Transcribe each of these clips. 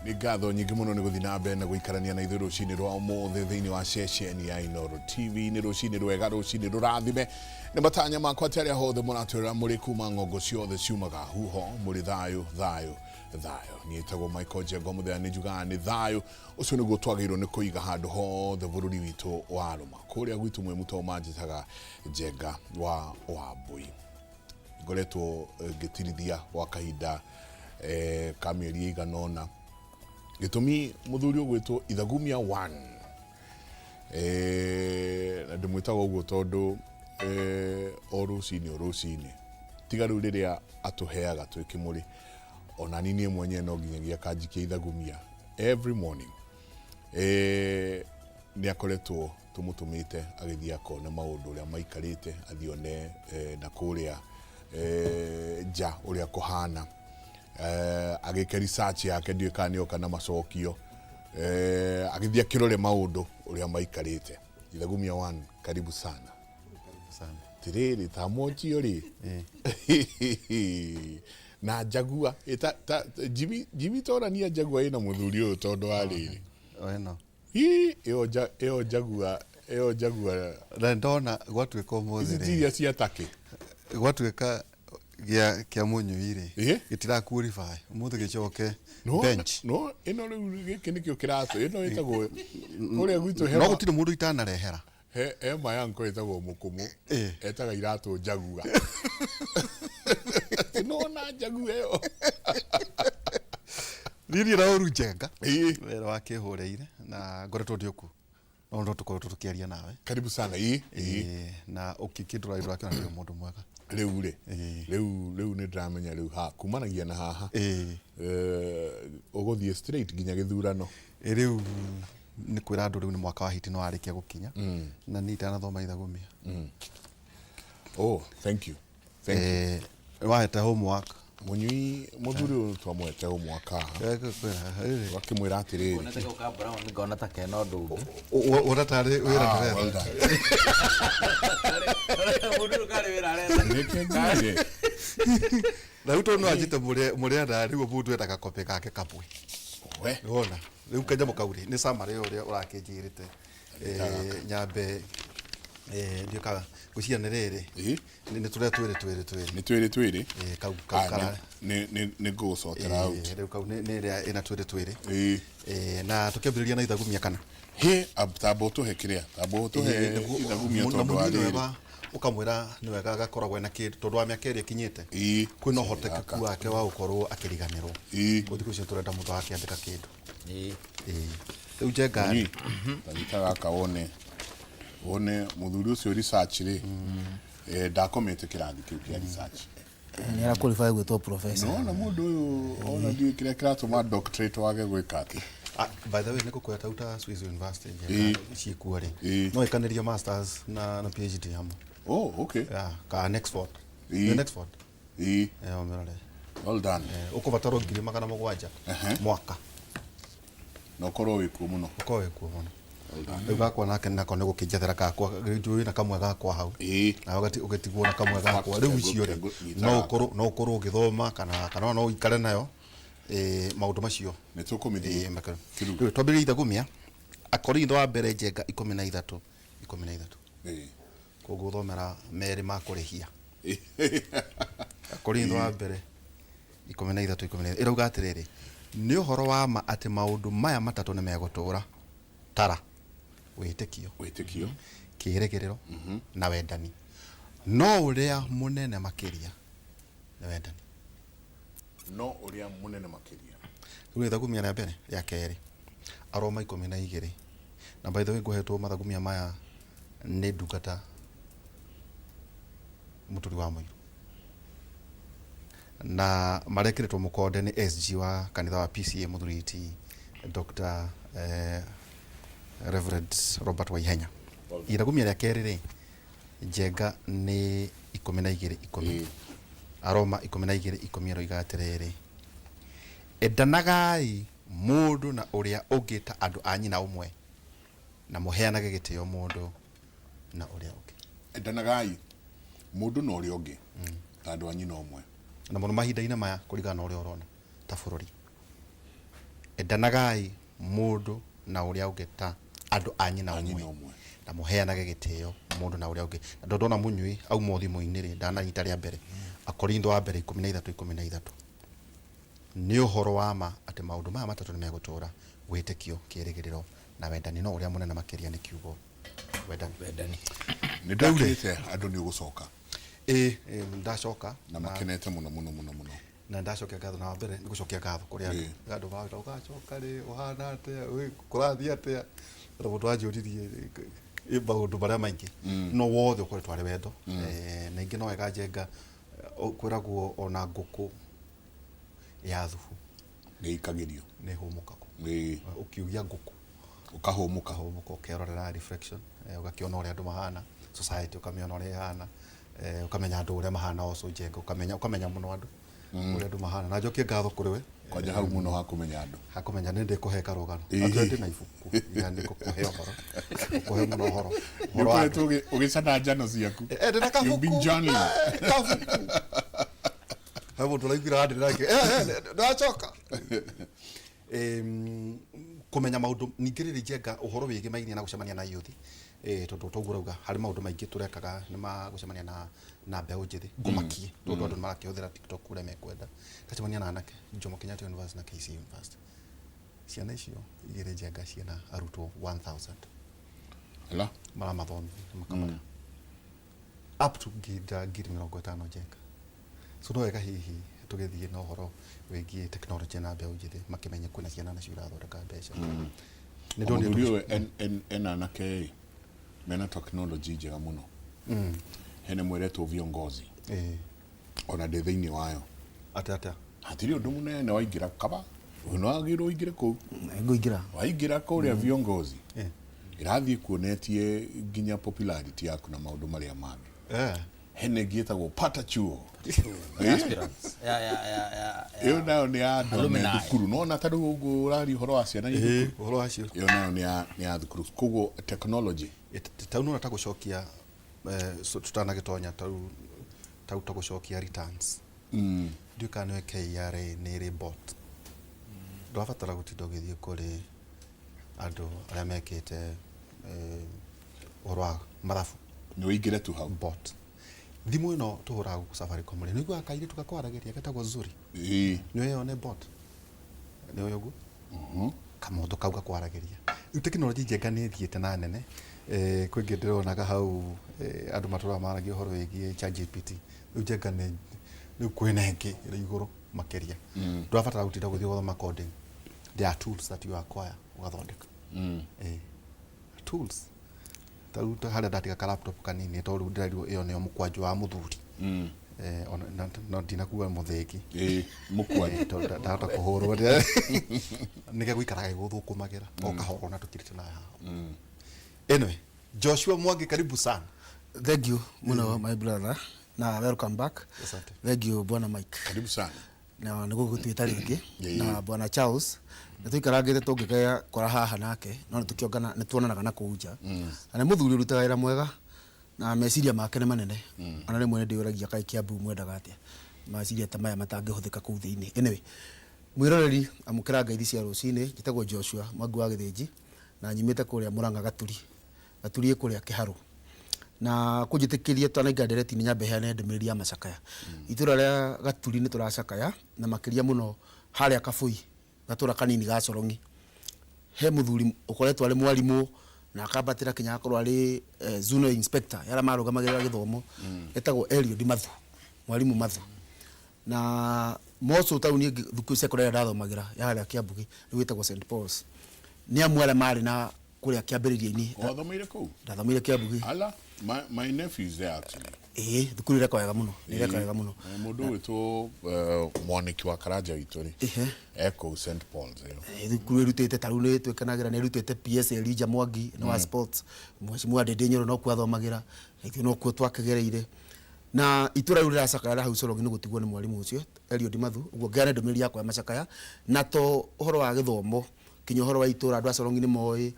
Nĩ ngatho nyingĩ mũno nĩ gũthiĩ na mbere na gũikarania na ithuĩ rũcinĩ rwa ũmũthĩ thĩinĩ wa ceceni ya Inooro TV. Nĩ rũcinĩ rwega, rũcinĩ rũrathime. Nĩ matanya makwa atĩ arĩa hothe mũratwĩrĩra mũrĩ kuma ng'ongo ciothe ciumaga huho mũrĩ thayũ thayũ thayũ. Niĩ njĩtagwo Michael Njengo, mũthenya nĩ njugaga nĩ thayũ. Ũcio nĩguo twagĩrĩirwo nĩ kũiga handũ hothe bũrũri witũ warũma. Kũrĩa gwitũ Mwĩmuto manjĩtaga Njenga wa Wambui. Ngoretwo ngĩtirithia gwa kahinda ka mĩeri ĩigana ũna. Gĩtũmi mũthuri ũgwĩtwo Ithagumia 1 na ndĩmwĩtaga ũguo tondũ o rũcinĩ tiga rĩu rĩrĩa atũheaga twĩ kĩmũrĩ, ona niĩ mwenyewe no nginyagia kanjikia Ithagumia every morning. Nĩ akoretwo tũmũtũmĩte agĩthiĩ akone maũndũ ũrĩa maikarĩte, athiĩ one na kũrĩa nja ũrĩa kũhana, agĩke research yake, ndiũĩ kana nĩoka na macokio, agĩthiĩ akĩrore maũndũ ũrĩa maikarĩte. Ithagumia 1, karibu sana. Tirĩrĩ ta mochio rĩ na Jagua Jimmy torania Jagua ina mũthuri ũyũ tondũ wa rĩrĩ ĩyo Jagua na ndona gwatuĩka ũmũthĩ rĩ iria cia take gwatuĩka kĩa mũnyuĩ-rĩ gĩtirakurify ũmũthĩ gĩcoke bench no ĩno rĩu gĩkĩ nĩkĩo kĩratũ, ĩno ĩtagwo kũrĩa gwitũ no gũtirĩ mũndũ itanarehera Ema yangu ĩtagwo mũkũmũ, etaga iratũ Jagua. Nona Jagua ĩyo Riri Raoru Njenga wĩra wa kĩhũreire na ngoretwo ndĩ ũku no ndo tũkoretwo tũkĩaria nawe. Karibu sana. Na ũkĩkĩndũra indo akĩona nĩ mũndũ mwega rĩu rĩu nĩ ndĩramenya rĩu kumanagia na haha ũgũthiĩ straight nginya gĩthurano rĩu nĩ kwĩra andũ rĩu nĩ mwaka wa hiti no warĩkia gũkinya na niĩ itanathoma Ithagumia. Oh, thank you. Wahete homework Mũnyui mũthuri ũyũ twamwete homework haha wakĩmwĩra atĩrĩrĩ unataka ukaa brown ngona ta kena ndungu ũratarĩ wĩra ndĩrenda mũndũ kare wĩra arenda nĩkengire na rĩu tondũ no anjĩte mũrĩenda rĩu mũndũ endaga kope gake kapwe wona rĩu kenya mũkauri nĩ summary ũrĩa ũrakĩnjĩrĩte nyambe ndĩka gũciana rĩrĩ nĩ tũrĩa twĩrĩ nĩ ngũcokera out rĩu kau nĩ ĩrĩa ĩna twĩrĩ na tũkĩambĩrĩria na Ithagumia kana tambo tũhe kĩrĩa tambo tũhe Ithagumia tondũ wa rĩrĩ ũkamwĩra nĩ wega agakoragwo na kĩndũ tondũ wa mĩaka ĩrĩa ĩkinyĩte kwĩna ũhotekeku wake wa gũkorwo akĩriganĩrwo thikũ icio tũrenda mũndũ akĩandĩka kĩndũ rĩu Njenga gĩta gaka wone mũthuri ũcio research rĩ ndakomete kĩrathi kĩu kĩa research nĩ araqualify gwĩtwo professor. No na mũndũ ũyũ ona ndiũĩ kĩrĩa kĩratũma doctorate wage gwĩka atĩ. By the way nĩ gũkũya tauta Swiss University ciĩkuo rĩ no ikanĩria masters na PhD hamwe. Oh, okay. Ka Oxford. Oxford. Omerale. Well done. Ũkũbatarwo 7,000 mwaka. No korwo wĩkuo mũno. Ũkorwo wĩkuo mũno. Rĩu gakwa nake nako nĩ gũkĩnjethera gakwa njũĩ na kamwe gakwa hau na ũgĩtigwo na kamwe gakwa rĩu icio rĩ no ũkorwo ũgĩthoma kana no ũikare nayo maũndũ macio nĩ tũkũmithia rĩu twambĩrĩrie Ithagumia Akorintho wa mbere Njenga 13 koguo thomera merĩ ma kũrĩhia Akorintho wa mbere 13 ĩrauga atĩrĩrĩ nĩ ũhoro wa ma atĩ maũndũ maya matatũ nĩ megũtũũra tara wĩtĩkio kĩĩrĩgĩrĩro na wendani no ũrĩa mũnene makĩria nĩ wendani rĩu Ithagumia rĩa mbere rĩa kerĩ Aroma 12 na by the way ngũhetwo Mathagumia maya nĩ ndungata mũturi wa Mũirũ na marekĩrĩtwo mũkonde nĩ SG wa kanitha wa PCA mũthuri Dr. Reverend Robert Waihenya. Ithagumia rĩa kerĩ rĩ Njenga nĩ 12:10 Aroma 12:10 roiga atĩrĩrĩ endanagai mũndũ na ũrĩa ũngĩ ta andũ a nyina ũmwe na mũheanage gĩtĩo mũndũ na ũrĩa ũngĩ. Endanagai mũndũ na ũrĩa ũngĩ ta andũ a nyina ũmwe na mũno mahinda-inĩ maya kũringana na ũrĩa ũrona ta bũrũri endanagai mundu na uria ungeta andu anyi na umwe na muheanage gitio mundu na uria ungi ndona munyui au mothimu-ini ri ndananyita ria mbere Akorintho wa mbere 13:13 ni uhoro wa ma ati maundu maya matatu ni megutura witikio kirigiriro na wendani no uria munene makiria ni kiugo wendani ni ndakite andu ni ugucoka ndacoka na makenete muno na ndacokia ngatho na mbere ni gucokia ngatho kuri andu ba ugacoka ri uhana atia kurathia atia ndo mundu anjuririe maundu maria maingi no wothe ukoretwo ari wendo na ingi no wega njenga kwiragwo ona nguku ya thubu ni ikagirio ni humukako ukiugia nguku ukahumuka ukerorera reflection ugakiona uria andu mahana society ukamiona uria ihana ukamenya andu uria mahana oso njenga ukamenya muno andu uria andu mahana na njokie ngatho kuri we kwaja hau muno hakumenya ninde kuheka rugano atuende na ibuku yani kukuhe uhoro kuhe muno uhoro ukoretwo ugicana njano ciaku ndina kabuku habo tulaigura hadi nake ndachoka kumenya maundu ningiriri njenga uhoro wigi maini na gucemania na youth tondu togurauga hari maundu maingi turekaga ni ma gucemania na mbeu njithi ngumakie tondu andu marakihũthĩra TikTok kuria mekwenda tacemania na anake Jomo Kenyatta University na KC University ciana icio igire njenga ciana arutwo 1000 ala mara mathomi makamara up to ngiri 50 njenga so no wega hihi tugithie na uhoro wigie technology na mbeu njithi makimenya kuna ciana na ciura thondeka mbeca ni ndio ena nake mena technology njega muno hene mweretwo viongozi ona de thiini wayo ata hatiri undu munene waingira kaba uno agiro ingire ku nguingira waingira kuria viongozi irathie kuonetie nginya popularity yaku na maundu maria mangi hene gietagwo pata chuo yo nayo ni andu me thukuru no na tadu ugu urari horo wa ciana horo wacio yo nayo ni a thukuru kugo technology taunu na tagucokia tutana gitonya tau tagucokia returns ndukano KRA ni report ndwabatara gutinda githie kuri andu aria mekite orwa mathabu ni uingire tu hau bot thimu ino tuhura ku Safaricom ni nigwa kaire tukakwarageria getagwo Zuri ni yo ne bot ni yo gu kamondo kauga kwarageria technology njenga ni thiete na nene kwingi ndironaga hau andu matura maragia horo wigi ChatGPT njenga ni kwinenge ri iguru makeria ndwabatara gutinda guthie guthoma coding there are tools that you acquire ugathondeka tools taruta hada datika laptop kanini toru ndirio iyo ni mukwanju wa muthuri no ndinakuwa mutheki mukwanju ndata kuhurwo nige guikaraga guthukumagira okahoro na tukirite na haha anyway Joshua Mwangi karibu sana thank you muno my brother na welcome back asante thank you bwana Mike karibu sana na niguo gutwita ringi na bwana Charles nituikarangite tungikaya kora haha nake no tukiongana nituonanaga na kuuja na muthuri rutaga wira mwega na meciria make ne manene ana rimwe ndiuragia kai Kiambu mwendaga atia meciria ta maya matangihuthika kuu thiini anyway mwiroreri amukira ngaithi cia rucini gitagwo Joshua Mwangi wa Githinji na nyimite kuria Muranga Gaturi kuria Kiharu na kujitikiria twana ingadereti ni nyambe hene ndemiriri ya macakaya itura ria Gaturi ni turacakaya na makiria muno haria Kabui gatura kanini ga Corongi he muthuri ukoretwo ari mwarimu na akabatira kinya akorwo ari zonal inspector yara marugamagira githomo etagwo Eliud Mathu mwarimu Mathu na moso tauni thukuru secondary ndathomagira yaria Kiambugi gwitagwo St Paul's ni amwara mari na kuria kiambiriria-ini wathomeire ku ndathomeire Kiambugi ala my nephew is there actually thukuru reka wega muno ni reka wega muno mundu witwo mwaniki wa Karanja wituri eko St Paul's thukuru rutete taru ni twekanagira ni rutete PS Elija Mwangi no wa sports mheshimiwa Dedenyoro no kwathomagira ithio no kwo twakegereire na itura riu riracakaya hau Corongi ni gutigwo ni mwarimu ucio Eliud Mathu uguo ngane ndomiriri yakwa macakaya na to uhoro wa githomo kinyo uhoro wa itura andu a Corongi ni moi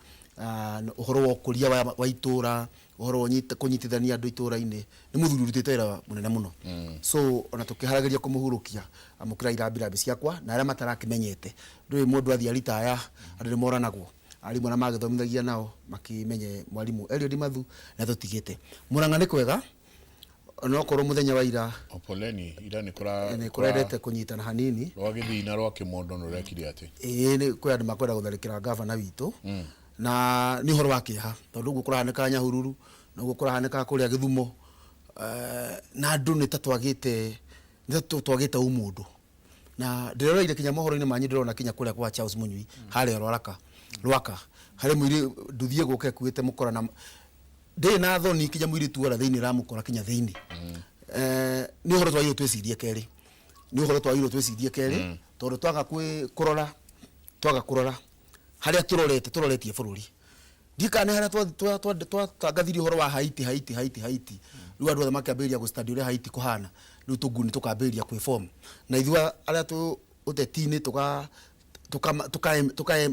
uhoro wa kuria wa itura uhoro wa kunyitithania andu itura-ini ni muthuri urutite wira munene muno so ona tukiharagiria kumuhurukia amukira irambirambi ciakwa na aria matarakimenyete ndui mundu athia ritaya andu ni moranagwo arimu na magithomithagia nao makimenye mwarimu Eliud Mathu na tutigite Murang'a ni kwega no korwo muthenya wa ira opoleni ira ni kurendete kunyitana hanini rwa githina rwa kimondo no rekire ati ni kwe andu makwenda gutharikira gavana witu na ni horo wa kiha tondu gukura hanika Nyahururu na gukura hanika kuria Githumo na andu ni tatwagite umundu na ndiroreire kinya mohoro-ini manyi ndirona kinya kuria kwa Charles Munyui hari rwaka hari mwiri nduthie guke kuite mukora na ndi na thoni kinya mwiri tuora thiini ra mukora kinya thiini ni horo twa twicirie keri tondu twaga kurora haria turoretie bururi ndikane haria twatangathirie horo wa Haiti riu andu othe makiambiria gu study uria Haiti kuhana riu tunguni tukambiria kwi form na ithua aria uteti-ini tukae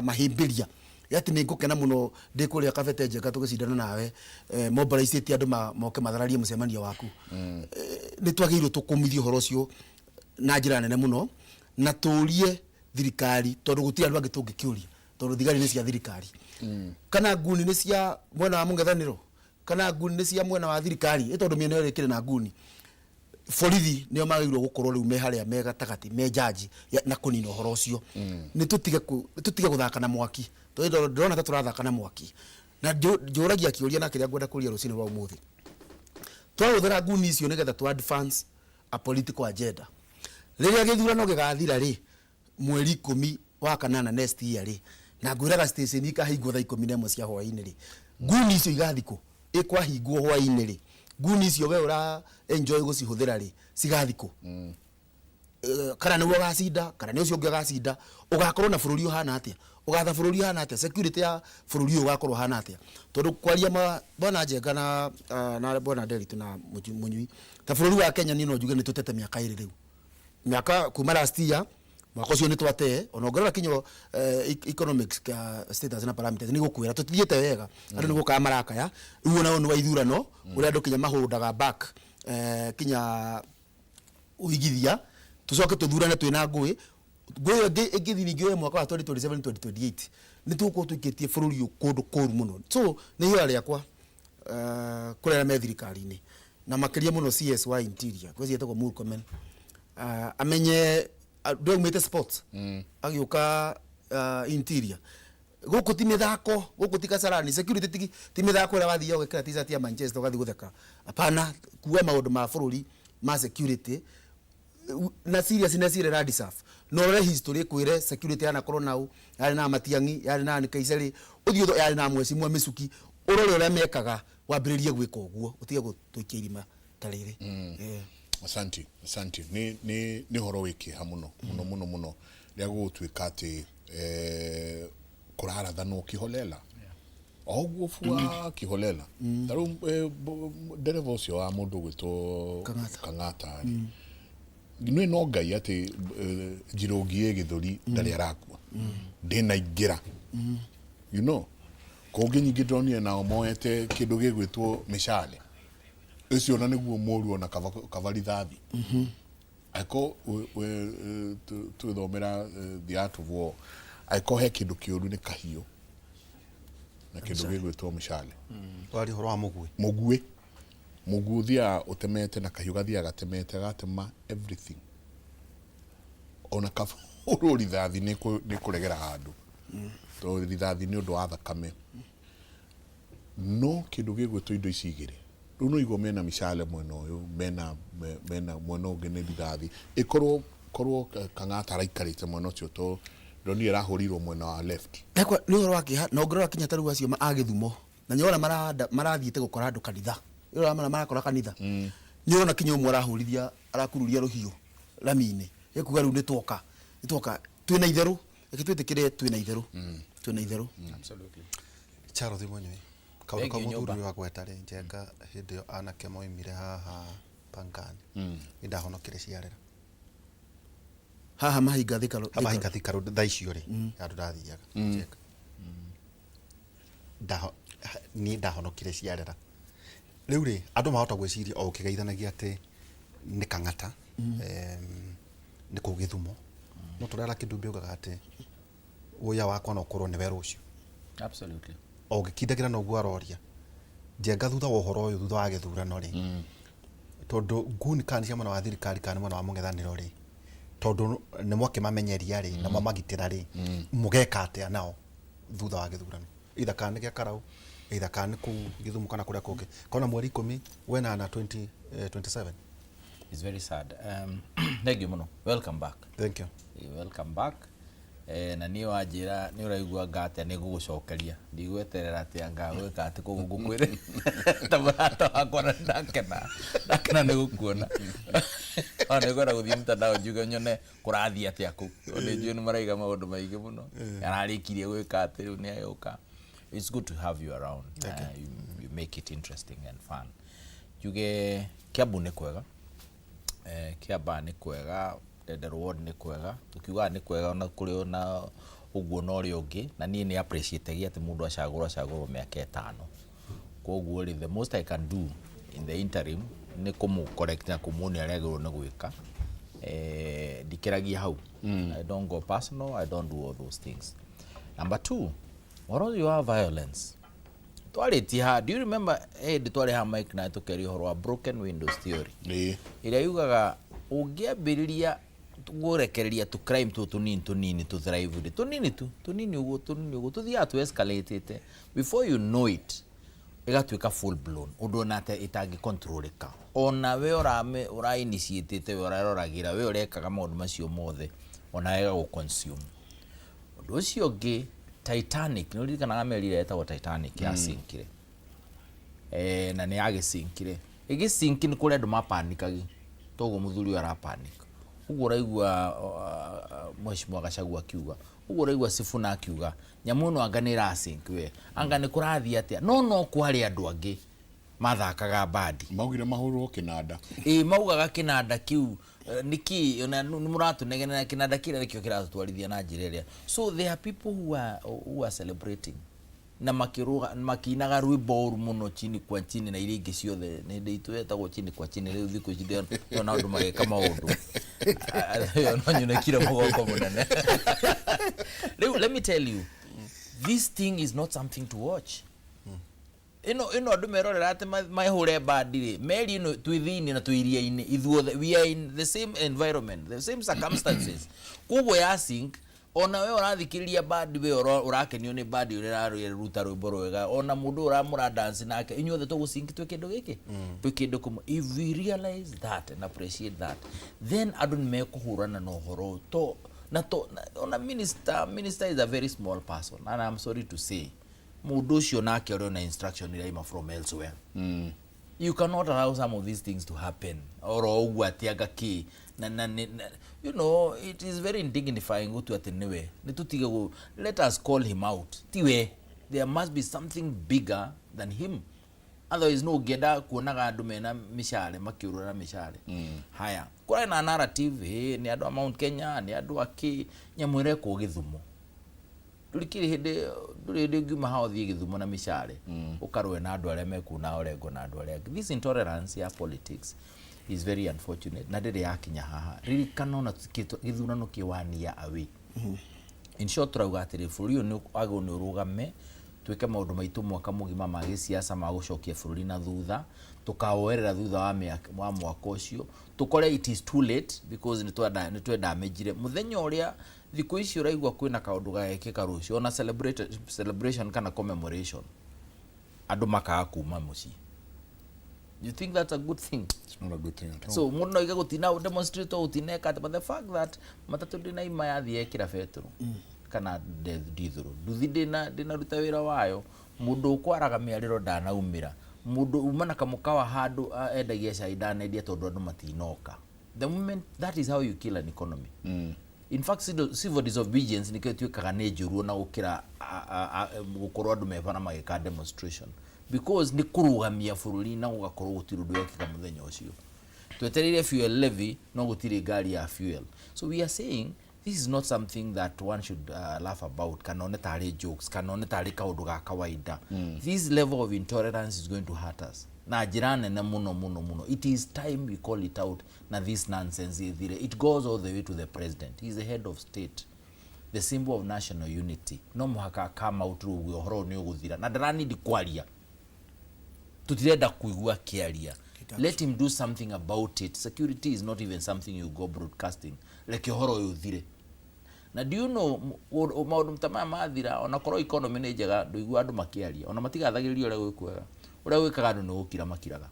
mahimbiria yati ni ngukena muno ndi kuria kabete njega tugicindana nawe mobilizate andu moke mathararie mucemanio waku ni twagirwo tukumithio horo cio na njira nene muno na turie thirikari tondu gutira andu angi tungikiuria tondu thigari ni cia thirikari kana nguni ni cia mwena wa mungethaniro kana nguni ni cia mwena wa thirikari tondu miena yo ikire na nguni borithi nio magirwo gukorwo riu me haria me gatagati me jaji na kunina horo cio ni tutige guthaka na mwaki tondu ndona ta turathaka na mwaki na njuragia kiuria na kiria ngwenda kuria rucini rwa umuthi twahuthira nguni icio nigetha tu advance a political agenda riria githurano gigathira ri mweri 10 wa kanana next year ri na ngwiraga station ikahingwo thaa 11 cia hwaini ri nguni icio igathiko ikwahingwo hwaini ri nguni icio we ura enjoy gucihuthira ri cigathiko kana ni ugacinda kana ni ucio ungi ugacinda ugakorwo na bururi uhana atia ugatha bururi hana atia security ya bururi ugakorwo hana atia tondu kwaria bona Njenga na bona Nderitu na Munyui ta bururi wa Kenya ni no njuge ni tutete miaka iri riu miaka kuma last year mwaka ucio ni twate onongorera kinyo economics ka status na parameters ni gukwira tutithiete wega andu ni guka marakaya riu na wa ithurano uria andu kinya mahundaga back kinya uigithia tucoke tuthurane twina ngui ingithiringio mwaka wa 2027 2028 ni tuko tukitie bururi kundu kuru muno so ni hiyo riakwa kurera me thirikari-ini na makiria muno CS wa interior kwezi yetagwo Murkomen amenye ndumite sports agiuka interior guku ti mithako guku ti kasarani security ti mithako ira wathia gwikira t-shirt ya Manchester ugathi gutheka apana kuwa maundu ma bururi ma security na seriousness ire radi saf no re history kwire security yana corona yari na Matiang'i yari na Kaisari uthio yari na mweci mwa Misuki urore ure mekaga wambiririe gwika uguo utige gutwikia irima tarire Asante ni horo wiki hamuno muno ria gutwika ati kurarathanwo kiholela oguo fua kiholela taru dereva ucio wa mundu gwitwo Kang'ata ni no ngai ati Njirungi Githuri ndari arakua ndina ingira you know kongi nyingi ndonire nao moete kindu gigwitwo mishale ucio na niguo moru ona kavarithathi aiko twithomera the art of war aiko he kindu kiuru ni kahio na kindu gigwitwo mishale wari horo wa mugue thia utemete na kahiu gathia gatemete gatema everything ona kavuru rithathi ni kuregera handu to rithathi ni undu wa thakame no kindu gigwitwo indo ici igiri runo igo mena mishale mwena uyu mena mwena ungi ni rithathi ikorwo Kang'ata raikarite mwena ucio to ndoni irahurirwo mwena wa left ekwa ni horo wake na ngoro akinya taru acio a Githumo na nyora marathiite gukora andu kanitha ira marakora kanitha nyona kinyo mwe arahurithia arakururia ruhiu lamine ekuga riu nitwoka twina itheru ekitwitikire twina itheru absolutely charo thi mwenye kaundu ka muthuri wa gwetare Njenga hindi yo anake moimire haha Pangani indahonokire ciarera haha mahinga thikaru thaa icio ri andu ndathiaga Njenga ni ndahonokire ciarera riu ri andu mahota gwiciria o kigeithanagia ati ni kang'ata ni kugithumo no turera kindu mbiugaga ati uya wakwa no korwo ni we rucio absolutely o gikindagira no gwa roria jenga thutha wa uhoro uyu thutha wa githurano ri tondu nguni kan cia mwana wa thirikari kan mwana wa mung'ethaniro ri tondu ni mwake mamenyeria ri na mamagitira ri mugeka atia nao thutha wa githurano itha kan gya karau itha kan ku githumu kana kuria kungi kona mweri 10 wena na 2027 it's very sad thank you muno welcome back thank you welcome back na ni wajira ni uraigua ngate ni gugucokeria ndigweterera ati anga gwika ati kugukwire tabarata wakwa ndakena ni gukuona ona gwera guthii mtandao njuge nyone kurathia ati aku ni njui ni maraiga maundu maingi muno ararikirie gwika ati riu ni ayuka it's good to have you around you make it interesting and fun njuge Kiambu ni kwega Kiamba ni kwega the reward ni kwega tukiuga ni kwega ona kuri ona uguo no ri ungi na nie ni appreciate gi ati mundu acagurwo miaka 5 koguo ri the most I can do in the interim ni kumu correct na kumuni aregirwo ni gwika dikiragia hau I don't go personal I don't do all those things number 2 what you have violence do you remember twari ha Mike na tukeri horo wa broken windows theory ira yugaga ungiambiriria gurekereria tu crime tunini tu thrive tunini ugo tuthia tu escalate it before you know it igatuika full blown undu na ate itangi controlika ona we ora initiate te we uraroragira we urekaga maundu macio mothe ona wega go consume undu ucio ngi Titanic no rika na meri etagwo Titanic ya sinkire na ni agisinkire igisinki ni kuri andu mapanikagi togo muthuri ara panic uguo raigua mheshimiwa Gachagua akiuga uguo raigua Sifuna akiuga nyamu no anga ni rasinkiwe anga ni kurathia atia no kwari andu angi mathakaga badi maugire mahurwo kinanda maugaga kinanda kiu niki ona muratu negena kinanda kile nikio kiratwarithia na njireria so there are people who are celebrating na makinaga rwimbo muno chini kwa chini na ile ingi ciothe ni nditu etagwo chini kwa chini riu thiku ici ndona undu mageka maundu no nyune kira mugongo munene let me tell you this thing is not something to watch ino andu merorera ati mahure badi meri ino twithini na twiria-ini ithuothe we are in the same environment the same circumstances kugo ya sink ona we urathikiriria badi we urakenio ni badi ruta rwimbo rwega ona mundu uramura dance nake inyuothe tugusink twe kindu giki twe kindu kumu if we realize that and appreciate that then andu ni mekuhurana no horo to ona minister is a very small person and I'm sorry to say mundu ucio nake uri na instruction iraima from elsewhere you cannot allow some of these things to happen or ugwatiaga ki na you know it is very indignifying to ateniwe nitutige go let us call him out tiwe there must be something bigger than him otherwise no geda kuonaga andu mena mishale makiurura mishale haya kura na narrative ni andu a Mount Kenya ni andu aki nyamwire ku Githumo tulikiri hinde ngima hao thie Githumo na mishale ukarwe na andu aria mekuna orengo na andu aria this intolerance ya politics is very unfortunate na ndiri yakinya haha riri kanona githurano kiwania awi in short rauga atiri bũrũri ni ago ni urugame twike maundu maitu mwaka mugima ma gisiasa ma gucokia bũrũri na thutha tukaoerera thutha wa mwaka ucio tukore it is too late because ni twenda mejire muthenya uria thiku ici uraigwa kwina kaundu gagekika rucio na celebration kana commemoration andu makaga kuma muci. You think that's a good thing? It's not a good thing at all. So mundu noiga gutina demonstrate utineka but the fact that matatu dina ima yathie kira Petro kana dithuru nduthi dina ruta wira wayo mundu ukwaraga miariro ndanaumira mundu umana kamukawa handu endagia cai ndanendia tondu andu matinoka the moment that is how you kill an economy. In fact civil disobedience niketwikaga ni njuru na gukira gukorwo andu mevana magika demonstration because ni kurugamia bũrũri na gugakorwo gutiru ndwekika muthenya ucio twetereire fuel levy no gutire ngari ya fuel so we are saying this is not something that one should laugh about. Kanone tari jokes, kanone tari kaundu ga kawaida. This level of intolerance is going to hurt us. Na jirane na muno. It is time we call it out. Na this nonsense, it goes all the way to the president. He is the head of state, the symbol of national unity. No muhaka kama utru uhoro ni uguthira. Na darani di kwaria. Tutireda kuigua kiaria. Let him do something about it. Security is not even something you go broadcasting. Like uhoro uthire. Na do you know maundu mtama mathira ona korwo economy ni njega nduigua andu makiaria. Ona matigathagiririo ria gwikwega. Uria gwikaga andu ni gukira makiraga.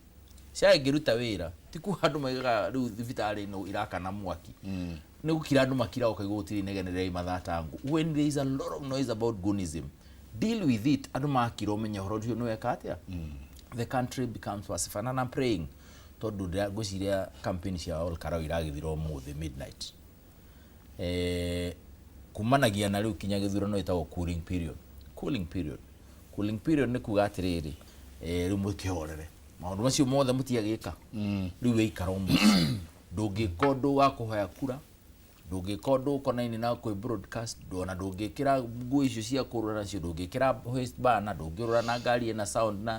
Cia ingiruta wira tiku andu maigaga riu thibitari no irakana mwaki. Ni gukira andu makira ukaigua gutiri negenere imathatangu. When there is a lot of noise about goonism, deal with it. Andu makira umenya horo rio no weka atia. The country becomes pacified, and I'm praying tondu ngwiciria campaign cia all karau iragithirwo muthi midnight. Kumanagia na riu kinya githurano itagwo cooling period ni kuga atiriri riu mukihorere maundu macio mothe mutiagika riu ikara umu ndungikondo wa kuhoya kura ndungikondo konaini na kwi broadcast ndona ndungikira nguo icio cia kurura nacio ndungikira hoist banner ndungirura na ngari na sound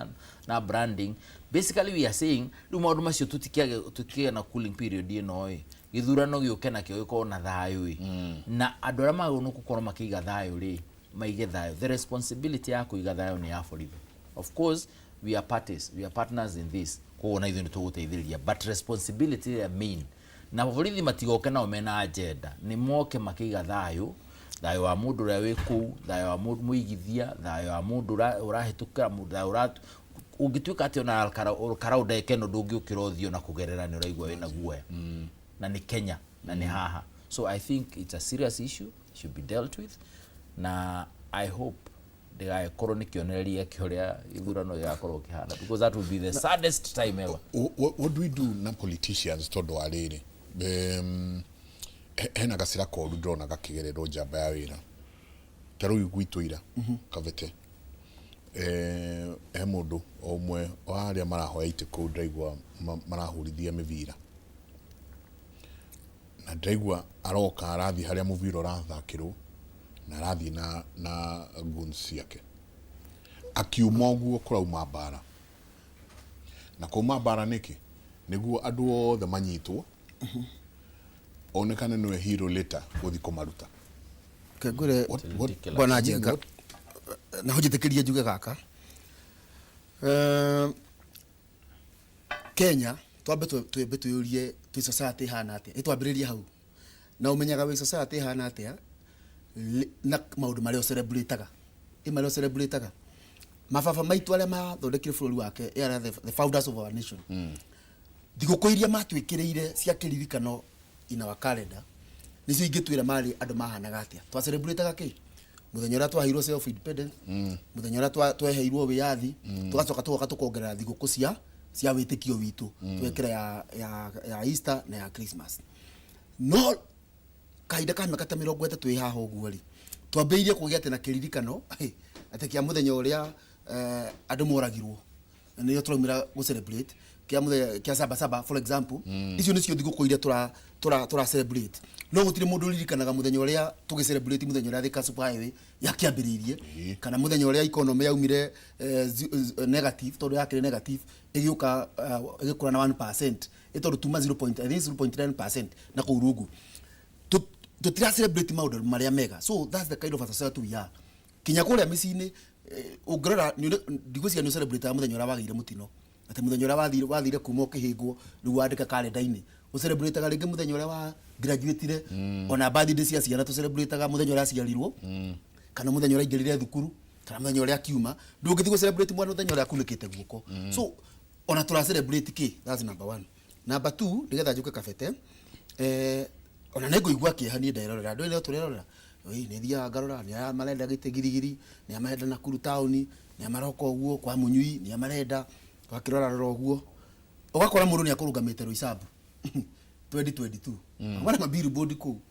na branding. Basically we are saying riu maundu macio tutikia na cooling period ino githurano gioke na kio giko na thayu na andu ara magunu gukorwo makiiga thayu ri maige thayu. The responsibility ya kuiga thayu ni ya borithi. Of course we are parties, we are partners in this kuona ithu ni tuguteithiriria, but responsibility ya main na borithi matigoke na omena agenda ni moke makiiga thayu wa mundu ria wi ku thayu wa mundu muigithia thayu wa mundu urahitukira mundu uratu ungituika ati ona karau ndekeno ndungiukira uthio na kugerera ni uraigwa wina guoya na ni Kenya na ni haha. So I think it's a serious issue, should be dealt with, na I hope the chronic kioneria kioria ithurano yakorwo kihana, because that will be the saddest time ever. What do we do na politicians todo ariri hena gasira koru ndona gakigerero njamba ya wira taru gwituira kavete mundu omwe aria marahoya itiko ndaigwa marahurithia mivira na ndaigwa aroka arathi haria muvira urathakirwo na arathi na guns yake akiuma uguo kurauma bara na kuma bara niki niguo andu othe manyitwo onekane no hero later guthi kumaruta kegure bwana Njenga na hujitekeria njuge gaka Kenya twambe tuyurie twi society hana atia itwambiririe hau na umenyaga wi society hana atia na maundu mario celebrataga mababa maitu aria mathondekire bururi wake the founders of our nation thiguku iria matwikireire cia kiririkano in our calendar nicio ingitwira mari andu mahanaga atia twa celebrataga ki muthenya uria twaheirwo self independent muthenya uria tweheirwo wiyathi tugacoka tukongerera thiguku cia witikio witu twekira ya Easter na ya Christmas no kaida ka miaka 30 twi haha uguo ri twambeirie kugia ati na kiririkano ati kia muthenya uria andu moragirwo niyo turaumira go celebrate kia saba for example icio nicio thiguku iria tura celebrate no gutire mundu ririkanaga muthenya uria tugi celebrate muthenya uria thika super highway yakiambiririe kana muthenya uria economy yaumire negative tondu yakire negative igiuka igikura na 1% itoru tuma 0.9% na kurungu tutira celebrate maundu maria mega. So that's the kind of a society we are. Kinya kuria micini ungirora ndigwiciria ni celebrate muthenya uria wagire mutino ati muthenya uria wathire kuma ukihingwo riu wandika calendar-ini u celebrate ringi muthenya uria wa graduate ona birthday cia ciana tu celebrate muthenya uria ciarirwo kana muthenya uria ingirire thukuru kana muthenya uria kiuma ndungithi go celebrate mwana muthenya uria kunekete guoko. So ona tura celebrate ki, that's number 1. Number 2 ndigetha njuke kabete ona nego igwa kihani ndirorera ndu ni turerora ni thia ngarora ni amarenda gitigirigiri ni amarenda na kuru town ni amaroko uguo kwa munyui ni amarenda wakirora roro uguo ugakora mundu ni akurungamite ruisabu 2022 wana mabillboard ku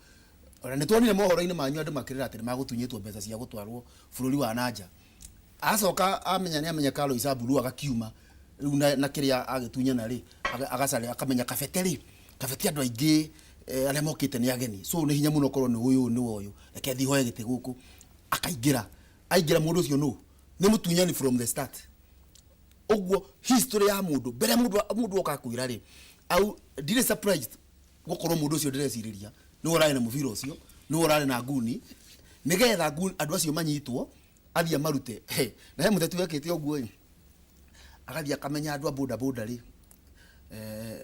ona ni twonire mohoro-ini manyu andu makirira ati magutunyitwo mbeca cia gutwarwo bururi wa nanja acoka amenya kalo isabu ru agakiuma riu na kiria agitunya na ri agacari akamenya kafeteri andu aingi aria mokite ni ageni so ni hinya muno korwo ni uyu reke thi hoye gite guku aingira mundu ucio no ni mutunyani from the start ogwo history ya mundu bere mundu okakwira ri au ndire surprised gukorwo mundu ucio ndireciriria ni urari na muviro ucio ni urari na nguni nigetha andu acio manyitwo athia marute na he mutetu wekete ogwo agathia kamenya andu a boda ri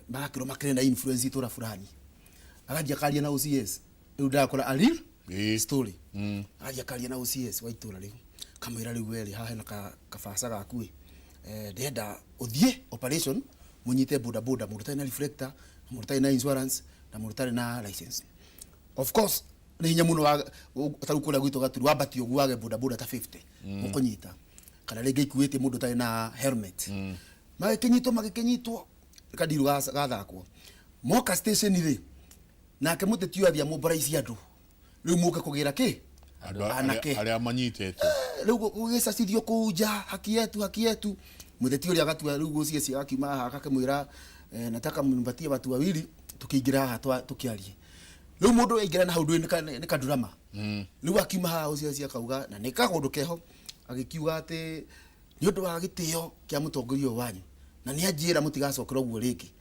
magakiro makire na influence itura fulani agathia karia na OCS riu ndakora ali story agathia karia na OCS wa itura riu kamwira riu weri haha na kabasa gaku ndenda uthie operation munyite boda mundu tari na reflector mundu tari na insurance na mundu tari na license of course ni hinya muno taru kula gwito gaturu wabati ogwage boda ta 50 mukunyita kana rege ikuite mundu tari na helmet magikinyitwo kadiru gathakwo moka station ri nake mutetio athia mobilize andu riu muka kugira ki anake aria manyitete riu gugicacithio kuja haki yetu mutetio ri agatua riu gucie akiuma haha akakimwira nataka mnipatie watu wawili tukiingira haha tukiarie riu mundu aingira na haundu ni kadurama riu akiuma haha ucie akauga na nikagundu keho agikiuga ati ni undu wa gitio kia mutongorio wanyu na ni ajira mutigacokera uguo ringi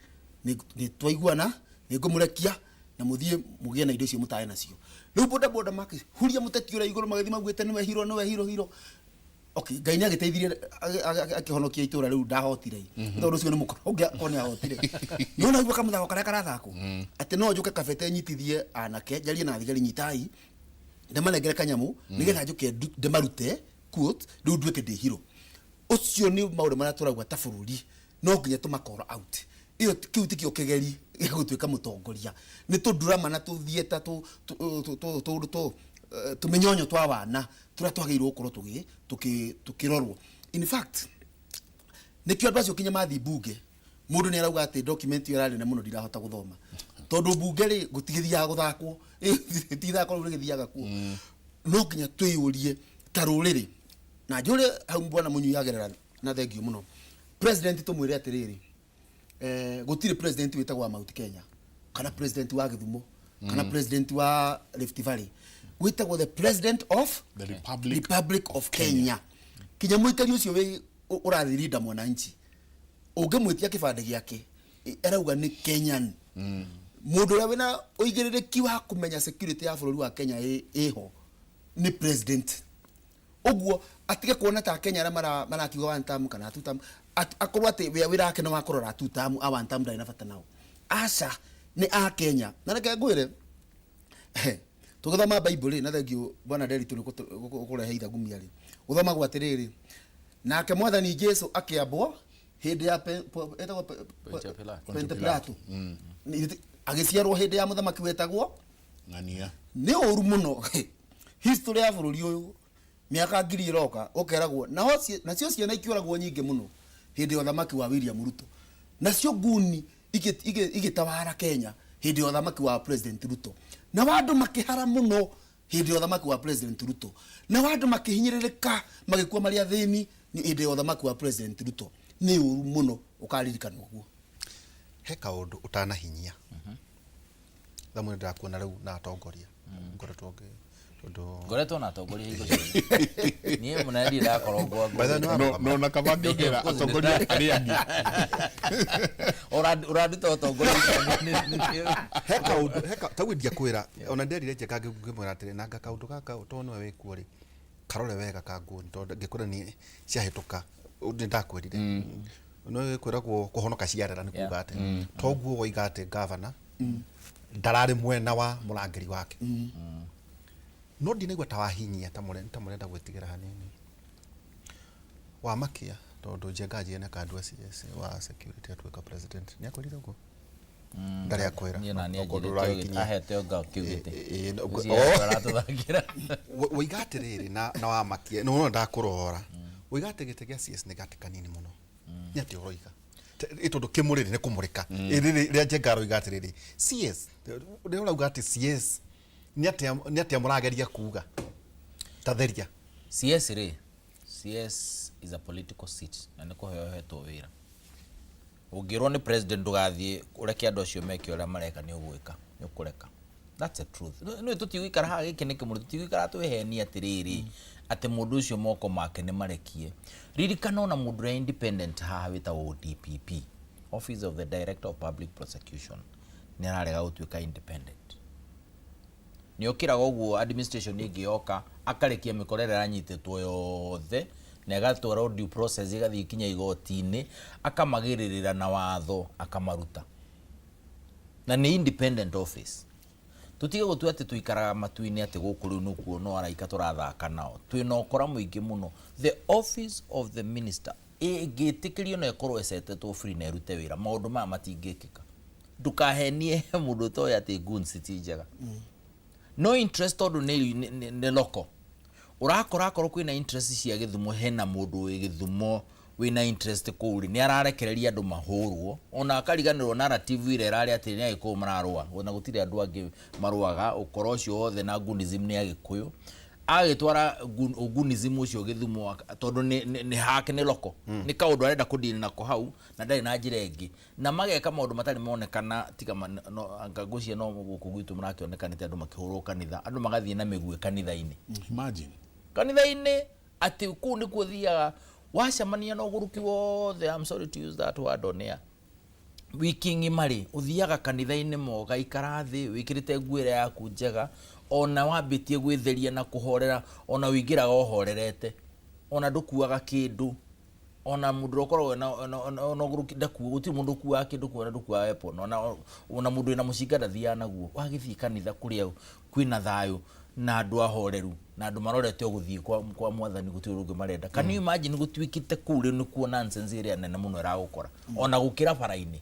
ni twaiguana ni ngumurekia na muthie mugie na indo icio mutae nacio riu boda maki huria mutetio ra iguru magathi magwete niwe hiro okay ngai ni agiteithirie akihonokia itura riu ndahotire tondu ucio ni mukoro ungia kone ahotire ni ona igwa kamuthako karia karathako ati no njuke kabete nyitithie anake jarie na thigari nyitai ndemanengere kanyamu nigetha njuke ndemarute quote riu nduike ndi hiro ucio ni maundu maria turagwa ta bururi no nginya tumakora out iyo kiu tikio kegeri gigutuika mutongoria ni tudurama na tuthieta tumenyonyo twa wana turia twagirwo gukorwo tukirorwo in fact nikio andu acio kinya mathi bunge mundu ni arauga ati document iyo rari na muno ndirahota guthoma tondu bunge ri gutigithia guthakwo ti thako ri githiaga kuo no nginya twiyurie taruriri na njure hau bwana munyu yagerera na thengio muno president tumwire atiriri gutire president witagwa Mount Kenya kana president wa Githumo kana president wa Rift Valley witagwa the president of the Republic of Kenya kinya muikari ucio we urathirinda mwananchi ungimwitia kibande giake erauga ni Kenyan mundu ria wina uigiririki wa kumenya security ya bururi wa Kenya iho ni president ogwo atige kuona ta Kenya ra marakiuga one term kana two term akorwo ati wira ake no makorora two term a one term ndai na bata nao aca ni a Kenya na reke ngwire tugathoma Bible na thengio bwana Derry tu kurehe ithagumia ri uthoma gwa tiriri nake mwathani Jesu akiambwo hindi ya Pilato agiciarwo hindi ya muthamaki wetagwo ngania ni uru muno history ya bururi uyu miaka 1000 iroka ukeragwo na cio ciana ikioragwo nyingi muno hindi uthamaki wa William Ruto na cio nguni igitawara Kenya hindi uthamaki wa President Ruto na wandu makihara muno hindi uthamaki wa President Ruto na wandu makihinyiririka magikua mari athini ni hindi uthamaki wa President Ruto ni uru muno ukaririkana guo he kaundu utanahinyia thamwe ndakuona riu na atongoria ngoretwo ngoretwo na atongoria higo nie munari ndakorogwo no na kabangi ngera atongoria ari angi uraduta atongoria heka tawindia kwira ona nderire nje kangi ngimwira atire nanga kaundu gaka utono we wikuo ri karore wega kanguni tondu ngikura ni ciahituka ndakwirire no kwiragwo kuhonoka ciarera ni kuga ati toguo woiga ati governor ndarari mwena wa murangiri wake no ndinaigua ta wahinyia ta murenda gwitigera hanini wa makia tondu njengaji ene kandu CS wa security atweka president ni akwirire uguo ndari akwira ni na ni ahete oga kiugite woiga atiriri na wa makia no ndakurora woiga ati gite gia CS ni gati kanini muno ni ati uroiga itondo kimuriri ni kumurika ria njengaro iga atiriri CS ndio urauga ati CS ni atia murageria kuga tatheria CS is a political seat na niko heto wira ungirwo ni president ndugathie ureke andu acio meke ura mareka ni ugwika nĩũkũreka. That's the truth. No tutigũikara haha gĩkĩ nĩ kĩmũrĩ, tutigũikara twĩhenia atĩrĩrĩ atĩ mũndũ ũcio moko make nĩ marekie. Ririkana ona mũndũ ũrĩa independent haha wĩtagwo DPP, Office of the Director of Public Prosecution, nĩ ararega gũtuĩka independent. Nĩokĩraga ũguo administration ĩngĩ yoka akarekia mĩkorere ĩranyitĩtwo yothe na ĩgatwarwo due process ĩgathiĩ ikinya igoti-inĩ, akamagĩrĩrĩra na watho akamaruta. Na nĩ independent office. Tutige gũtua atĩ tuikaraga matu-inĩ atĩ gũkũ rĩu nĩkuo no araika tũrathaka nao. Twĩna ũkora mũingĩ mũno. The office of the minister ĩngĩtĩkĩrio na ĩkorwo ĩcetetwo free na ĩrute wĩra, maũndũ maya matingĩkĩka. Ndukahenie mũndũ toĩ atĩ goons ti njega. No interest tondũ nĩ loko. Ũrakora kwĩna interest cia Gĩthumo, hena mũndũ wĩ Gĩthumo wĩna interest kũu nĩ ararekereria andũ mahũrwo, ona akariganĩrwo narrative ĩrĩa ĩrarĩ atĩ nĩ Agĩkũyũ mararũa, ona gũtirĩ andũ angĩ marũaga, ũkora ũcio wothe na gunism nĩ Agĩkũyũ. Agĩtwara gunism ũcio Gĩthumo tondũ nĩ hake nĩ loko, nĩ kaũndũ arenda kũdili nako hau na ndarĩ na njĩra ĩngĩ, na mageka maũndũ matarĩ monekana tiga ngagũcia no gũkũ gwitũ marakĩonekanĩte andũ makĩhũrwo kanitha, andũ magathiĩ na mĩguĩ kanitha-inĩ. Imagine Kanitha-inĩ atĩ kũu nĩkuo thiaga wacemania na ũgũrũki wothe, I'm sorry to use that word on air, wiki ng'ima rĩ ũthiaga kanitha-inĩ moga ikara thĩ wĩkĩrĩte nguo ĩrĩa yaku njega, ona wambĩtie gwĩtheria na kũhorera, ona wĩingĩraga ũhorerete, ona ndũkuaga kĩndũ, ona mũndũ ũkoragwo na ũgũrũki ndakuo, gũtirĩ mũndũ ũkuaga kĩndũ kuona ndũkuaga weapon, ona mũndũ wĩna mũcinga ndathiaga naguo. Wagĩthiĩ kanitha kũrĩa kwĩna thayũ na andũ ahoreru na andũ marorete gũthiĩ kwa mwathani gũtirĩ ũndũ marenda. Can you imagine gũtuĩkĩte kũu rĩu nĩkuo nonsense ĩrĩa nene mũno ĩragũkora ona gũkĩra bara-inĩ.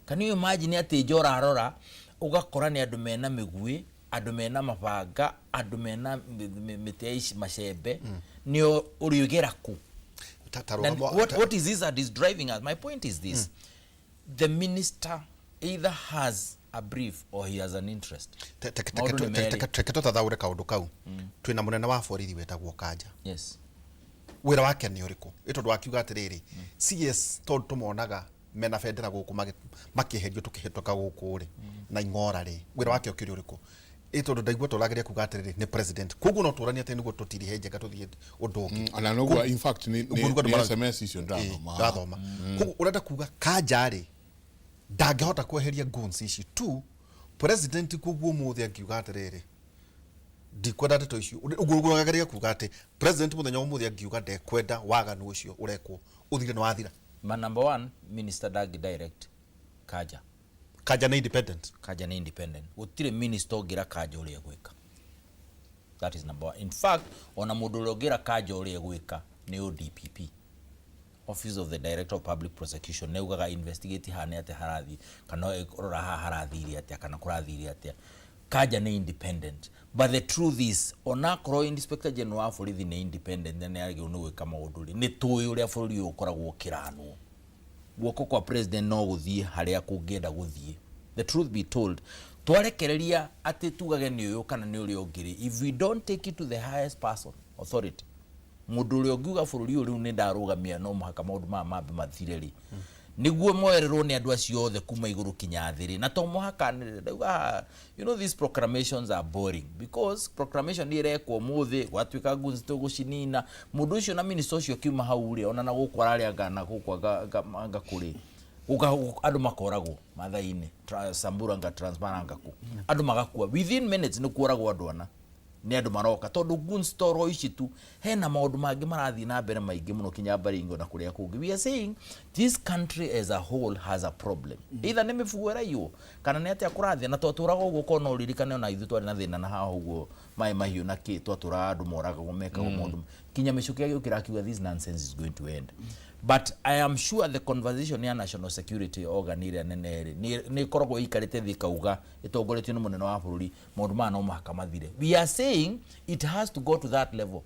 Can you imagine atĩ njora arora ũgakora nĩ andũ mena mĩguĩ, andũ mena mabanga, andũ mena mĩtĩ ya macembe, nĩo ũrĩogera kũ? What is this that is driving us? My point is this. The minister either has a brief or he has an interest. Teke tũtathaũre kaũndũ kau. Twĩna mũnene wa borithi wetagwo Kanja. Yes. Wĩra wake nĩ ũrĩkũ? Ĩtondũ akiuga atĩrĩrĩ, CS tondũ tũmonaga mena bendera gũkũ makĩherio tũkĩhĩtũka gũkũ rĩ na ing'ora rĩ, wĩra wake ũkĩrĩ ũrĩkũ? Ĩtondũ ndaigua tũragĩria kuga atĩrĩrĩ nĩ president, koguo no tũrania atĩ nĩguo tũtirihe njega tũthiĩ ũndũ ũngĩ. Ona noguo in fact nĩ SMS icio ndathoma. Koguo ũrenda kuga Kanja rĩ ndangĩhota kweheria goons ici tu president, koguo mũthĩ akiuga atĩrĩrĩ ndikwenda ndeto icio, ũguo ũgageria kuga atĩ president mũthenya ũmũthĩ akiuga ndekwenda waganu ũcio ũrekwo ũthire nĩ wathira. Man number one, minister Dagi direct Kanja. Kanja nĩ independent. Kanja nĩ independent. Gũtirĩ minister ũngĩra Kanja ũrĩa gwĩka. That is number one. In fact, ona mũndũ ũrĩa ũngĩra Kanja ũrĩa gwĩka nĩ ODPP, Office of the Director of Public Prosecution, nĩ ugaga investigate hane atĩ harathi kana rora haha harathire atĩa kana kũrathire atĩa. Kanja nĩ independent, but the truth is ona korwo Inspector General wa borithi nĩ independent na nĩagĩrĩirwo nĩ gwĩka maũndũ rĩ, nĩ tũĩ ũrĩa bũrũri ũyũ ũkoragwo ũkĩranwo. Guoko kwa president no gũthiĩ harĩa kũngĩenda gũthiĩ. The truth be told, twarekereria atĩ tugage nĩ ũyũ kana nĩ ũrĩa ũngĩ, if we don't take it to the highest person authority, mũndũ ũrĩa ũngiuga bũrũri ũyũ rĩu nĩ ndarũgamia no mũhaka maũndũ maya mambe mathire rĩ, nĩguo moererwo nĩ andũ acio othe kuma igũrũ kinya thĩ rĩ, na to mũhaka ndauga, you know, these proclamations are boring because proclamation nĩ ĩrekwo mũthĩ gwatuĩka goons tũgũcinina, mũndũ ũcio na minister ũcio kiuma hau rĩ, ona na gũkũ ararĩa na gũkũ anga kũrĩ andũ makoragwo matha-inĩ Samburu anga Transparent anga kũ, andũ magakua within minutes nĩ kuoragwo andũ ana nĩ andũ maroka tondũ goons toro ici tu, hena maũndũ mangĩ marathiĩ na mbere maingĩ mũno kinya Baringo na kũrĩa kũngĩ. We are saying this country as a whole has a problem. Either nĩ mĩfugo ĩraiywo kana nĩ atĩa kũrathiĩ, na twatũraga ũguo korwo no ũririkane ona ithuĩ twarĩ na thĩna na haha ũguo maĩ mahiũ na kĩ, twatũraga andũ moragagwo mekagwo maũndũ kinya mĩcukia gĩũkĩra akiuga this nonsense is going to end. But I am sure the conversation ya national security organ ĩrĩa nene nĩ ĩkoragwo ĩikarĩte thĩ kauga ĩtongoretio nĩ mũnene wa bũrũri maũndũ maya no mũhaka mathire. We are saying it has to go to that level.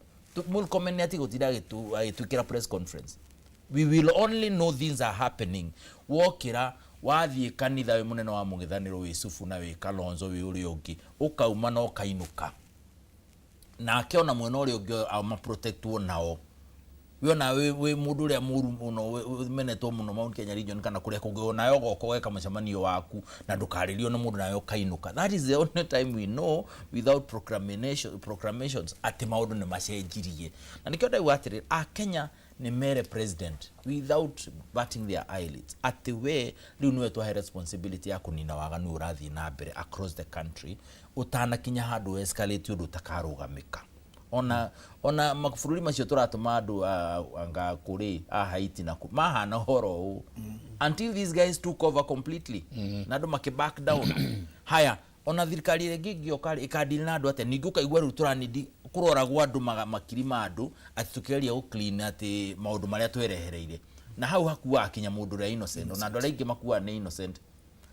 Murkomen ati gũtira agĩtwĩkĩra press conference. We will only know things are happening wokĩra wathiĩ kanitha wĩ mũnene wa mũng'ethanĩro wĩ Sufu na wĩ Kalonzo wĩ ũrĩa ũngĩ ũkauma na ũkainũka, nake ona mwena ũrĩa ũngĩ ama protectwo nao wiona we mundu uria muru muno menetwo muno Mount Kenya region kana kuria kungiona yo goko weka mucemanio waku na ndukaririo na mundu nayo kainuka. That is the only time we know without proclamations ati maundu ni macenjirie. Na nikio ndai watiri Kenya ni mere president without batting their eyelids ati we riu niwe twahe responsibility ya kunina waganu urathi na mbere across the country utana kinya handu escalate undu takarugamika. Ona mabũrũri macio turatuma andu anga kuri Haiti na mahana horo until these guys took over completely na andu make back down. Haya ona thirikari rengi okari ikadili na andu ate ningi ukaigwa ru turanidi kuroragwo andu makirima andu ati tukeria go clean ati maundu maria twerehereire na hau hakuwa kinya mundu ria innocent ona andu aringi makuwa ni innocent.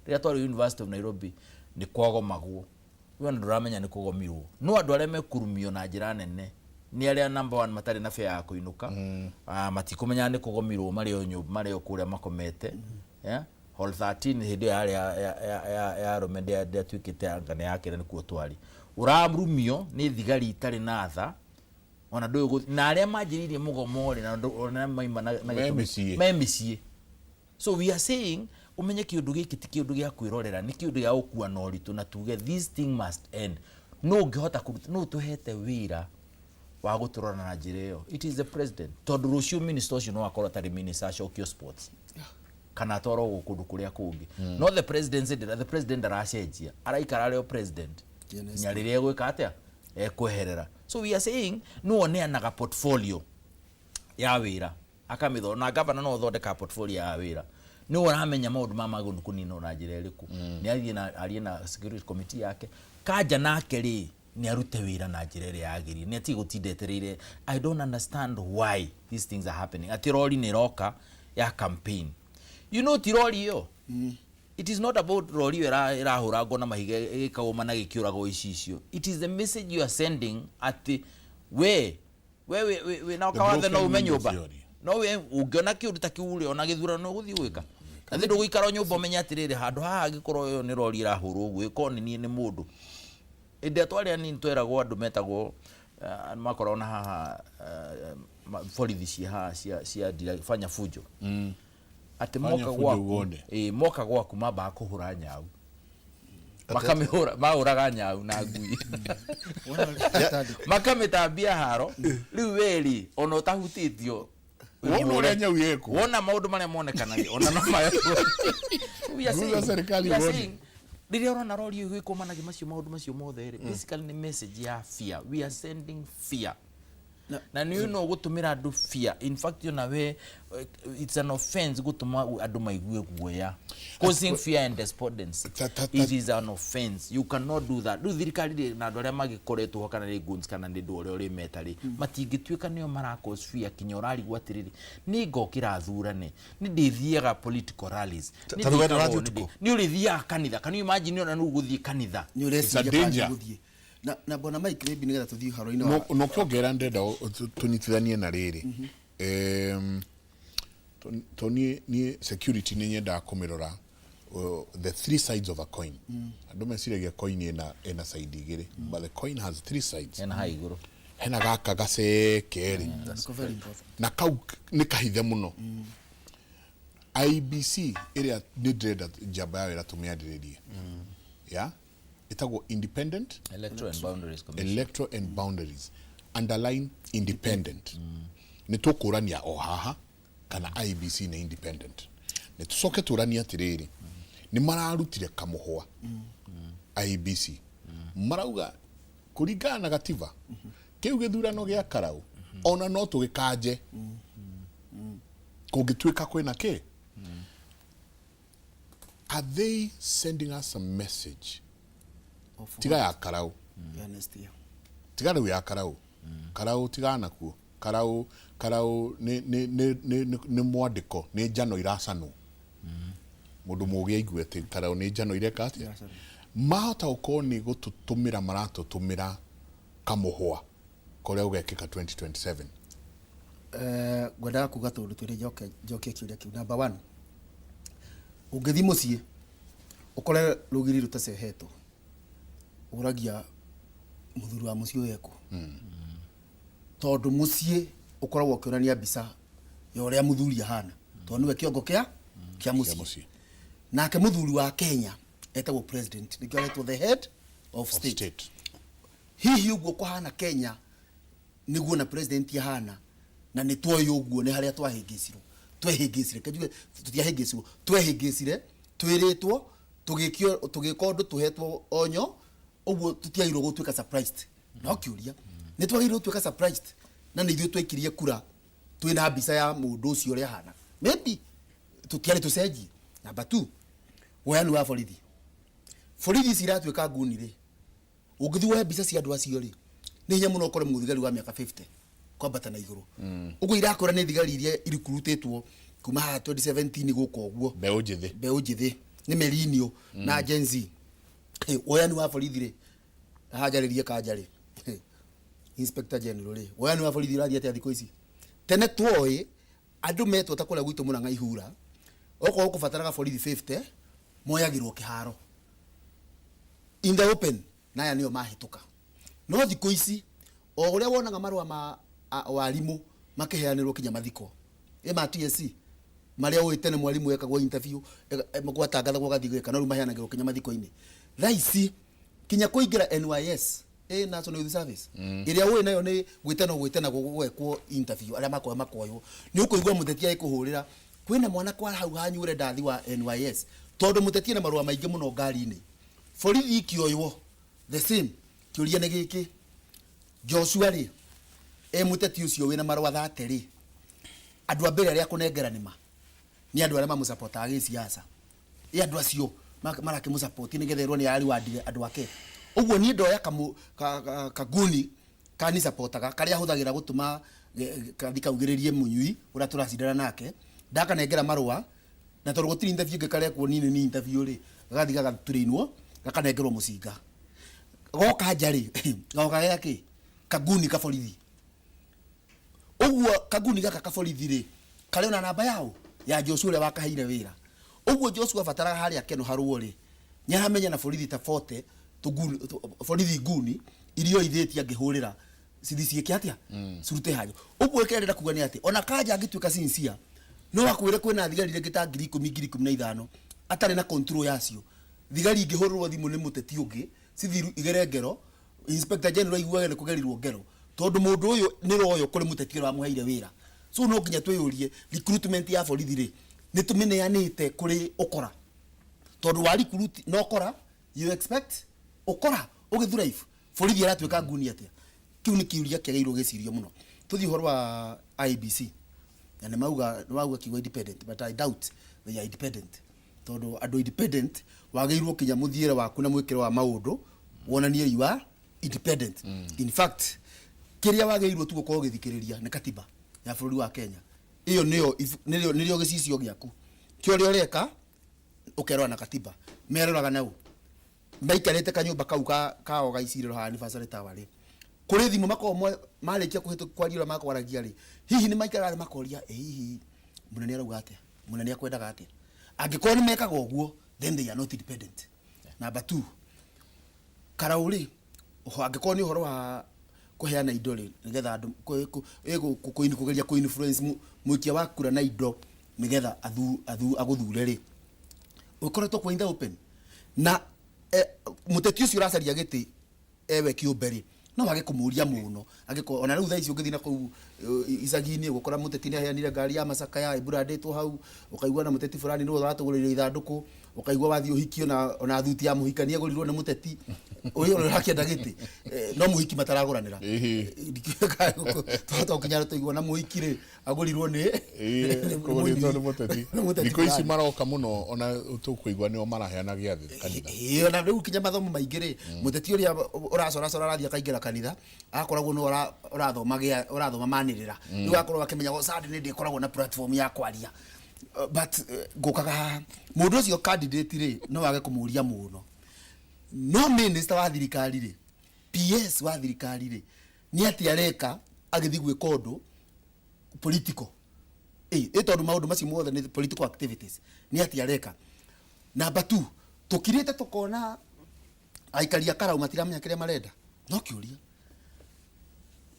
Ria twari University of Nairobi ni kwagomagwo we nduramenya ni kugomirwo no andu aria mekurumio na njira nene ni aria number 1 matari na fare ya kuinuka matikumenya ni kugomirwo mario nyumba mario kuria makomete yeah hall 13 hindi ya Romende ya twikite angane yake ni kuo twari uramrumio ni thigari itari na tha ona ndu na aria manjiririe mugomore na maima na memicie. So we are saying umenye kiundu giki ti kiundu gia kwirorera ni kiundu gia ukua na uritu na tuge this thing must end. No ngihota kuruta no tuhete wira wa guturora na njireo. It is the president. Tondu rucio minister ucio no akora tari minister acokio sports kana toro gukundu kuria kungi no the president said that the president aracenjia araikara reo president nyarire gwika atia kweherera. So we are saying no ne anaga portfolio ya wira akamitho na governor no thondeka portfolio ya wira ni uramenya maundu magundu kunino na njira iriku ni athie na security committee yake kaja nake ri ni arute wira na njira iri yagiri ni ati gutindetereire. I don't understand why these things are happening. Ati roli ni roka ya campaign you know tiroli yo it is not about roli irahura ngo na mahiga ikagoma na gikiurago icicio. It is the message you are sending at we na kawathe no umenyumba no we ungiona kiundu ta kiure ona githura no guthii gwika athi ndu guikara nyumba umenya atiriri handu haha gikorwo yo ni roli irahurwo gwiko ni mundu inde twaria ni tweragwo andu metagwo makorona haha borithi cia fanya fujo ati moka gwaku mamba kuhura nyau makamihura mauraga nyau na ngui makamitambia haro riu weri ona utahutitio wona nyau yeko wona maundu maria monekanaga ona no mayo serikali woni riria urona rori yu ikumanaga macio maundu macio mothe ri basically ni message ya fear. We are sending fear na ni no gutumira andu fear. In fact you know we it's an offense gutuma andu maigue guoya causing fear and despondency. It is an offense. You cannot do that. Do thirikari na andu aria magikoretwo kana ri guns kana ndi ndu uri metari matingituika nio mara cause fear kinyorari gwatiriri ni ngokira thurane ni ndithiaga political rallies ni urithiaga kanitha. Can you imagine ona nu guthii kanitha ni ureciria guthii na bona Mike maybe nigetha tuthii haro-ini no kiongera ndenda tunyitithanie na riri toni ni security ni nyenda kumirora the three sides of a coin. Andu meciragia coin ina side igiri but the coin has three sides. Ena haiguru hena gaka gacekeri na kau ni kahithe muno. IBC area ni dreda jaba yawe ratumiadiririe yeah itago independent electoral and boundaries underline independent ni tukurania o haha kana IBC na independent ni tusoke turania atiriri ni mararutire kamuhwa IBC marauga kuringana na gatiba kiu githurano gia karau ona no tugikanje kugitwika kwina ki. Are they sending us a message tiga ya karau tiga ya karau karau tiga nakuo karau ni mwandiko ni njano iracano mundu mugi aiguete karau ni njano ireka atia mahota ukoni gututumira maratutumira kamuhwa koria ugekika 2027. Gwenda kuga tondu twire joke kiuria kiu number 1 ungithi mucie ukore rugiri rutacehetwo uragia muthuri wa mucie yeko tondu mucie ukoragwo ukionania mbica ya uria muthuri ahana to niwe kiongo kia muci nake muthuri wa Kenya etagwo president nikio aretwo the head of state. Hihi uguo kuhana Kenya niguo na president ahana na ni twoy uguo ni haria twahingicire kajuge tutiahingicirwo twahingicire twiritwo tugikio ndu tuhetwo onyo uguo tutiairwo gutwika surprised no kiuria ni twagirwo gutwika surprised na ni ithuĩ twakirie kura twina mbica ya mundu ucio uri hana maybe tutiari tucenjie. Number 2 woyani wa borithi ciratwika nguni ri ungithiwa mbica cia andu acio ri ni hinya muno ukore muthigari wa miaka 50 kwambata na iguru uguo irakora ni thigari iria irikurutetwo kuma 2017 guko uguo beu njithi ni merinio na Gen Z. Woyani wa borithi ri hajaririe kanjari Inspector General ri woyani wa borithi rathia ati thiko ici tene twoe andu metwo ta kuria gwitu Murang'a ihura oko kubataraga borithi 50 moyagirwo kiharo in the open naya nio mahituka no thiko ici o uria wonaga marua ma walimu makiheanirwo kinya mathiko ma TSC maria uitene mwalimu ekagwo interview mugwatangathagwo gathigwe kana ru maheanagirwo kinya mathiko-ini thaici kinya kuingira NYS National Youth Service iria we nayo ni gwitena gwekwo interview aria makoywo ni ukuigwa mutetia ikuhurira kwina mwana kwa hau hanyure ndathi wa NYS tondu mutetia na marua maingi muno ngari-ini borithi ikioywo the same kiuria ni giki Joshua ri muteti ucio wina marua 30 ri andu ambere aria kunengera ni andu aria mamusupport gisiasa andu acio marakimusupport ni getherwo ni ari wadire andu ake uguo ni ndoya kaguni kani supportaga karia huthagira gutuma kathikaugiririe munyui uria turacindana nake ndaka nengera marua na tondu gutiri interview ngekare kuo ni interview ri gathiga gaturainwo gakanengerwo mucinga goka njari goka yake kaguni ka borithi uguo kaguni gaka ka borithi ri kare ona namba yao ya Joshua uria wakaheire wira uguo Joshua bataraga haria keno haruo ri nyaramenya na borithi ta 40 borithi nguni irio ithetie angihurira cithi kiatia surute hajo uguo ekerera kuga ni ati ona kanja angituika sincere no akwire kwina thigari ringi ta 10,015 atari na control yacio thigari ingihururwo thimu ni muteti ungi cithiru igerengero Inspector General igwagire kugerirwo ngero tondu mundu uyu ni royo kuri muteti wa muhaire wira so no kinya twiyurie recruitment ya borithi ri ni tumineanite kuri ukora tondu wa recruit no ukora you expect ukora ugithura if borithi aratwika nguni atia kiu ni kiuria kiageirwo gicirio muno tuthi horo wa IBC na mauga kiwa independent but I doubt they are independent tondu andu independent wageirwo kinya muthiire waku na mwikiro wa maundu wonanie you are independent in fact kiria wageirwo tu gukorwo githikiriria ni katiba ya bũrũri wa Kenya iyo niyo gicicio giaku kio rio reka ukerwa na katiba meroraga nau maikarete kanyumba kau kao gaiciriro ha anniversary tower ri kuri thimu makomo marikia kuhitu kwaria makwaragia ri hihi ni maikara makoria hihi munene arauga atia munene akwendaga atia angikorwo ni mekaga uguo then they are not independent. Number 2 karauri angikorwo ni uhoro wa kuheana indo ri nigetha andu kugeria ku influence muikia wa kura na indo nigetha aguthure ri ukoretwo kwa inda open na muteti ucio uracaria giti ewe kiumberi no wage kumuria muno agiko ona riu thaici ungithina ku icagi-ini gukora muteti ni aheanire ngari ya macaka ya ibradetwo hau ukaigwa na muteti fulani no uratugurira ithanduku ukaigwa wathi uhikio na ona thuti ya muhikania gurirwo ni muteti uyu urakienda giti no muhiki mataraguranira twata ukinyara tuigwa na muhikire agurirwo ni kugurirwo ni muteti thiko ici maroka muno ona tukuigwa ni o maraheana giathi kanitha ona riu kinya mathomo maingire muteti uria uracora rathia kaingira kanitha akoragwo no urathoma manirira riu akorwo akimenya go sad ni ndikoragwo na platform ya kwaria but ngokaga mundu ucio candidate ri no wage kumuria muno no minister wa thirikari ri PS wa thirikari ri ni ati areka agithi gwika undu political tondu maundu macio mothe ni political activities ni ati areka. Number 2 tukirite tukona aikaria karau matiramenya kiria marenda no kiuria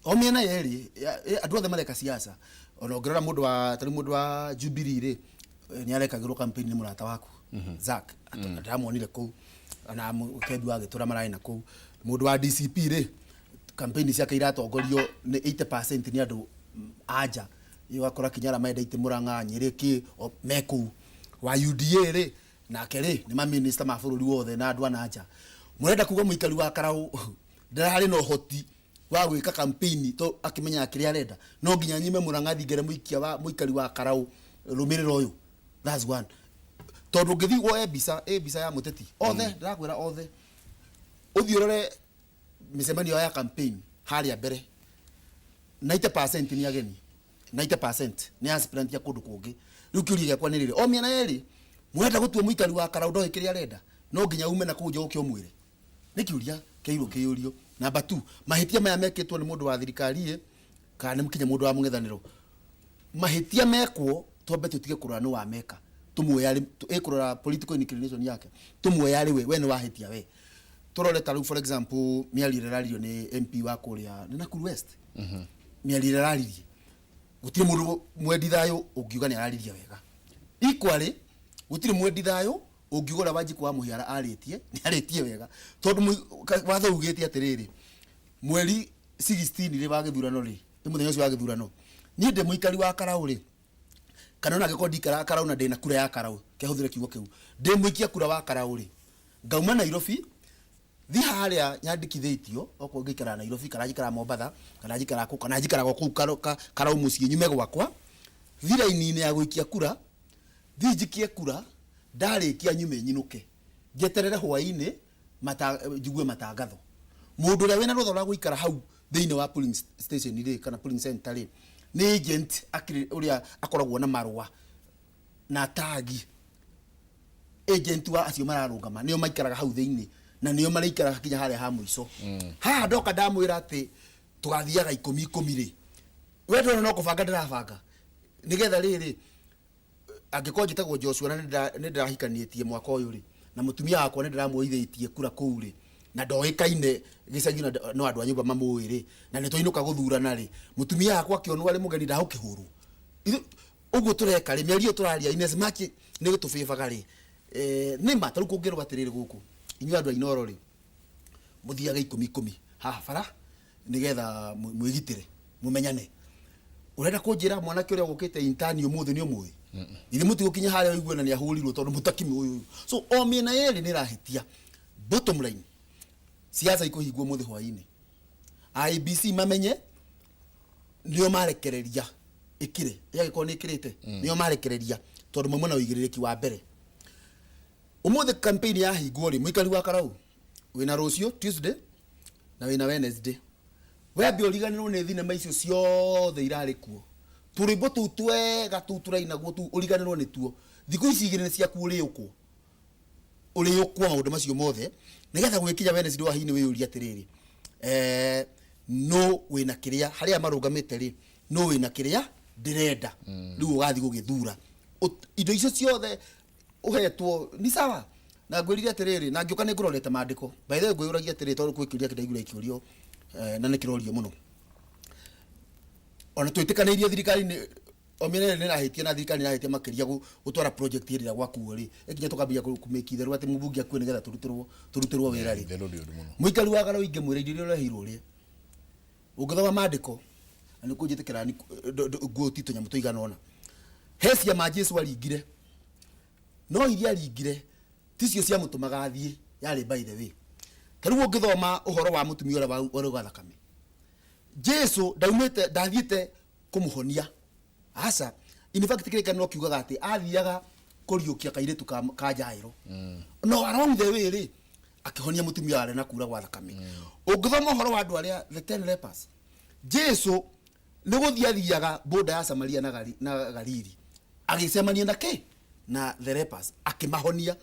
o miena yeri andu othe mareka siasa ona ongerera mundu wa Jubilee ri ni arekagirwo campaign ni murata waku Zack atamonire ku ana kedu agitura marai na ku mundu wa DCP ri campaign ciake iratongorio ni 80% ni andu aja igakora kinyara maendaite Murang'a Nyiriki meku wa UDA ri nake ri ni ma minister ma bururi wothe na andu anaja murenda kuga muikari wa Karau ndarari no hoti wa gwika campaign to akimenya akiri arenda no nginya nyime Murang'a thingere muikia wa muikari wa Karau rumiriro uyu that's one tondu ngithi wo ebisa ya muteti othe ndirakwira othe uthiorore misemanio ya campaign haria mbere 90% ni ageni 90% ni aspirant ya kundu kungi riu kiuria yakwa ni riri o miena yeri mwenda gutua muikari wa Karau ndo ikiri arenda no nginya ume na kunja ukio mwire ni kiuria kiurio namba 2 mahitia maya meketwo ni mundu wa thirikari kana mkinya mundu wa mung'ethaniro mahitia mekwo twambe tutige kurora no wa meka tumuoya kurora political inclination yake tumuoya we ni wahitia we turore taru for example mialire ralio ni MP wa kuria ni Nakuru West mialire ralio gutire mundu mwendi thayo ungiuga ni arariria wega equally gutire mwendi thayo ungiugora Wanjiku wa Muhiara aritie ni aritie wega tondu watho ugite atiriri mweri 16 ri wa githurano ri muthenya ucio wa githurano ni ndi muikari wa Karau ri kana na gikondi Karau na ndina kura ya Karau kehuthire kiugo kiu ndi muikia kura wa Karau ri ngauma Nairobi thi haria nyandikithitio okwo ngikara Nairobi kana njikara Mombasa kana njikara ku kana njikara ku Karau mucie nyume gwakwa thiraini-ini ya guikia kura thi njikie kura ndarikia nyume nyinuke ngeterere hwaini jigue matangatho mundu ria wina rutho rwa guikara hau thiini wa polling station ri kana polling center ri ni agent uria akoragwo na marua na tagi agent wa acio mararungama nio maikaraga hau thiini na nio maraikara kinya haria ha muico ha ndoka ndamwira ati tugathiaga 10 ri wedo no kubanga ndirabanga nigetha riri angiko njitagwo Joshua na ndirahikanietie mwaka uyu ri na mutumia wakwa ni ndiramuithitie kura kuu ri na ndoikaine gicagina no andu a nyumba mamuiri na ni toinuka guthurana ri mutumia wakwa kionwa ri mugeni ndahukihuru uguo tureka ri miario turaria Ines Maki ni gutubibaga ri ni ma taru kungirwa atiriri guku inyu andu a Inoro ri muthiaga 10 ha bara nigetha mwigitire mumenyane urenda kunjira mwanake uria gukite intani umuthi ni umuthi ile muti gukinya haria uiguana ni ahurirwo tondu mutakimi uyu so o miena yeri ni rahitia bottom line siasa ikuhigwo muthi hwaini IBC mamenye nio marekereria ikire yagiko ni ikirite nio marekereria tondu mamwe na uigiririki wa mbere umuthi campaign ya higwo ri muikari wa Karau wina rucio Tuesday na wina Wednesday webe uriganirwo ni thinema icio ciothe irari kuo turimbo tu twega tu turaina guo tu uriganirwo ni tuo thiku ici igire ciaku uriukwo maundu macio mothe nigetha gwikinya Wednesday wa hini wiyuria atiriri no wina kiria haria marugamite ri no wina kiria ndirenda riu ugathi gugithura indo icio ciothe uhetwo ni sawa na ngwirire atiriri na ngiuka ni ngurorete mandiko by the way ngwiragia atiriri tondu kwikiria kidaigura ikiurio na nikirorio muno ona twitikanairie thirikari ni omenere ni rahitie na thirikari ni rahitie makiria gutwara project iri gwakuo ri ikinya tukambia kumekitherwa ati mubungi akue nigetha turutirwo wira ri muikari wa Karau inge mwire irio rahirwo ri ungithoma mandiko ani kunjitikira ni guo tito nyamu tuigana ona hesia ma Jesu aringire no iria aringire ticio cia mutumaga athie yari by the way kariu ungithoma uhoro wa mutumia ora wa thakame Jesu ndathiite kumuhonia asa in fact kireka no kiugaga ati athiaga kuriukia kairitu ka Jairo no around the way ri akihonia mutumia ari na kura gwa thakame ungithoma uhoro wa andu aria the 10 lepers Jesu ni guthiathiaga boda ya Samaria na Galili agicemania na the lepers akimahonia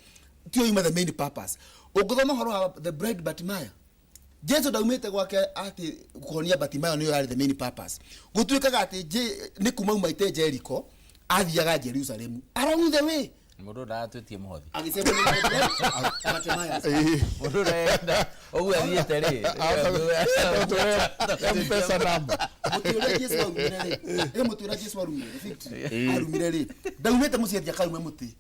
tio ima the main purpose ungithoma uhoro wa the bread Bartimaeus Jesu daumete gwake ati kuhonia Bartimaeus niyo yari the main purpose gutuikaga ati ni kuma umaite Jericho athiaga Jerusalem around the way Mundu ndatwitie muhothi agisema ni matemaya mundu ogwe thiete ri mpesa namba mutira Jesu arumire ri mutira Jesu arumire ri ndaumete muciathia karume muti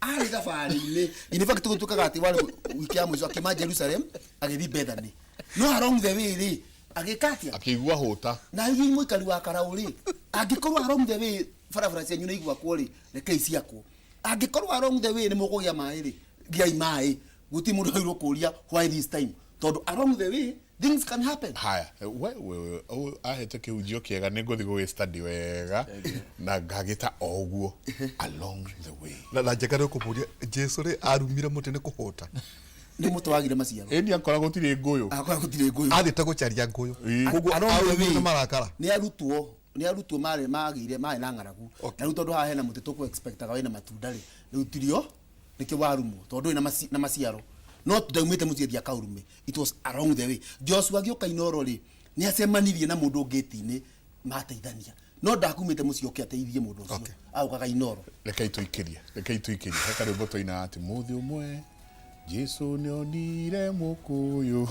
ari thabari-ini in fact tukaga ati wale wiki ya mwisho akima Jerusalem agithi Bethany no along the way ri agikatia akigua huta na hiyo mwikari wa Karauri angikorwo along the way barabara cia nyuna igwa kwori rekei ciakwo angikorwo along the way ni mukugia mai ri giai mai guti mundu hiro kuria why this time tondu along the way things can happen. Haya we ahete kiujio kiega ninguthi go study wega na ngagita oguo along the way na njekare kupuria Jesu ri arumire mutene kuhota ni mutwagire maciaro endi akora gutire nguyu athite gucaria nguyu koguo arumire marakara ni arutwo mare magire mai na ngaragu na ruto ndo hahe na muti tuku expectaga wena matunda ri rutirio niki warumo tondu na maciaro no ndaumite muciethia kaurume it was along the way Joshua gioka Inoro ri ni acemanirie na mundu ngeti-ini mateithania no ndakumite mucio kiateithie mundu ucio aukaga Inoro rekei tuikirie heka rwimbo toina ati muthi umwe Jesu ni onire mukuyu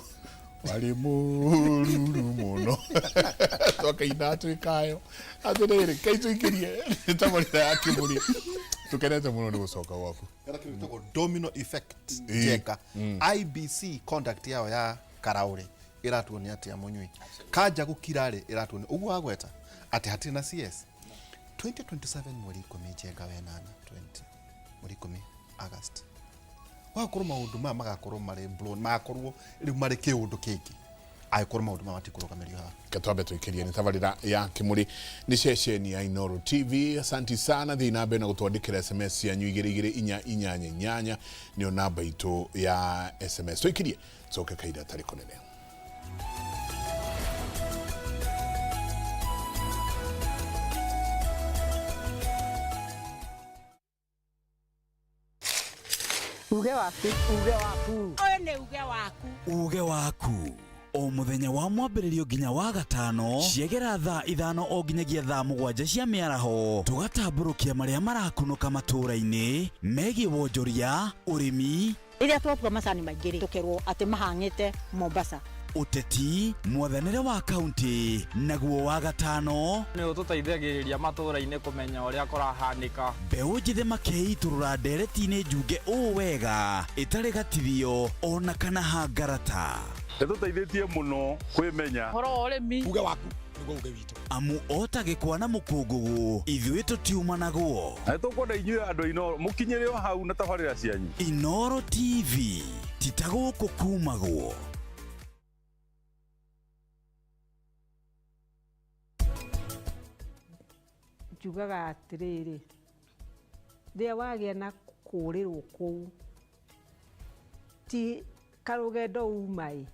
wari mururu muno twakaina twikayo atiriri kei tuikirie tamorira yakimuri tukenete muno ni gucoka gwaku kana kitu domino effect jeka IBC conduct yao ya Karauri iratuonia ati amunyui kaja gukirare iratuonia ugu agweta ati hati na CS 2027 mweri 10 jeka wenana 20 mweri 10 August wakorwo maundu ma magakorwo mari blown makorwo ri mari kiundu kingi aikorwo maundu ma matikurugamerio ha katwabe tuikirie ni tabarira ya kimuri ni ceceni ya Inoro TV. Asante sana thina be na gutwandikira SMS ya nyugirigire inya ni namba itu ya SMS tuikirie coke kaida tariko nene. Uge waku o muthenya wa mwambiririo nginya wa gatano ciegera thaa 5 o nginyagia thaa 7 cia miaraho tugatamburukia maria marakunuka matura-ini megie wonjoria urimi iria twakua macani maingiri tukerwo ati mahangite Mombasa uteti mwathanire wa kaunti naguo wa gatano ni ututeithagiriria matura-ini kumenya uria kurahanika mbeu njithe makeiturura ndereti-ini njunge wega itari gatithio ona kana hangarata tuteithĩtie muno kwimenya horo urimi uge waku niguo uge witu amu otagikwa na mukungugu ithuĩ tutiuma naguo na tukwenda inyuĩ andũ Inoro mukinyĩre o hau na tabarĩra cianyu Inoro TV titagũkũ kumagwo njugaga atiriri ria wagia na kurirwo kuu ti karugendo umai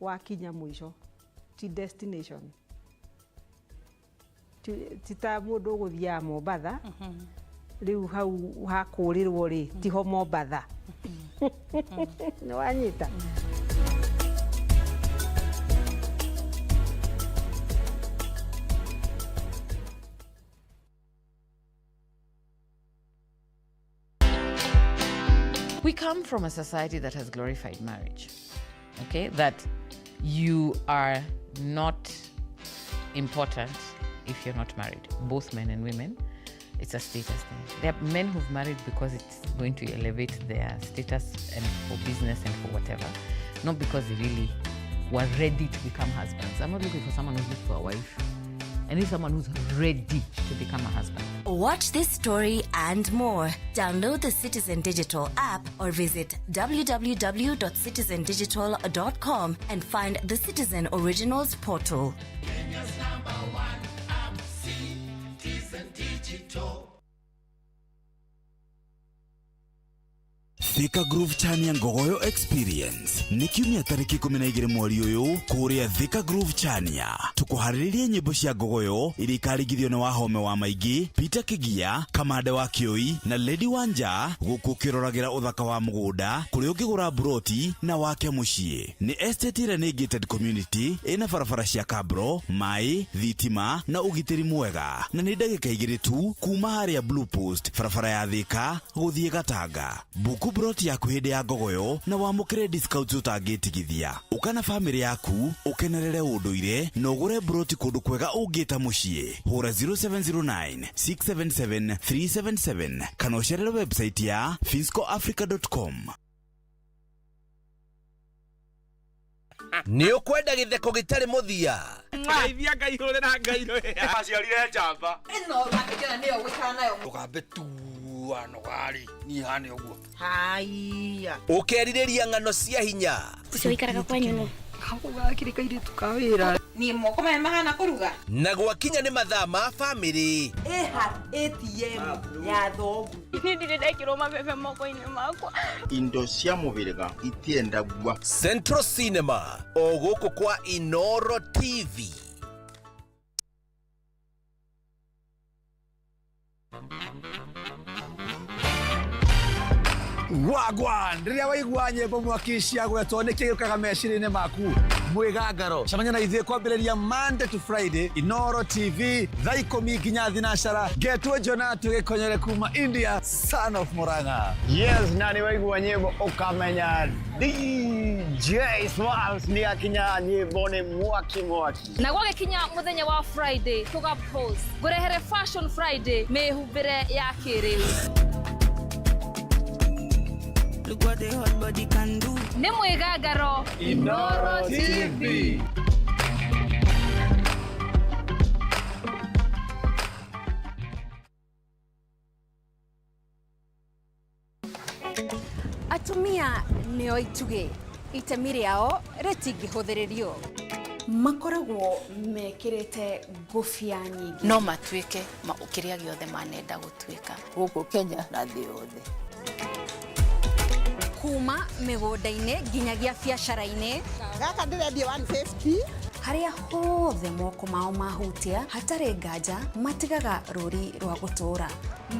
wakinya mwisho ti destination ti ta mundu guthia Mombasa riu hau hakurirwo ri tiho Mombasa ni wanyita We come from a society that has glorified marriage, okay? That you are not important if you're not married, both men and women. It's a status thing. There are men who've married because it's going to elevate their status and for business and for whatever, not because they really were ready to become husbands. I'm not looking for someone who's looking for a wife. I need someone who's ready to become a husband. Watch this story and more. Download the Citizen Digital app or visit www.citizendigital.com and find the Citizen Originals portal. Kenya's #1 app, Citizen Digital. Thika Groove Chania Ngogoyo Experience ni kiumia tariki 12 mweri uyu kuria Thika Groove Chania tukuhariririe nyimbo cia ngogoyo iria ikarigithio ni Wahome wa Maigi, Peter Kigia, Kamande wa Kioi na Lady Wanja guku kiroragira uthaka wa mugunda kuri ungigura broti na wake mucii. Ni estate renegade community ina barabara cia kabro, mai, thitima na ugitiri mwega na ni ndagika 2 tu kuma haria Blue Post barabara ya Thika guthie Gatanga. Buku broti yaku hindi ya ngogoyo na wamukire discount utangitigithia. Ukana family yaku ukenerere unduire na ugure broti kundu kwega ungita mucii. Hura 0709 677 377 kana ucerere website ya finscoafrica.com. Ni ukwenda githeko gitari muthia Ngeithia ngaihurira ngairo ya aciarire njamba ino bakigena niyo gwikara nayo tugambe tu ano gari ni hane uguo haiya ukeririria ng'ano cia hinya ucio ikaraga kwa nyuno hakuga kirikaire tukawira ni moko me mahana kuruga na gwakinya ni mathaa ma family ATM ya thogu ndire ndekirwo mabebe moko-ini makwa indo cia mubiriga itienda gwa Central Cinema oguku kwa Inoro TV. Wagwan riria waigua nyimbo mwakicia gwetwo niki gikukaga meciria-ini maku mwigangaro camanya na ithuĩ kwambĩrĩria Monday to Friday Inoro TV thaa 10 nginya thinacara Getwo Jonatu gĩkonyere kuma India son of Murang'a. Yes, na ni waigua nyimbo ukamenya DJ Smalls ni akinya nyimbo ni mwaki na gwakinya muthenya wa Friday tuga pose ngurehere Fashion Friday mehumbire ya kiriu. Look what the hot body can do. Ni mwigangaro Inoro TV. Atumia nio ituge itemi riao ritingihũthĩrĩrio makoragwo mekĩrĩte ngũbia nyingĩ no matuĩke kĩrĩa gĩothe manenda gũtuĩka gũkũ Kenya na thĩ yothe kuma mĩgũnda-inĩ nginyagia biacara-inĩ gaka ndĩrendia 150 harĩa hothe moko mao mahutia hatarĩ nganja matigaga rũri rwa gũtũra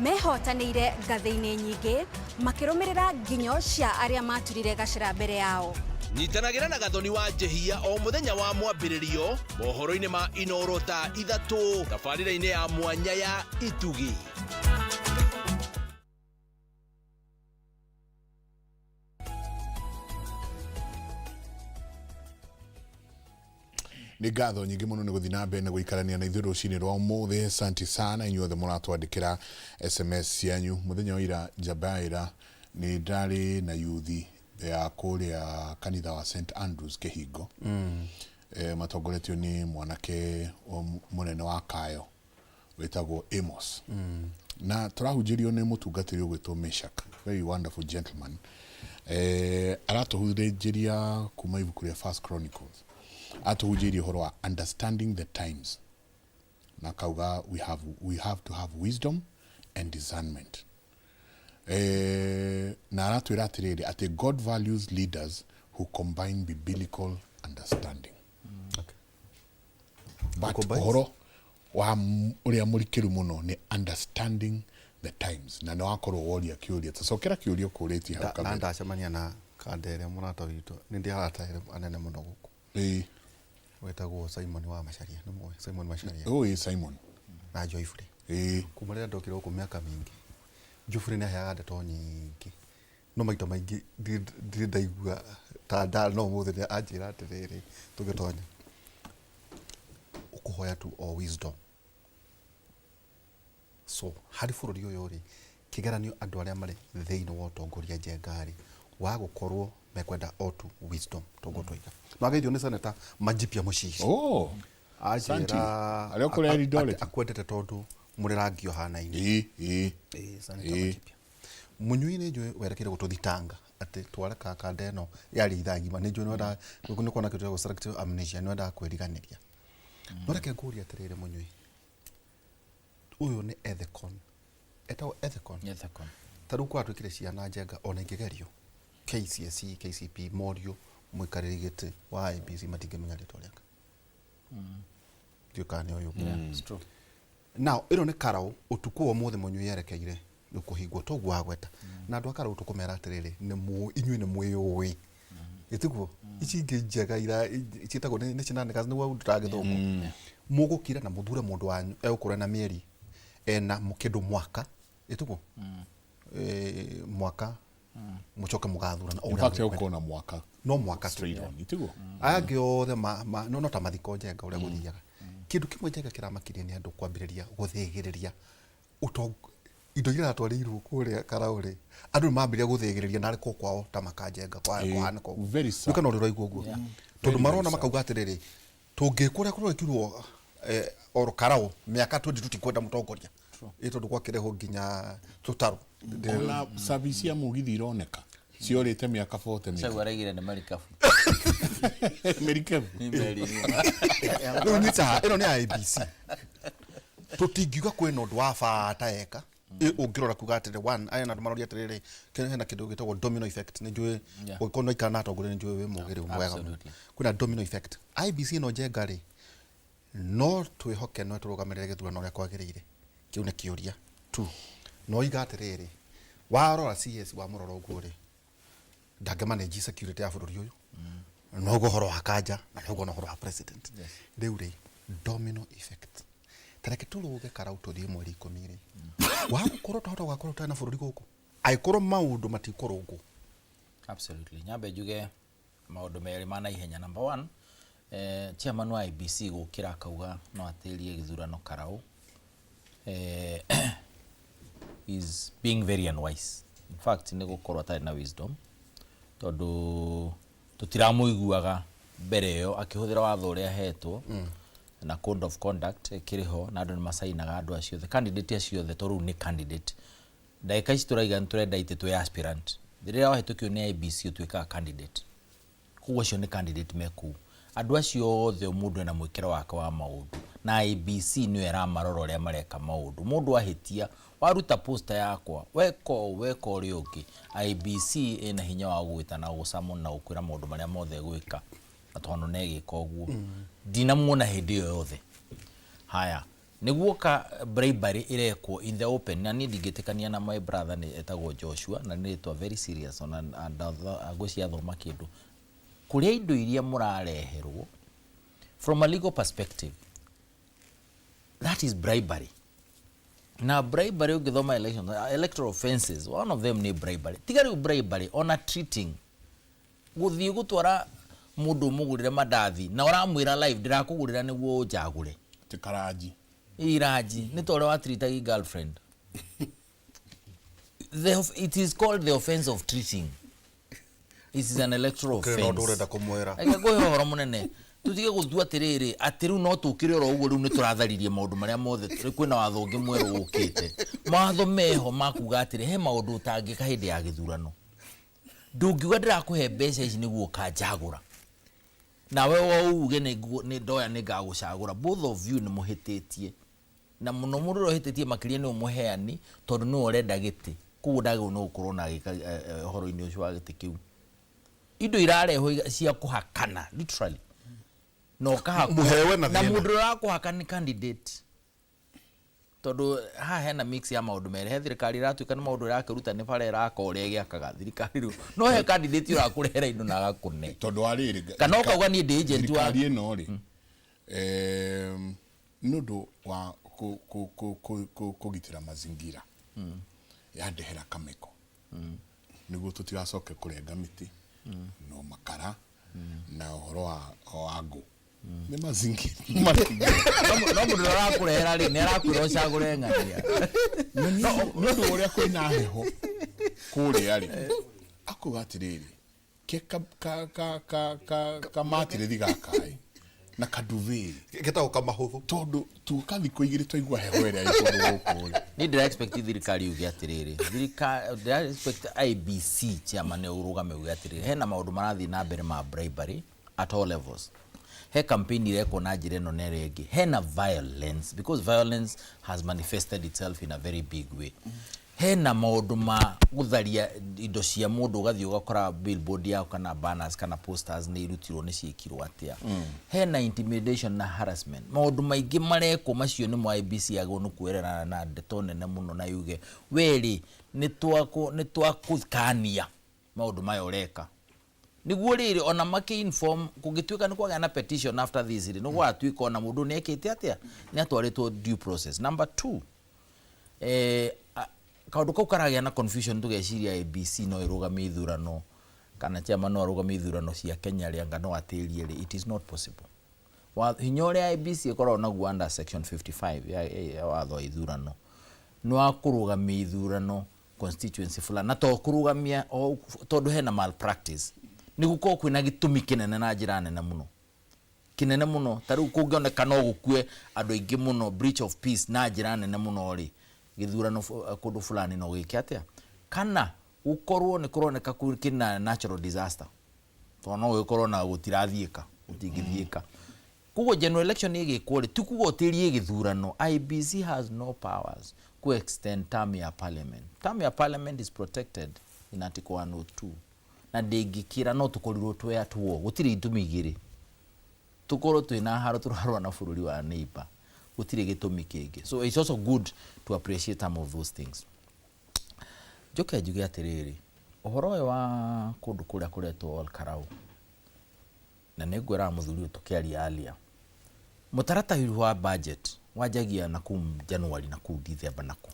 mehotanĩire ngathĩ-inĩ nyingĩ makĩrũmĩrĩra nginyo cia arĩa maturire gacĩra mbere yao. Nyitanagĩra na Gathoni wa Njehia o muthenya wa mwambĩrĩrio mohoro-inĩ ma Inoro ta 3 tabarĩra-inĩ ya mwanya ya Itugi. Ni ngatho nyingi muno ni guthina mbere na guikarania na ithuĩ rũcinĩ rwa ũmũthĩ. Asante sana inyuothe mũratwandĩkĩra SMS cianyu. Mũthenya wa ira Jabaira ni ndari na yuthi ya kũrĩa kanitha wa St Andrews Kĩhingo. Matongoretio ni mwanake mũnene wa Kayo wetagwo Amos. Na tũrahunjĩrio nĩ mũtungatĩri ũgwĩtwo Meshak, very wonderful gentleman. Aratuhunjĩria kuma ibuku rĩa First Chronicles. Atuhunjĩrie ũhoro wa understanding the times. Na kauga we have to have wisdom and discernment. Na aratwĩra atĩrĩrĩ atĩ God values leaders who combine biblical understanding. But ũhoro wa ũrĩa mũrikĩru mũno nĩ understanding the times. Na nĩ wakorwo woria kĩũria tacokera kĩũria kũrĩtie hau kabere. Na ndacemania na kandere mũrata witũ nĩ ndĩharataire anene mũno gũkũ. Wetagwo Simon wa Macharia nĩ mwe Simon Macharia. Simon na Joyfrey. Kuma rĩrĩa ndokire gũkũ mĩaka mĩingĩ Joyfrey nĩ aheaga ndeto nyingĩ no maita maingĩ ndirĩ ndaigua ta no mũthĩ nĩ anjĩra atĩrĩrĩ tũgĩtonya ũkũhoya tu o wisdom. So harĩ bũrũri ũyũ rĩ kĩgeranio andũ arĩa marĩ thĩinĩ wa ũtongoria njenga-rĩ wa gũkorwo mekwenda o tu wisdom togo twiga mageithio nĩ Senator Majipia Muchichi. Ajira arĩa kũrĩa Eldoret akwendete tondu mũrĩ rangi ohana-inĩ. Senator Majipia Munyui nĩ njũĩ werekeire gũtũthitanga atĩ tware kaka ndeno yarĩ ithaa ngima nĩ njũĩ nĩ kuona kĩtu gĩa selective amnesia nĩ wenda kwĩriganĩria. No reke ngũrie atĩrĩrĩ Munyui ũyũ nĩ Ethekon etagwo Ethekon taru kwa twikire ciana njenga ona ingigerio KCSE KCP morio mwikarigite wa IBC matingemenya ritwa riaka tiukane uyu it's true now iro ne karau utuku wa mothe monyu yerekeire nukuhingwo togu agweta na andu akarau tukumera atiriri ni mu inyue ni mwiyoi itiguo ici nginjega ira citagwo ni cinane kazi ni wa ndagithoko mugukira na muthure mundu wanyu ukura na mieri ena mukindu mwaka itiguo mwaka muchoke mugathurana in fact ukona mwaka no mwaka straight on itiguo age othe no ta mathiko njenga uria guthiaga kindu kimwe njenga kiramakiria ni andu kwambiriria guthigiriria indo iria atwarirwo kuria karauri andu mambiria guthigiriria na riko kwao ta makanjenga kwana ko ukana uri raigwo guo tondu marona makauga atiriri tungikuria kuria kirwo oro karao miaka 20 tutikwenda mutongoria ito ndukwakireho nginya tutaru ona service ya mugithi ironeka ciorite miaka 40 sasa waragire na marikafu merikefu nita ino ni IBC tutingiuga kwena undu wa bata eka ungirora kuga atire one aya na maroria atiriri hena kindu gitagwo domino effect ni njui ukono ikana atongore ni njui we mugire mwega kuna domino effect IBC no njengari no twihoke no turugamirire githurano ria kwagirire kiu ni kiuria tu no iga atiriri warora CS wa muroro uguo ri ndagemanage security ya bururi uyu no gohoro wa kanja na no gohoro wa president riu ri domino effect tareke turuge karau tuthie mweri 10 ri wa gukorwo tohota gwakorwo tana bururi guku aikorwo maundu matikorwo absolutely nyambe juge maundu meri mana ihenya number 1 chairman wa IBC gukira kauga no atirie githurano karau is being very unwise. In fact, ni gukorwo atari na wisdom tondu tutiramuiguaga mbere yo akihuthira watho uria hetwo na code of conduct kiriho na andu ni masainaga andu acio the candidate acio the toru ni candidate ndaika ici turaiga nturenda ite twe aspirant riria wahetukio ni IBC utwika candidate kuwa cio ni candidate meku andu acio othe mundu ena mwikero wake wa maundu na IBC ni era maroro ria mareka maundu mundu ahitia waruta poster yakwa weko rioki IBC ina hinya wa gwita na gusamon na ukwira maundu maria mothe gwika atono negi koguo dinamuona hindi yothe haya niguo ka bribery irekwo in the open na nindigitikania na my brother ni etagwo Joshua na ni to very serious on and agocia thoma kindu kuria indo iria murareherwo from a legal perspective that is bribery. Na bribery ugithoma electoral offenses one of them ni bribery tigari bribery on a treating guthii gutwara mundu mugurire madathi na uramwira live ndirakugurira niguo njagure tikaraji iraji ni tore wa treat girlfriend it is called the offense of treating. It is an electoral offense. Kero ndurenda kumwera agago horo munene tutige guthua atiriri atiru no tukire ro uguo riu ni turatharirie maundu maria mothe kwina watho ungi mweru ukite matho meho makuga atiri he maundu utangika hindi ya githurano ndungiuga ndirakuhe mbeca ici niguo kanjagura nawe wauge ni ndoya ni ngagucagura both of you ni muhititie na muno mundu rohititie makiria ni umuheani tondu ni urenda giti kugu ndagwo no ukorwo na gika horo-ini ucio wa giti kiu indo irareho cia kuhakana literally no kahakwa na mundu rakuhaka ni candidate tondu ha hena mix ya maundu mere he thirikari ratuika ni maundu rakiruta ni bara irakoria giakaga thirikari ru no he candidate urakurehera indo na agakune tondu ariri kana ukauga ni agent wa thirikari ino ri nundu wa kugitira mazingira yandehera kameko niguo tutigacoke kurenga miti no makara na uhoro wa ngo ni mazingira no mundu arakurehera ri ni arakwira ucagure ng'ania no ndu uria kwina heho kuria ri akuga atiriri ke ka matire thigakai na kaduveri getago kamahuthu tondu tukathi kuigire twaigua heho ria ikorwo gukuri ni ndira expect thirikari ugi atiriri ndira expect IBC chairman urugame ugi atiriri hena maundu marathi na mbere ma bribery at all levels he campaign ireko na njire no neregi hena violence because violence has manifested itself in a very big way hena maundu ma gutharia indo cia mundu gathi ugakora billboard yao kana banners kana posters ni irutirwo ni ciikirwo atia hena intimidation na harassment maundu maingi mareko macio ni mwa IBC yago no kuerera na ndeto nene muno na yuge weri ni twakukania maundu mayo reka niguo riri ona make inform kugituika ni kwagana na petition after this no gwatuika ona mundu ni ekete atia ni atwaritwo due process. Number 2 kaundu kau karagia na confusion tugeciria ABC no irugame ithurano kana chairman no arugame ithurano cia Kenya ria ngano atirie ri it is not possible wa hinyore ABC ikorwo naguo under section 55 ya watho ithurano no akurugame ithurano constituency fulani na to kurugamia tondu hena malpractice ni guko kwina gitumi kinene na njira nene muno kinene muno taru kungioneka no gukue andu aingi muno breach of peace na njira nene muno ri githurano kundu fulani no gike atia kana ukorwo ni kuroneka kina natural disaster to no ukorwo na gutirathiika utingithiika kugo general election igikwo ri tukugo tirie githurano IBC has no powers to extend term ya parliament. Term ya parliament is protected in article 102 na ndingikira no tukorirwo twe atwo gutiri itumi igiri tukorwo twina haro turarwa na bururi wa neighbor gutiri gitumi kingi so it's also good to appreciate some of those things. Joke juge atiriri uhoro wa kundu kuria kuretwo Olkarau na negwera muthuri tukiaria alia mutaratara wa budget wajagia na kum January na ku December nako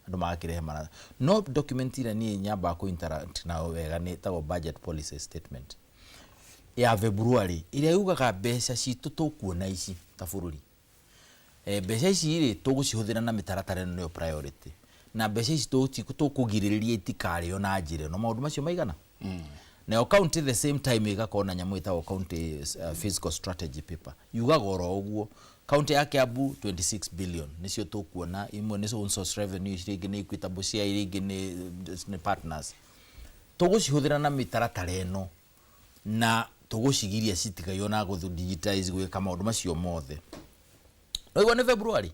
andu makirehe mara no document ira ni nyamba ko interact na wega ni tago budget policy statement ya February ire yugaga mbeca citu tukuona ici ta bururi mbeca ici iri tugucihuthira na mitaratara no priority na mbeca ici tukugiririria itikari ona njire no maundu macio maigana na county the same time igakona nyamu itago county fiscal strategy paper yugaga oro uguo county ya Kiambu 26 billion nicio tukuona imwe ni source revenue iringi ni equitable share iringi ni partners tugucihuthira na mitaratara eno na tugucigiria citigayo na guthu digitize gwika maundu macio mothe no ni February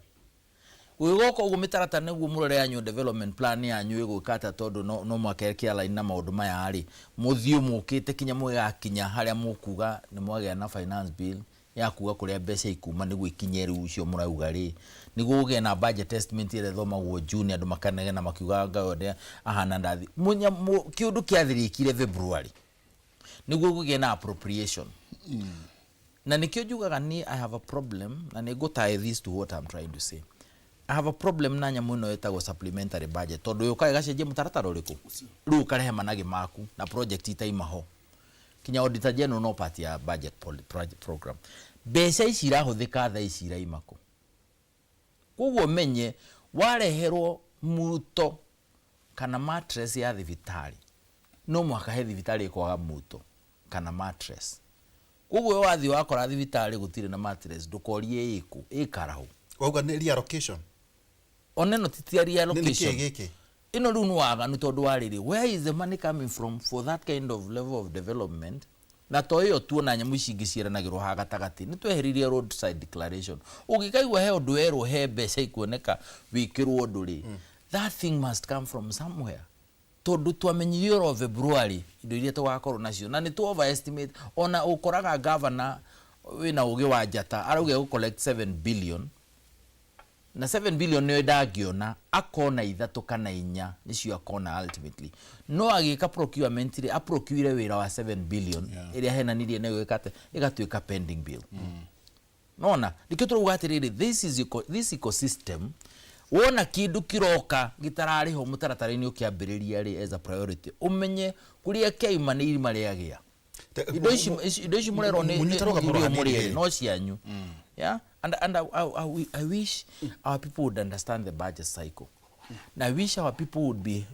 wigoko ugu mitaratara neguo murore yanyu development plan yanyu igukata tondu no mwakerekia line na maundu maya ari muthio mukite kinya mwigakinya haria mukuga ni mwagea na finance bill ya kuga kuria mbeca ikuma niguo ikinyeru ucio murauga ri niguo uge na budget estimate ire thomagwo June andu makanege na makiuga ngode ahana ndathi munya kiundu kiathirikire February niguo uge na appropriation na nikio jugaga ni I have a problem na nego tie this to what I'm trying to say. I have a problem na nyamu no etagwo supplementary budget tondu yuka igacenjia mutaratara uriku riu karehe managi maku na project itaimaho kinya auditor general no part ya budget program mbeca ici irahuthika tha ici iraimako koguo menye wareherwo muto kana mattress ya thibitari no mwaka he thibitari ikwaga muto kana mattress koguo wathi wakora thibitari gutire na mattress ndukorie iku ikarahu wauga ni reallocation oneno titi reallocation ino riu ni waganu tondu wariri where is the money coming from for that kind of level of development na to iyo tuona nyamu ici ngiciranagirwo ha gatagati ni tweheririe roadside declaration ugikaigwa he undu erwo he mbeca ikuoneka wikirwo nduri that thing must come from somewhere tondu twamenyirio ro February indo iria tugakorwo nacio na ni tu overestimate ona ukoraga governor wina ugi wa njata arauge go collect 7 billion na 7 billion no ndagiona akona ithatu kana inya nicio akona ultimately no agika procurement ri aprocure wira wa 7 billion iria hena nirie na gwikate igatuika pending bill nona dikio turugatiriri this ecosystem wona kindu kiroka gitarari ho mutaratara-ini ukiambiriria ri as a priority umenye kuria keima ni irima riagia indo ici murero ni muri no cianyu yeah and I wish our people would understand the budget cycle. I wish our people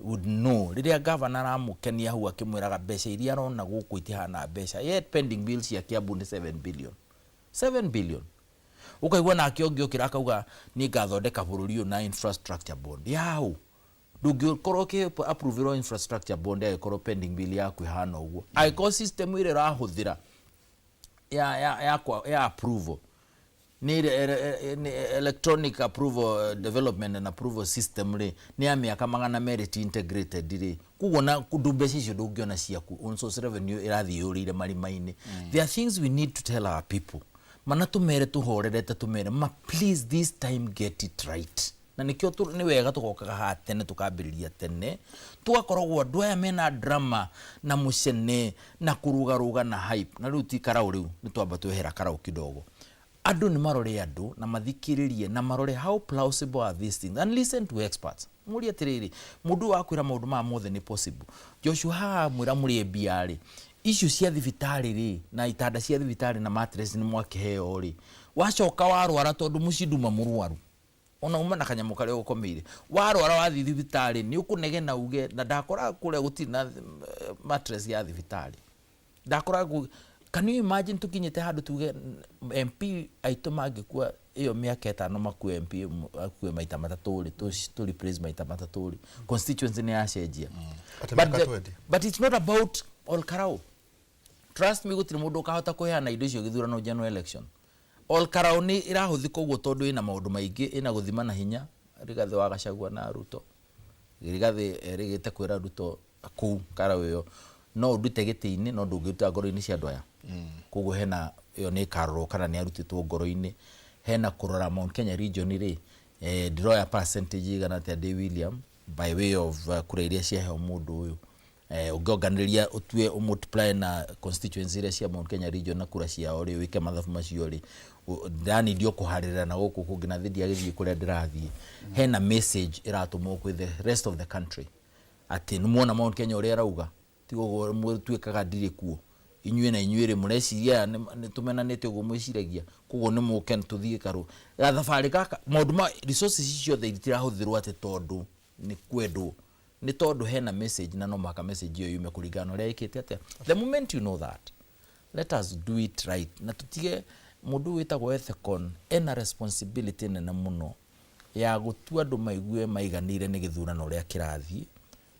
would know riria governor amukenia hu akimwiraga mbeca iria rona guku itihana mbeca yet pending bills ya Kiambu ni 7 billion ukaigwa na kiongo kirakauga ni ngathondeka bururi na infrastructure bond yao ndungĩkorwo approve infrastructure bond yakorwo pending bill yaku ihana uguo ecosystem ire rahuthira ya approval ni electronic approval development and approval system ri ni ya miaka magana merit integrated ri kugona kudumbe cicio ndungiona ciaku on source revenue irathi yurire marimaini. There are things we need to tell our people mana tumere tuhorerete tumere please this time get it right. Na nikio ni wega tugokaga ha tene tukambiriria tene tugakoragwo andu aya mena drama na mucene na kurugaruga na hype na riu ti karau riu ni twamba twehera karau kidogo. Andu ni marore andu na mathikiririe na marore how plausible are these things and listen to experts. Muri atiriri mundu wakwira maundu ma mothe ni possible. Joshua mwira muri biari issue cia thibitari ri na itanda cia thibitari na mattress ni mwakiheo ri wacoka warwara tondu muciduma murwaru ona umana kanyamu kare ukomire warwara wathi thibitari ni ukunegena uge na ndakora kure gutina mattress ya thibitari ndakora can you imagine tukinyete handu tuge MP aito mangikuwa iyo miaka 5 maku MP akue maita matatu ri to replace maita matatu ri constituency ni yacenjia but it's not about all karau. Trust me gutire mundu kahota kuheana indo icio githurano general election. All karau ni irahuthika uguo tondu ina maundu maingi ina guthima na hinya Rigathi wa Gachagua na Ruto. Rigathi rigite kwira Ruto ku karau yo no ndute giti-ini no ndungiruta ngoro-ini cia andu aya. Koguo hena yo ni karoro kana ni arutitwo ngoro-ini hena kurora Mount Kenya region ri ndiroya percentage igana atia Day William by way of kurairia cia he mundu uyu ugonganiria utue umultiply na constituency ria cia Mount Kenya region na kura cia ori wike mathafu macio ri ndani ndio kuharira na guku kungina thidi agithii kuria ndirathii hena message iratumwo kwi the rest of the country ati numuona Mount Kenya uria rauga tigo mwituikaga ndiri kuo inyue na inyuire mureciria ni tumenanite uguo mwiciragia kugo ni muken tuthie karu thabari kaka maundu ma resources icio the itirahuthirwo ati tondu ni kwendwo ni tondu hena message na no maka message iyo yume kuringana ria ikite atia. The moment you know that, let us do it right na tutige mundu witagwo ethicon ena responsibility nene muno ya gutua andu maigue maiganire ni githurano ria kirathie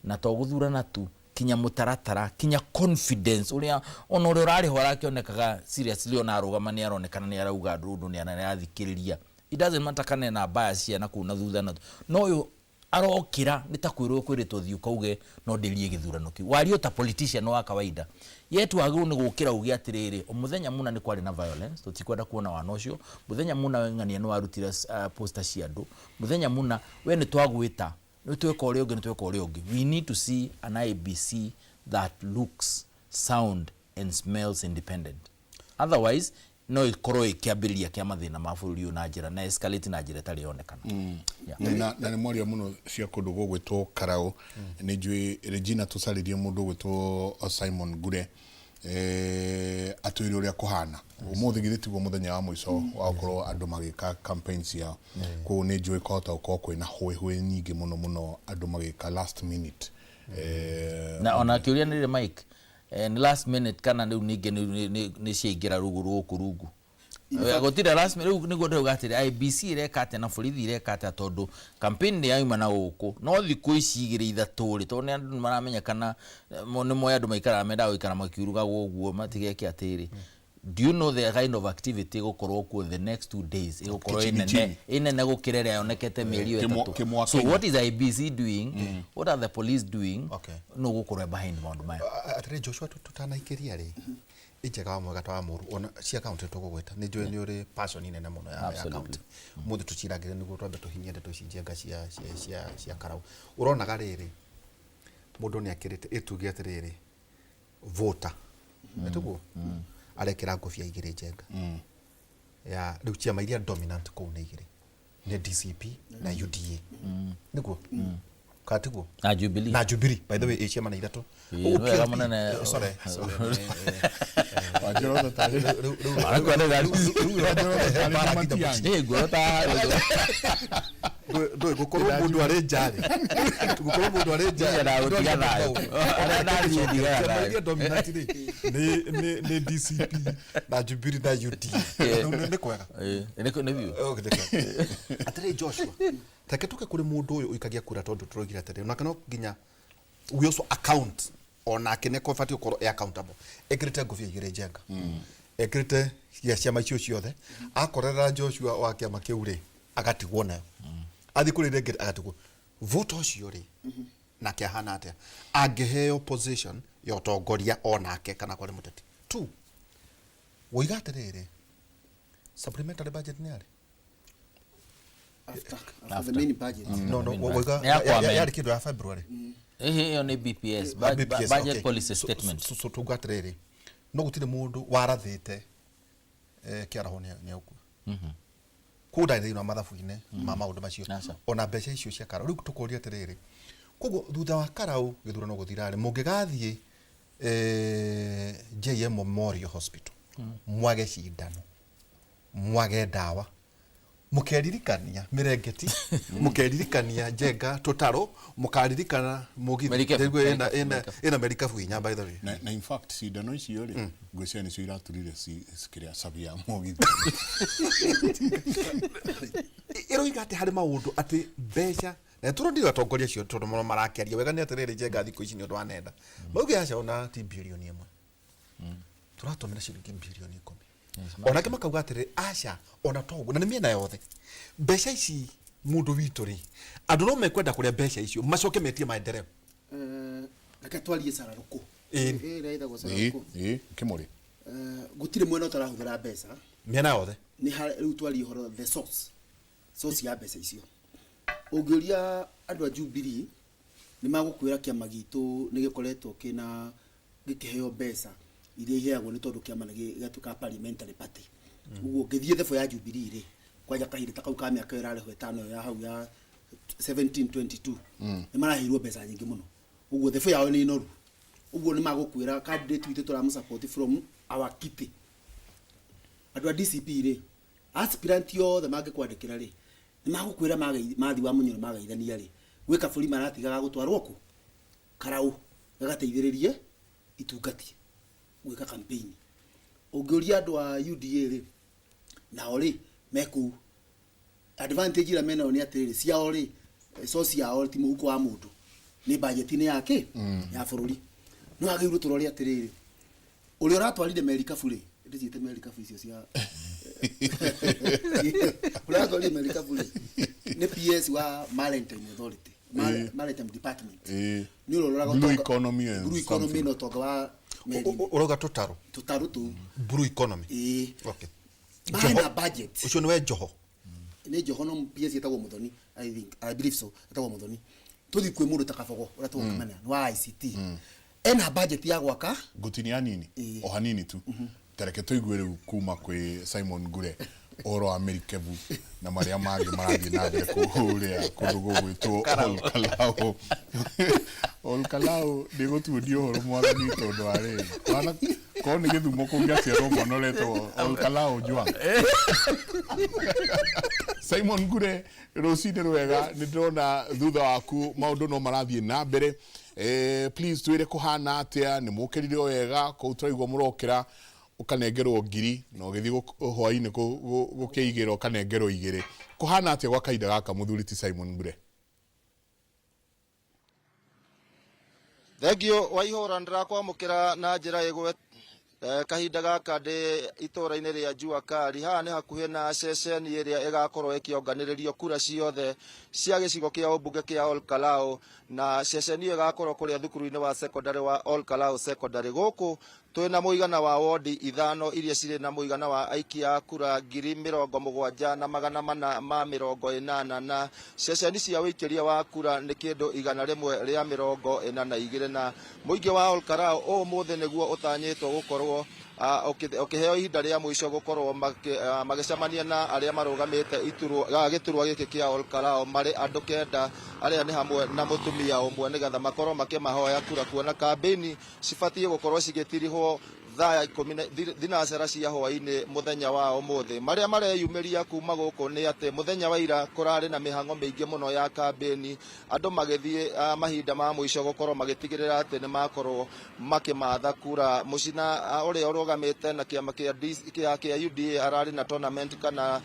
na to guthurana tu kinya mutaratara kinya confidence uria ona uri urari hora kionekaga seriously ona arugama ni aronekana ni arauga ndu ni arathikiriria. It doesn't matter kana na bias ya na kuna thutha na no yo arokira nitakwirwo kwiritwo thiu kauge no ndirie githurano ki wario ta politician wa kawaida yetu agiru ni gukira ugi atiriri umuthenya muna ni kwari na violence tutikwenda kuona wanocio muthenya muna wengania no arutira poster cia andu muthenya muna we ni twagwita ni tweka uri ungi ni tweka uri ungi. We need to see an IBC that looks sound and smells independent, otherwise no ikoro ikiambiriria kia mathina ma bururi na njira na escalate na njira tari onekana. Na ni moria muno cia kundu gugwitwo karau ni njui Regina tucaririe mundu gwitwo Simon Gure atwire uria kuhana umuthi githitiguo muthenya wa mwico wa ukorwo andu magika campaigns yao ko ni njui kota uko kwina hwe nyingi muno andu magika last minute na ona kiuria ni Mike ni last minute kana riu ninge ni ciingira rugu gotira last minute riu niguo ndauga atiri IBC ireka ate na borithi ireka ate tondu campaign ni yauma na guku no thiku ici igire ithaturi tondu ni andu maramenya kana ni moya andu maikara menda guikara makiuruga guguo matigeke atiri. Do you know the kind of activity gukorwo ku the next 2 days gukorwo inene gukirere yonekete mieri etatu. So what is IBC doing? What are the police doing? No gukorwo behind maundu maya atire Joshua tutanaikiria ri ijega wa mwega twa muru ona cia account tugugweta ni njwe ni uri passion inene muno ya account mundu tuciragire niguo twambe tuhinyende tucinjenga cia karau urona gariri mundu ni akirite itugi atiriri voter etugo arekera ngofia igire njenga ya riu ciama iria dominant ko ne igire ni DCP na UDA niguo katiguo na Jubilee by the way ciama na ithatu wega munene sorry wajoro tari arakwenda gari ni gurota do gukorwo mundu ari njari gukorwo mundu ari njari na gutiga thayo ona na gutiga thayo dominant ni DCP na Jubilee na UDA ni kwega ni biu atire Joshua take tuke kuri mundu uyu ikagia kura tondu turogira tere na kana ginya we also account ona kene ko fati ko accountable egrete ngofia igire njenga ekrete ya ciama icio ciothe akorera Joshua wa kiama kiu ri agatigwo nayo athi kuri rege agatigwo vote ucio ri na kia hana atia angeheo position ya utongoria onake kana kwa muteti tu woigate riri supplementary budget ni ari after the main budget no woiga ya kido ya February hiyo ni BPS budget policy statement so tugate riri no gutire mundu warathite kiaraho ni uku kuda ina mathabu-ine ma maundu macio ona mbeca icio cia karau riu tukuria atiriri koguo thutha wa karau githurano guthirari mungigathie JM Memorial Hospital mwage cindano mwage dawa mukeririkania mirengeti mukeririkania jenga tutaro mukaririkana mugithi ina merikabu inya by the way na in fact cindano icio ri ngwiciria nicio iraturire cikiria sabia mugithi iroigate hari maundu ati mbeca na turodi atongoria cio tondu muno marakiaria wega ni atiriri jenga thiko ici ni undu wa nenda mauge aca ona ti bilioni 1 turatomera ciringi bilioni 10 ona kama kauga atiri aca ona togo na ni miena yothe mbeca ici mundu witu ri andu no mekwenda kuria mbeca icio macoke metie maendeleo reke twarie sararuko raitha go sararuko kimuri gutire mwena utarahuthira mbeca miena yothe ni riu twarie horo the source ya mbeca icio ungiuria andu a Jubilee ni magukwira kiama gitu ni gikoretwo kina gikiheo mbeca iria iheagwo ni tondu kiama gigatuka parliamentary party uguo ngithie thefo ya Jubilee ri kwaja kahiri takau ka miaka irareho 5 ya hau ya 1722 ni marahirwo mbeca nyingi muno uguo thefo yao ni noru uguo ni magukwira candidate witu turamu support from our kiti andu a DCP ri aspirant yo the mage kwandikira ri ni magukwira mathi wa munyoro magaithania ri gwika buri maratigaga gutwarwo ku karau gagateithiririe itungati gwika campaign ungiuria andu a UDA ri nao ri meku advantage ira mena oni atiriri ciao ri source yao ti muhuko wa mundu ni budget ni yake ya bururi no agiru turori atiriri uri uratwarire America buri ndijite America icio cia uratwarire America buri ni PS wa Maritime Authority Maritime Department ni uroraga blue economy no toga wa uroga tutaro tu blue economy okay mahana budget ucio niwe Joho ni Joho no PS yetagwo Muthoni I believe so yetagwo Muthoni tuthi kwi mundu takabogo uratwo kamana wa ICT ena budget ya gwaka gutinia nini o hanini tu tereke tuigwire kuma kwi Simon Ngure oro Amerikevu na maria magi marathi na mbere kuhuria kundugo gwitwo Olkalao nigutudio horo mwana ni tondu ari wana ko ni githumo kungia ro monoreto Olkalao jwa Simon Ngure rocinde rwega ni ndona thutha waku maundu no marathie na mbere please twire kuhana atia ni mukirire wega ko turaigwa murokira ukanengerwo ngiri no githi hwaini gukiigiro kanengerwo igiri kuhana atia gwa kaida gaka muthuri ti Simon Ngure thengio waihora ndirakwamukira na njira igwe kahinda gaka ndi itura-ini ria Juakari haha ni hakuhi na ceceni iria igakorwo ikionganiririo kura ciothe cia gicigo kia ubunge kia Olkalao na ceceni igakorwo kuria thukuru-ini wa secondary wa Olkalao secondary guku twina muigana wa wodi ithano iria ciri na muigana wa aikia kura 70,480 na ceceni cia wikiria wa kura ni kindu 142 na muingi wa Olkalao umuthi niguo utanyitwo gukorwo ukiheo ihinda ria mwisho gukorwo magicemania na aria marugamite giturwa giki kia Olkalao mari andu kenda aria ni hamwe na mutumia umwe nigetha makorwo makimahoya kura kuona kampeni cibatie gukorwo cigitirihwo thaa 10 thinacera cia hwaini muthenya wa umuthi maria mareyumiria kuma guku ni ati muthenya wa ira kurari na mihango mingi muno ya kampeni andu magithie mahinda ma mwisho gukorwo magitigirira ati ni makorwo makimatha kura mucina uria urugamite na kiama kia UDA arari na tournament kana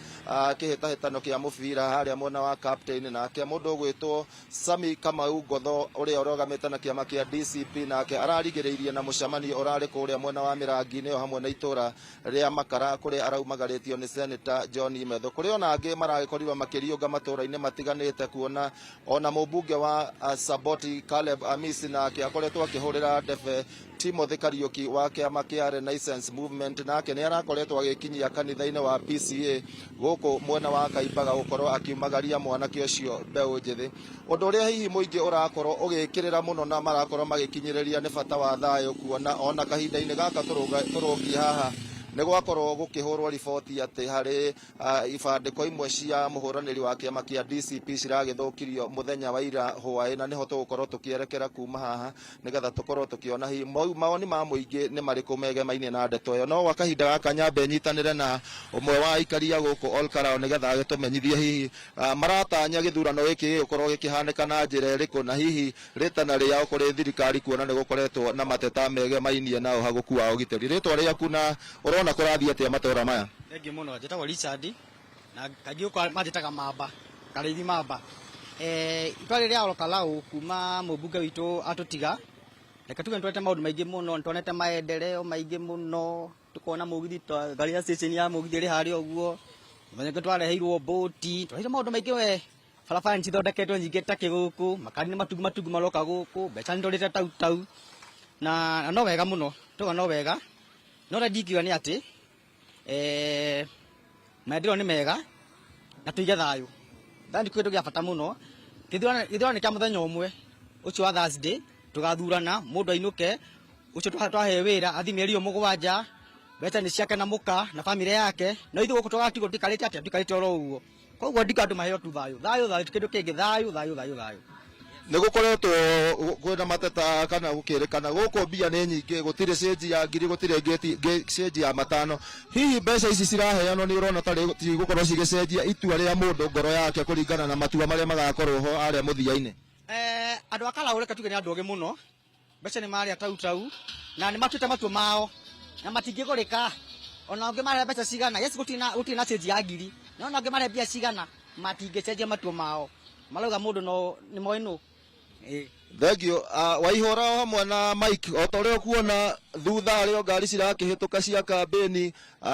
kihitahitano kia mubira haria mwena wa captain na kia mundu gwitwo Sami Kamau Ngotho uria urugamite na kiama kia DCP nake ararigiriirie na mucemanio urari kuria mwena wa mirangi-inĩ o hamwe na itura ria Makara kuri araumagarĩtio nĩ Senator John Metho. Kuri ona angĩ maragĩkorirwo makĩriũnga matũra-inĩ matiganĩte, kuona ona mũmbunge wa Saboti Caleb Amisi nake akoretwo akĩhũrĩra ndebe Timothy Kariuki wa kĩama kĩa Renaissance Movement, nake nĩ arakoretwo agĩkinyia kanitha-inĩ wa PCA gũkũ mwena wa Kaimbaga gũkorwo akiumagaria mwanake ũcio mbeũ njĩthĩ. Ũndũ ũrĩa hihi mũingĩ ũrakorwo ũgĩkĩrĩra mũno na marakorwo magĩkinyĩrĩria nĩ bata wa thayũ, kuona ona kahinda-inĩ gaka tũrũngiĩ haha nĩ gwakorwo gũkĩhũrwo riboti atĩ harĩ ibandĩko imwe cia mũhũranĩri wa kĩama kĩa DCP ciragĩthũkirio mũthenya wa ira hwaĩ, na nĩho tũgũkorwo tũkĩerekera kuma haha nĩgetha tũkorwo tũkĩona hihi mawoni ma mũingĩ nĩ marĩkũ megemainie na ndeto ĩyo. No gwa kahinda gaka nyambe nyitanĩre na ũmwe wa aikaria gũkũ Olkarao nĩgetha agĩtũmenyithie hihi maratanya gĩthurano gĩkĩ gĩgũkorwo gĩkĩhanĩka na njĩra ĩrĩkũ, na hihi rĩtana rĩao kũrĩ thirikari, kuona nĩ gũkoretwo na mateta megemainie na ũhagũku wa ũgitĩri. Rĩtwa rĩaku na na kũrathiĩ atĩa matũra maya? Thengiũ mũno, njĩtagwo Richard na kaingĩ ũko manjĩtaga Mamba, Karĩithi Mamba. Itũra rĩrĩa Olkarao kuma mũmbunge witũ atũtiga, reke tuge nĩtwonete maũndũ maingĩ mũno, nĩtwonete maendeleo maingĩ mũno, tũkona mũgithi ngari ya station ya mũgithi ĩrĩ harĩa ũguo, nĩtwonete twareheirwo boti, twareheirwo maũndũ maingĩ we, barabara nĩcithondeketwo nyingĩ ta gũkũ, makari nĩ matungu maroka gũkũ, mbeca nĩtũrĩte tau na no wega mũno, tuga no wega. No ndingiuga nĩ atĩ maendeleo nĩ mega na tũige thayũ. Thayũ nĩ kĩndũ gĩa bata mũno. Gĩthurano nĩ kĩa mũthenya ũmwe ũcio wa Thursday, tũgathurana, mũndũ ainũke, ũcio twahe wĩra athi mĩeri 7, mbeca nĩ ciake na mũka na bamĩrĩ yake, no ithuĩ gũkũ tũgatigwo tũtikarĩte atĩa, tũtikarĩte oro ũguo. Koguo ndikandũ maheo tu thayũ, kĩndũ kĩngĩ thayũ. Nĩ gũkoretwo kwĩna mateta kana gũkĩrĩkana gũkũ mbia nĩ nyingĩ, gũtirĩ cenji ya ngiri, gũtirĩ cenji ya 5. Hihi mbeca ici ciraheanwo nĩ ũrona tarĩ gũkorwo cigĩcenjia itua rĩa mũndũ ngoro yake kũringana na matua marĩa magakorwo ho arĩa mũthia-inĩ? Andũ a Karau reke tuge nĩ andũ ogĩ mũno, mbeca nĩ marĩa tau na nĩ matuĩte matua mao na matingĩgũrĩka. Ona ũngĩ marĩa mbeca cigana, yes gũtirĩ na cenji ya ngiri, no ona ũngĩ marĩa mbia cigana matingĩcenjia matua mao, marauga mũndũ no nĩ moĩ nũ. Thengiũ. Waihũra o hamwe na Mike, o ta ũrĩa ũkuona thutha arĩa ngari cirakĩhĩtũka cia kambĩni,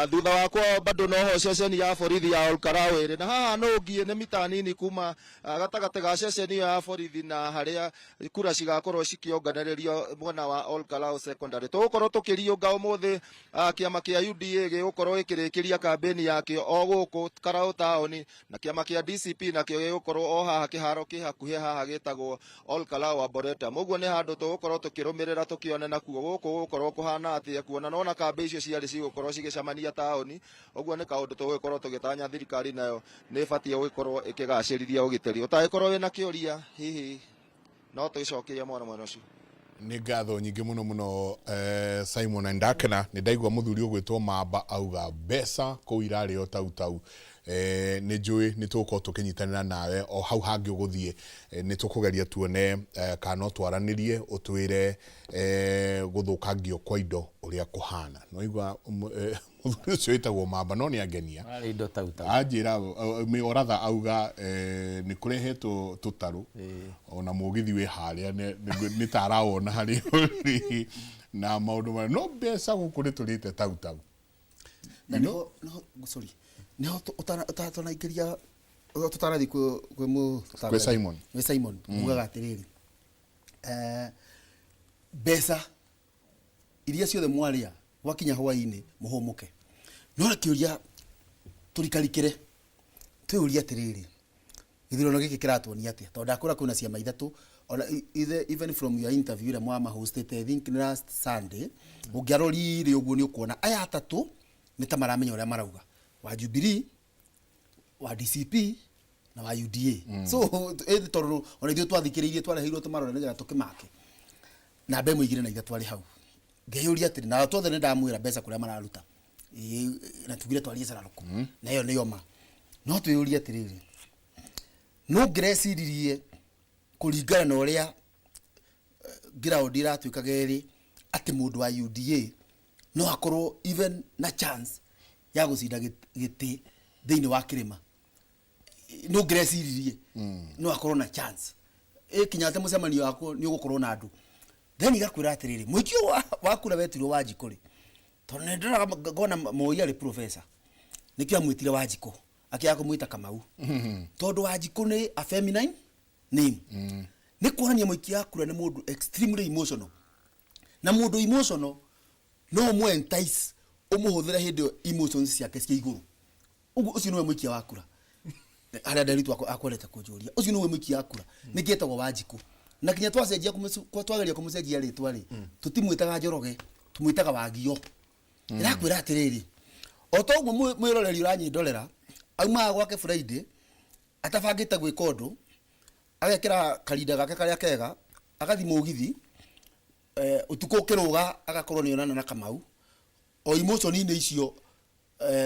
thutha wakwa bado noho ceceni ya borithi ya Olkarao ĩrĩ, na haha nũngiĩ nĩ mita nini kuma gatagatĩ ga ceceni ya borithi na harĩa kura cigakorwo cikĩonganĩrĩrio mwena wa Olkarao Secondary. Tũgũkorwo tũkĩriũnga ũmũthĩ kĩama kĩa UDA gĩgũkorwo gĩkĩrĩkĩria kambĩni yakĩo o gũkũ Karau taũni, na kĩama kĩa DCP nakĩo gĩgũkorwo o haha kĩharo kĩ hakuhĩ haha gĩtagwo Olkarao Arboretum. Ũguo nĩ handũ tũgũkorwo tũkĩrũmĩrĩra tũkĩone nakuo gũkũ gũkorwo kũhana atĩa, kuona nona kambĩ icio ciarĩ cigũkorwo cigĩcemania taũni. Ũguo nĩ kaũndũ tũgũkorwo tũgĩtanya thirikari nayo nĩ ĩbatiĩ gũkorwo ĩkĩgacĩrithia ũgitĩri. Ũtangĩkorwo wĩna kĩũria hihi no tũgĩcokeria mwena ũcio. Nĩ ngatho nyingĩ mũno Simon Ndakena. Nĩ ndaigua mũthuri ũgwĩtwo Mamba auga mbeca kũu irarĩ o tau. Nĩ njũĩ nĩ tũgũkorwo tũkĩnyitanĩra nawe o hau hangĩ ũgũthiĩ, nĩ tũkũgeria tuone kana twaranĩrie ũtwĩre gũthũkangio kwa indo ũrĩa kũhana. No igua mũthuri ũcio wĩtagwo Mamba no nĩ angenia. Anjĩra Oratha auga nĩ kũrehetwo tũtarũ ona mũgithi wĩ harĩa nĩ ta arawona harĩ ũrĩ na maũndũ marĩa no mbeca gũkũ nĩ tũrĩte tau. Nĩho ũtanaingĩria tũtarathi kwĩ Simon mugaga atĩrĩrĩ, mbeca iria ciothe mwarĩa gwakinya hwaĩ-inĩ mũhũmũke, no kĩũria tũrikarikĩre twĩũria atĩrĩrĩ, gĩthurano gĩkĩ kĩratuonia atĩa? Tondũ ndakũra kwĩna ciama ithatũ, even from your interview ĩrĩa mwamahostete I think last Sunday, ũngĩarorire ũguo nĩ ũkuona aya atatũ nĩ ta maramenya ũrĩa marauga, wa Jubilee, wa DCP na wa UDA. So tondũ ona ithuĩ twathikĩrĩirie twareheirwo tũmarore nĩgetha tũkĩmake na mbe mũigire na ithatũ twarĩ hau, ngeyũria atĩrĩ na tuothe nĩ ndamwĩra mbeca kũrĩa mararuta na tugire twarie cararũkũ na ĩyo nĩyo ma. No twĩyũrie atĩrĩrĩ, no ngĩreciririe kũringana na ũrĩa ground iratuĩkaga ĩrĩ atĩ mũndũ wa UDA no akorwo even na chance ya gũcinda gĩtĩ thĩinĩ wa kĩrĩma. No ngĩreciririe no akorwo na chance kinyate mũcemanio wako nĩ ũgũkorwo na andũ, then igakwĩra atĩrĩrĩ, mũingĩ wakura wetirwo Wanjikũ rĩ, Tone ndira gona moya le professor. Nikio amwitire Wanjiku. Akia kumwita Kamau. Tondu Wanjiku ni a feminine name. Ni kuonania muikia kura ni mundu extremely emotional. Na mundu emotional no mwe entice umuhuthira hindi emotions ciake cia iguru. Ugu ucio niwe muikia wa kura. Ara ndaritu akweleta kujuria. Ucio niwe muikia wa kura. Nikietagwo Wanjiku. Na kinya twacenjia twageria kumucenjia ritwa ri tutimwitaga Njoroge tumwitaga Wagio. Irakwira atiriri otoguo mwiroreri uranyindorera auma gwake Friday atabangite gwika undu agekira karinda gake karia kega agathi mugithi utuko kiruga agakorwo ni onana na Kamau o emotion ine icio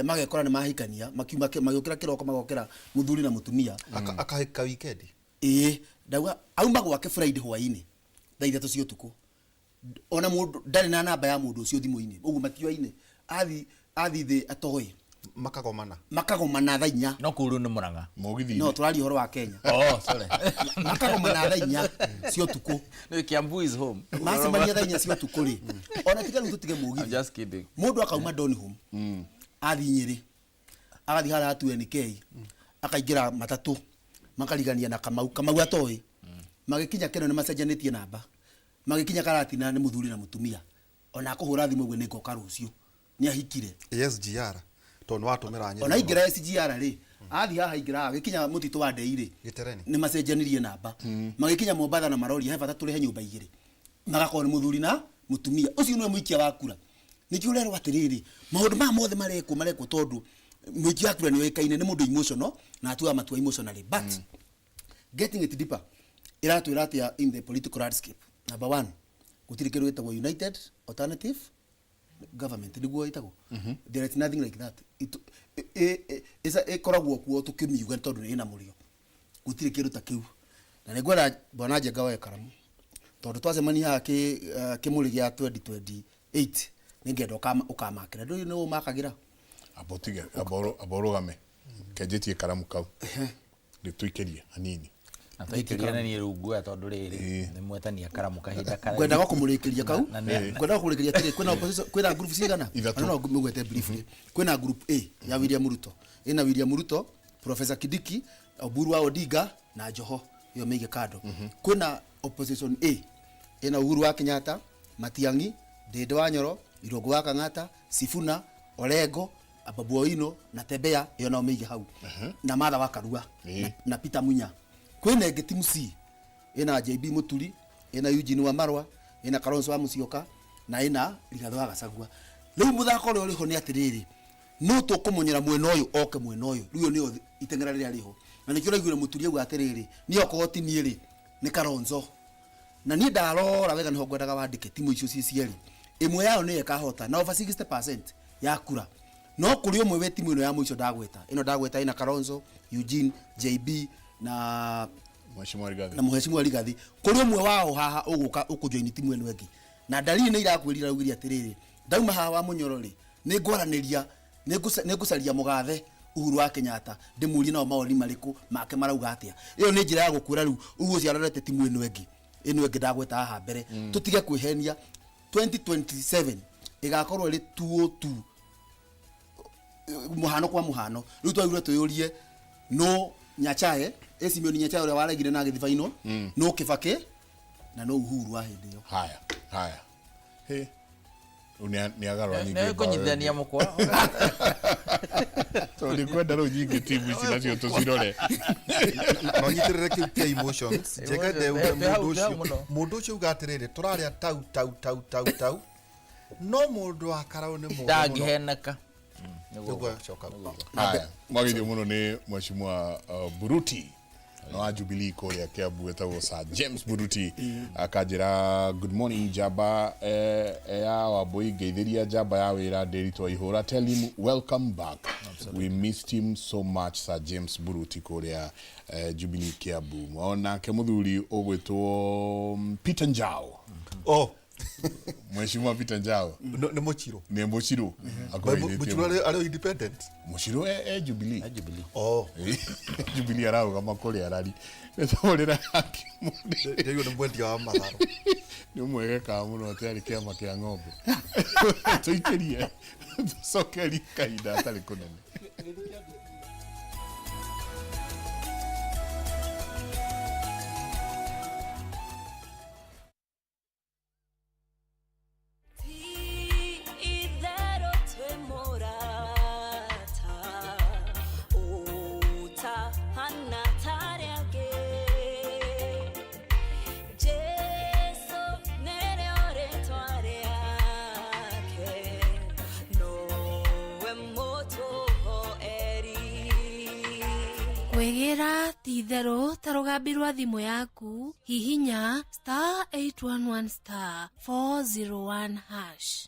magekora ni mahikania makiuma magokira kiroko magokira muthuri na mutumia akahika weekend dawa auma gwake Friday hwaini thaa 3 cia utuku ona mundu ndari na namba ya mundu ucio thimu-ini ugu matio-ini athi the atoi makagomana thaa 4 no kuru ni Murang'a mugithi no turari horo wa Kenya sorry makagomana thaa 4 cia utuku no Kiambu is home masemania thaa 4 cia utuku ri ona tiganu tutige mugithi I'm just kidding mundu akauma Donholm athi Nyeri agathi hara atu NK akaingira matatu makarigania na Kamau atoi magikinya keno ni macenjanetie namba magikinya karatina ni muthuri na mutumia ona kuhura thimu gwe niko karucio ni ahikire SGR tondu watumira Nyeri ona ingira SGR ri athi haha ingira gikinya mutito wa Ndeire ni macenjanirie namba magikinya Mombatha na marori he bata turihe nyumba igiri magakorwo ni muthuri na mutumia ucio niwe muikia wa kura nikio rero atiriri maundu ma mothe mareko tondu muikia wa kura ni wekaine ni mundu emotional na atua matua emotionally but getting it deeper iratu in the political landscape. Number 1, gutiri kiru etagwo United Alternative Government niguo etagwo. There is nothing like that. Isa koragwo kuo tukimiuga tondu ni na murio. Gutiri kiru ta kiu. Na nigwera bwana Njenga wa Karamu. Tondu twacemania haha kimuri gia 2028 ningenda ukamakira. Ndu no makagira. Abotige aborogame. Kejetie Karamu kau. Nituikeria hanini. Ataikiria ni rungu atondu riri ni mwetania Karamu kahinda kare kwenda gukumulikiria kau kwenda gukumulikiria tiri kwina opposition kwina group cigana no ngwete briefly kwina group A ya William Ruto ina William Ruto Professor Kidiki Oburu wa Odinga na Joho yo meige kado kwina opposition A ina Uhuru wa Kenyatta Matiang'i Ndindi wa Nyoro Irungu wa Kang'ata Sifuna Orengo Babu Owino na Tembea yo no meige hau na Martha wa Karua na Peter Munya kwina ngetimu C ina JB Muturi ina Eugene wa Marwa ina Kalonzo wa Musyoka na ina Rigathi wa Gachagua riu muthako uri ho ni atiriri no tukumunyira mwena uyu oke mwena uyu riu ni itengera ria riho na nikio raigure Muturi ugu atiriri ni okoti ni ri ni Kalonzo na ni ndarora wega ni hongwendaga wandike timu icio cieri imwe yao ni ekahota na over 60% ya kura no kuri umwe we timu ino ya muico ndagweta ina Kalonzo Eugene JB na Mheshimiwa Rigathi kuri umwe wao haha uguka ukujoini timu eno engi na dalili ni irakwirira ugiri atiriri ndauma haha wa Munyorori ni ngwaraniria ni ngucaria mugathe Uhuru wa Kenyatta ndimuri nao maoni mariku make marauga atia iyo ni njira ya gukwira riu uguo ciarorete timu eno engi ndagweta haha mbere tutige kwihenia 2027 igakorwo ri 202 muhano kwa muhano riu twagire tuyurie no Nyachae Simoni Nyachae ule waregire na githi final no Kibaki na no Uhuru wa hindi yo haya ni agarwa nyingi ne kunyithania mukwa so ni kwenda ro nyingi timu ici nacio tucirore no nyitirire kia emotions Njenga de mundu ucio ugatirire turaria tau no mundu akarau ni mundu ndagiheneka haya mwagithio muno ni Mheshimiwa Buruti no wa Jubilee kuria Kiambu etagwo Sir James Buruti akajira good morning Jaba ya Wambui ngeithiria Jaba ya wira Nderitwa Ihura tell him welcome back. We missed him so much Sir James Buruti kuria Jubilee Kiambu ona ke muthuri ogwetwo Peter Njau Mheshimiwa Peter Njao ni Muchiro Muchiro alio independent Muchiro Jubilee Jubilee arao kama kole arari nĩtũrĩra ndio nĩ mwendia wa matharũ nĩ mwegeka mũno tayari kĩama kĩa ng'ombe tũikĩrie tũcokeri kahinda atarĩ kũnene. Wegera titherũ ta rũgambi rwa thimũ yaku hihinya *811*401#.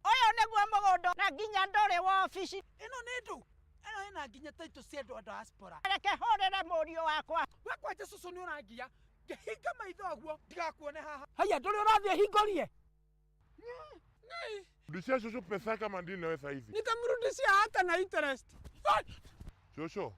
Oyo nĩguo mũgũndũ na nginya ndũrĩ wa ofici. Ĩno nĩ ndu. Ĩno ĩna nginya taito cia andũ a diaspora. Reke hũrĩre mũriũ wakwa. Wakwa Jesũ nĩ ũrangia. Ngĩhinga maitho ũguo ndigakuone haha. Haya ndũrĩ ũrathiĩ hingorie. Rudishia Shosho pesa kama ndini nawe saizi. Nitamrudishia hata na interest. Shosho,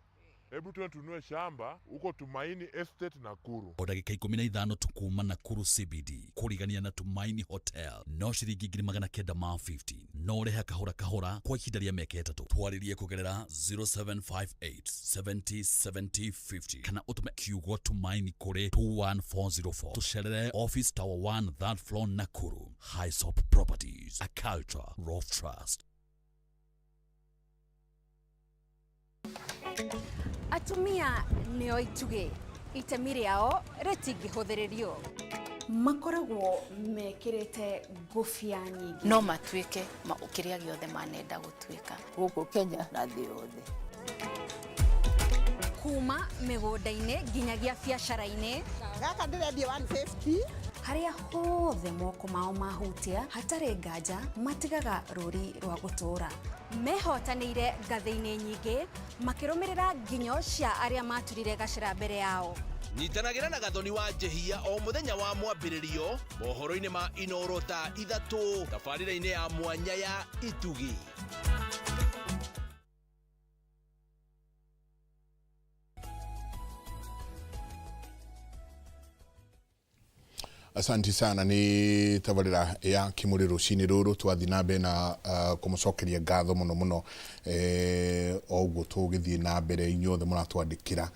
hebu tununue shamba huko Tumaini Estate Nakuru. O ndagĩka 15 tukuma Nakuru CBD kũrigania na Tumaini Hotel no ciringi 950 no reha kahora kwa ihinda rĩa mĩaka 3. Twarĩrie kũgerera 0758707050 kana ũtume kiugo Tumaini kũrĩ 21404. Tucerere Office Tower 1 3rd floor Nakuru. Highsop Properties, a culture of trust. Atumia nĩo ituge itemi rĩao rĩtingĩhũthĩrĩrio. Makoragwo mekĩrĩte ngũbia nyingĩ no matuĩke kĩrĩa gĩothe manenda gũtuĩka gũkũ Kenya na thĩ yothe. Kuma mĩgũnda-inĩ nginyagia biacara-inĩ. Gaka ndĩrendia 150. Harĩa hothe moko mao mahutia hatarĩ nganja matigaga rũri rwa gũtũũra. Mehotanĩire ngathĩ-inĩ nyingĩ makĩrũmĩrĩra nginyo cia arĩa maturire gacĩra mbere yao. Nyitanagĩra na Gathoni wa Njehia o mũthenya wa mwambĩrĩrio mohoro-inĩ ma Inooro ta 3 tabarĩra-inĩ ya mwanya ya Itugi. Asanti sana ni tabarira ya kimuri rucini ruru twathi na mbere na kumucokeria ngatho muno muno oguo tugithie na mbere inyuothe muratwandikira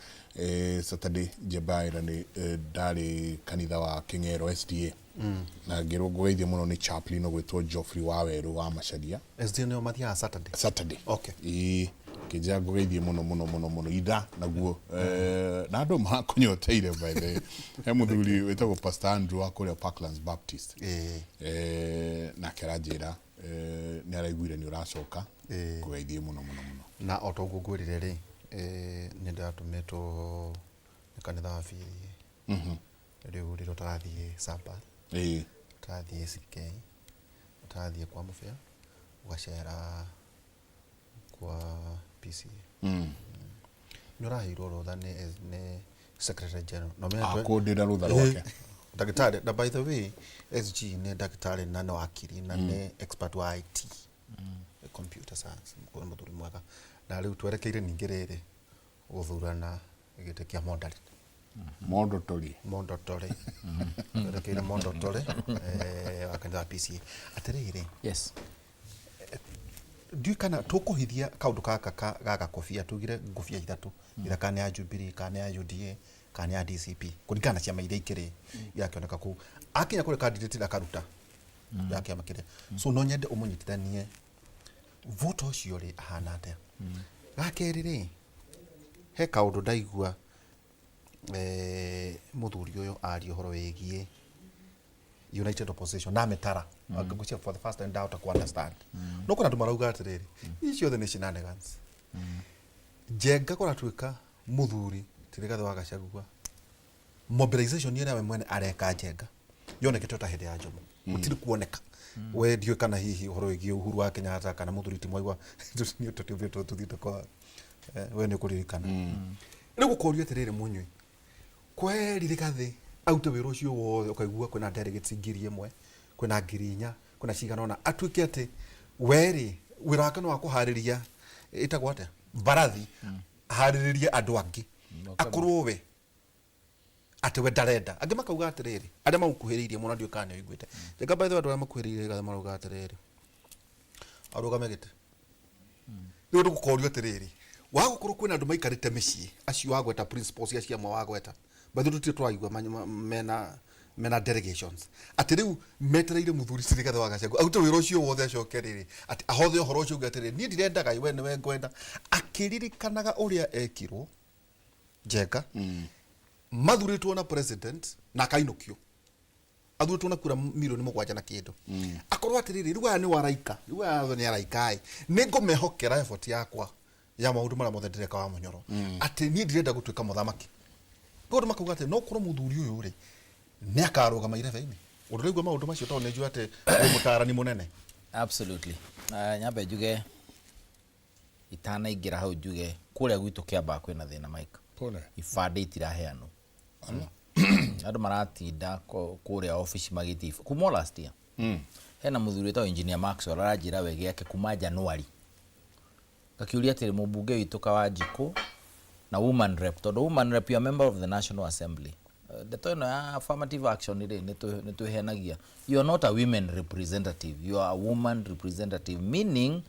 Saturday Jebaira ni ndari kanitha wa King'ero SDA na ngirungugeithia muno ni chaplain ogwitwo Geoffrey Waweru wa Macharia. SDA no mathia Saturday okay kija ngugeithie muno ida naguo na andu makunyoteire by the he muthuri wetagwo Pastor Andrew akuria Parklands Baptist na keranjira ni araiguire ni uracoka kugeithie muno na otogugurire ri ni ndatumetwo ni kanitha wa Fili riu riro tarathie Samba tarathie CK tarathie kwa Mufia ugacera kwa PC nurahirwo rotha ni secretary general no me akondira rutha rwake ndagitari na by the way SG ni ndagitari na no akiri na ni expert wa IT computer science kwa muthuri mwaka na riu twerekeire ningirire guthurana gite kia Mondotori twerekeire Mondotori wakanda PC atirire yes Dui kana tukuhithia kaundu gaka kofia tugire ngofia ithatu ithaka ya Jubilee kana ya UDA kana ya DCP kuringana ciama iria ikiri yakioneka ku akinya kuri candidate akaruta yake amakire so no nyende umunyitithanie vote ucio ri ahana atia gakerire he kaundu ndaigua muthuri uyu ari horo wegie United Opposition na metara akagucia for the first time doubt to understand no kuna tumarauga atiriri icio the shenanigans jenga kora twika muthuri tirigathe wa Gachagua mobilization yera we mwene areka jenga yonekete ta hede ya Jomo utiri kuoneka we ndio kana hihi horo wigi Uhuru wa Kenyatta kana muthuri timwaigwa ni tutuvito tuthite kwa we ni kuririkana ni gukorio atiriri munywi kweri rigathe aute wira ucio wothe ukaigua kwina delegates ngiri imwe kwina ngiri inya kwina cigana ona atuike ati weri wira wake no wa kuhariria itagwo atia barathi hariririe andu angi akorwo we ati we ndarenda angi makauga atiriri aria magukuhiriirie muno ndio kana iguite jenga by the way andu aria makuhiriirie gathe marauga atiriri arugame gite ndio ndugukorio atiriri wagukorwo kwina andu maikarite micii acio wagweta principles acio amwe wagweta bathu tuti twaigua mena delegations ati riu metereire muthuri Rigathi wa Gachagua aute wira ucio wothe acokerire ati ahothe uhoro ucio ugatire nie ndirendaga iwe niwe ngwenda akiririkanaga uria ekirwo Njenga mathuritwo na president na kainukio athuritwo na kura milioni 7 na kindu akorwo atiriri riu ni waraika riu ni araikai ningumehokera effort yakwa ya maundu mara mothe ndireka wa munyoro ati nie ndirenda gutuika muthamaki godo makuga ati no kurwo muthuri uyu ri ne akarugama ireve-ini undu rigwa maundu macio to nejua ati mutarani munene absolutely nyambe njuge itana ingira hau njuge kuria gwitu Kiambaa kwina thina Mike pole ibande itiraheanwo andu maratinda kuria office magitifa kuma last year hena muthuri ta engineer Maxwell aranjira wege yake kuma January gakiuria ati mubunge witu Kawanjiku na woman rep tondu woman rep you are member of the National Assembly the affirmative action ire netu henagia you are not a women representative you are a woman representative meaning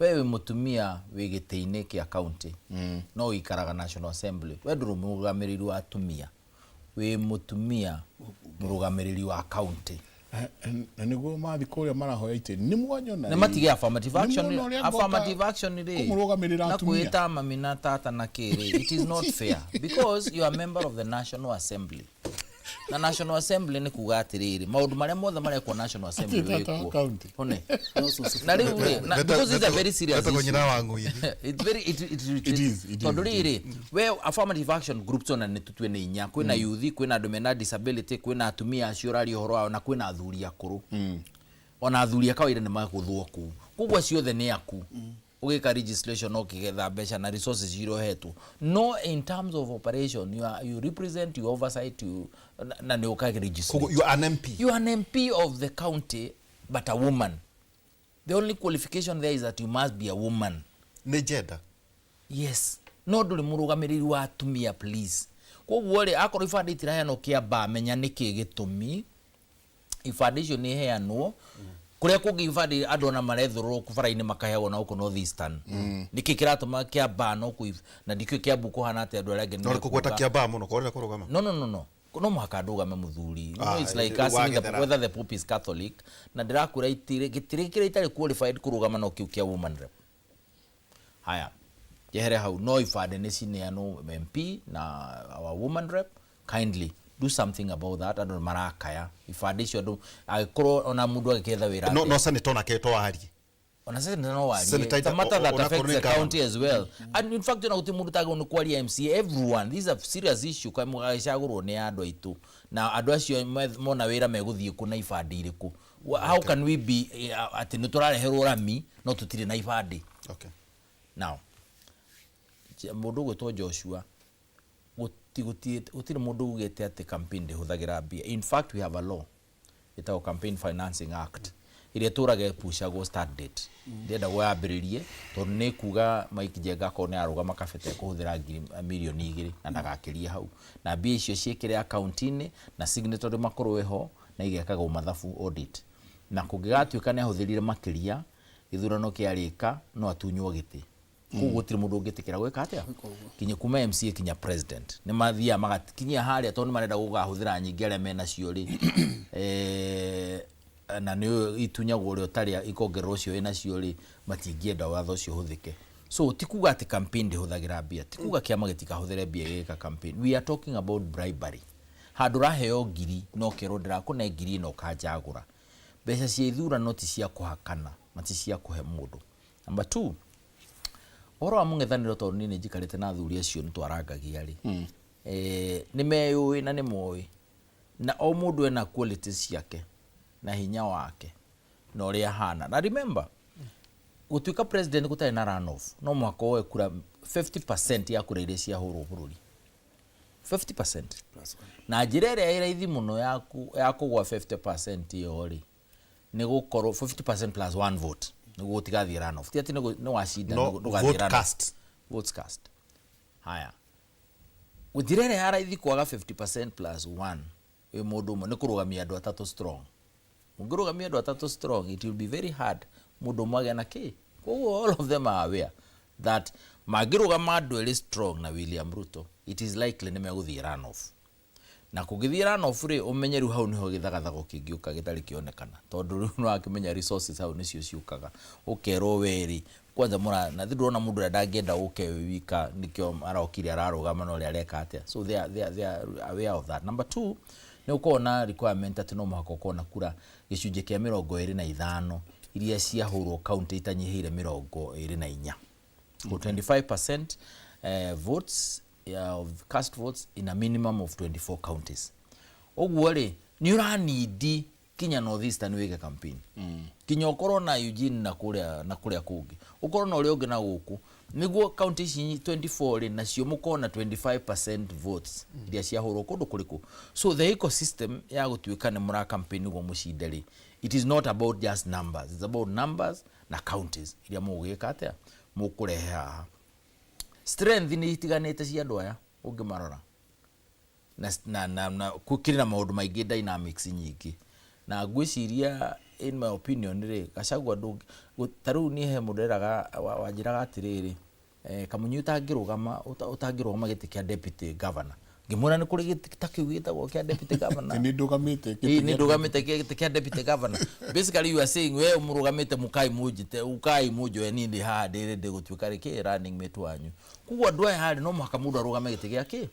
wewe mutumia wigiteine kia county no ikaraga National Assembly we nduru murugamiriri wa atumia we mutumia murugamiriri wa county na niguo mathi kuria marahoya ite ni mwanyona na matige affirmative action ire kumurugamirira atumia na kuita mami na tata na kiri it is not fair because you are a member of the National Assembly na National Assembly ni kuga atiriri maundu maria mothe maria kwa National Assembly wekuo hone na riu because it's a very serious it's very it is tondu riri we affirmative action groups ona ni tutwe ni inya kwina youth kwina andu mena disability kwina atumia acio rari horo wao na kwina athuri akuru ona athuri akawaida ni maguthwo ku kugwa ciothe ni aku ugika registration okigetha mbeca na resources irohetwo no in terms of operation you represent you oversight you na ni ukage register you are an MP of the county but a woman the only qualification there is that you must be a woman ni gender yes no nduri murugamiriri wa atumia please koguo ri akoro ibande itiraheanwo Kiambaa menya niki gitumi ibande icio ni heanwo kuria kungi ibande andu na marethurwo kubara-ini makaheagwo na uko North Eastern niki kiratuma Kiambaa no ku na ndikio Kiambu kuhana ati andu arĩa no kugweta Kiambaa muno korera kurugama no no muhaka ndugame muthuri it's like asking whether the Pope is Catholic na ndirakura gitire itari qualified kurugama no kiu kia woman rep haya jehere hau no ifade ni cineano MP na our woman rep kindly do something about that andu marakaya ifade icio andu akorwo ona mundu agiketha wira no senator na keto wari ona senator no wari the matter that affects the county as well and in fact na mundu taga no kwali MC everyone this is a serious issue kwa mugacagurwo ni andu aitu na andu acio mona wira meguthie kuna ifade iriku how can we be ati niturareherwo rami no tutire na ifade okay now mundu gwetwo Joshua gutire mundu ugete ati campaign ndihuthagira mbia in fact we have a law itago Campaign Financing Act iria turage pusha go start date ndenda gwambiririe tondu ni kuga Mike Njenga ko ni arugama kabete kuhuthira milioni 2 na ndagakirie hau na mbia icio ciekire account-ini na signatory makorwe ho na igekaga mathabu audit na kungigatuika ni ahuthirire makiria ithurano kiarika no atunywo giti kugo tiri mundu ungitikira gweka atia kinye kuma MC kinya president ni mathia magakinyia haria tondu marenda gugahuthira nyingi aria mena cio ri na ni itunyagwo ri otari ikongerwo cio ina cio ri matingienda watho cio huthike so tikuga ati campaign ndihuthagira mbia tikuga kiama gitikahuthire mbia gika campaign we are talking about bribery handu raheo ngiri no kero ndirakune ngiri no kanjagura mbeca cia ithurano ti cia kuhakana mati cia kuhe mundu number 2 oro amung'ethaniro tondu ni njikarite na athuri acio ntwarangagia ri ni meyui na ni moi na o mundu ena qualities ciake na hinya wake na uria hana na remember gutuika president gutari na runoff no mwako we kura 50% ya kura iria cia hurwo bururi 50% na njira ĩrĩa ĩraithi mũno ya kũgwa 50% iyo ri nĩ gũkorwo 50% plus 1 vote nĩguo ũtigathiĩ runoff ti ati nĩ wacinda ndũgathiĩ runoff votes cast haya njira ĩrĩa ya raithi kwaga 50% plus 1 wĩ mũndũ ũmwe nĩ kũrũgamia andũ atatũ strong ũngĩrũgamia andũ atatũ strong it will be very hard mũndũ ũmwe agĩa na kĩ koguo all of them are aware that magĩrũgama andũ erĩ strong na William Ruto it is likely nĩ megũthiĩ runoff na kũgĩthiĩ runoff rĩ ũmenye rĩu hau nĩho gĩthagathago kĩngĩũka gĩtarĩ kĩonekana tondũ rĩu no akĩmenya resources hau nĩcio ciũkaga ũkerwo weri kwanza mũra na ndĩrona mũndũ ũrĩa ndangĩenda ũke wika nĩkĩo arokire ararũgama no ũrĩa areka atĩa so they are aware of that. Number 2 nĩ ũkorwo na requirement atĩ no mũhaka ũkorwo na kura gĩcunjĩ kĩa 25 iria ciahũrwo county itanyihĩire 24 25% votes of cast votes in a minimum of 24 counties. Oguo ri ni uranidi kinya North Eastern wege campaign. Kinya ukorwo na Eugene na kuria kungi. Ukorwo na uri ungi na guku. Niguo county ici 24 ri nacio mukorwo na 25% votes iria ciahurwo kundu kuriku. So the ecosystem ya gutuika ni mura campaign go mucinderi. It is not about just numbers. It's about numbers na counties iria mugika atia mukurehe haha. Strength ni itiganite cia andu aya ungimarora na kukiri na maundu maingi dynamics nyingi na ngwiciria in my opinion ri Gachagua ndu taru ni he muderaga wanjiraga atiriri Kamunyu utangirugama giti kia deputy governor ngimura ni kuri giti takiwita go kia deputy governor ni ndugamite giti kia deputy governor. Basically you are saying we umurugamite mukai mujite ukai mujo ni ndi ha ndire gutuika riki running mate wanyu kuwa ndwa hari no muhaka mundu arugame giti giake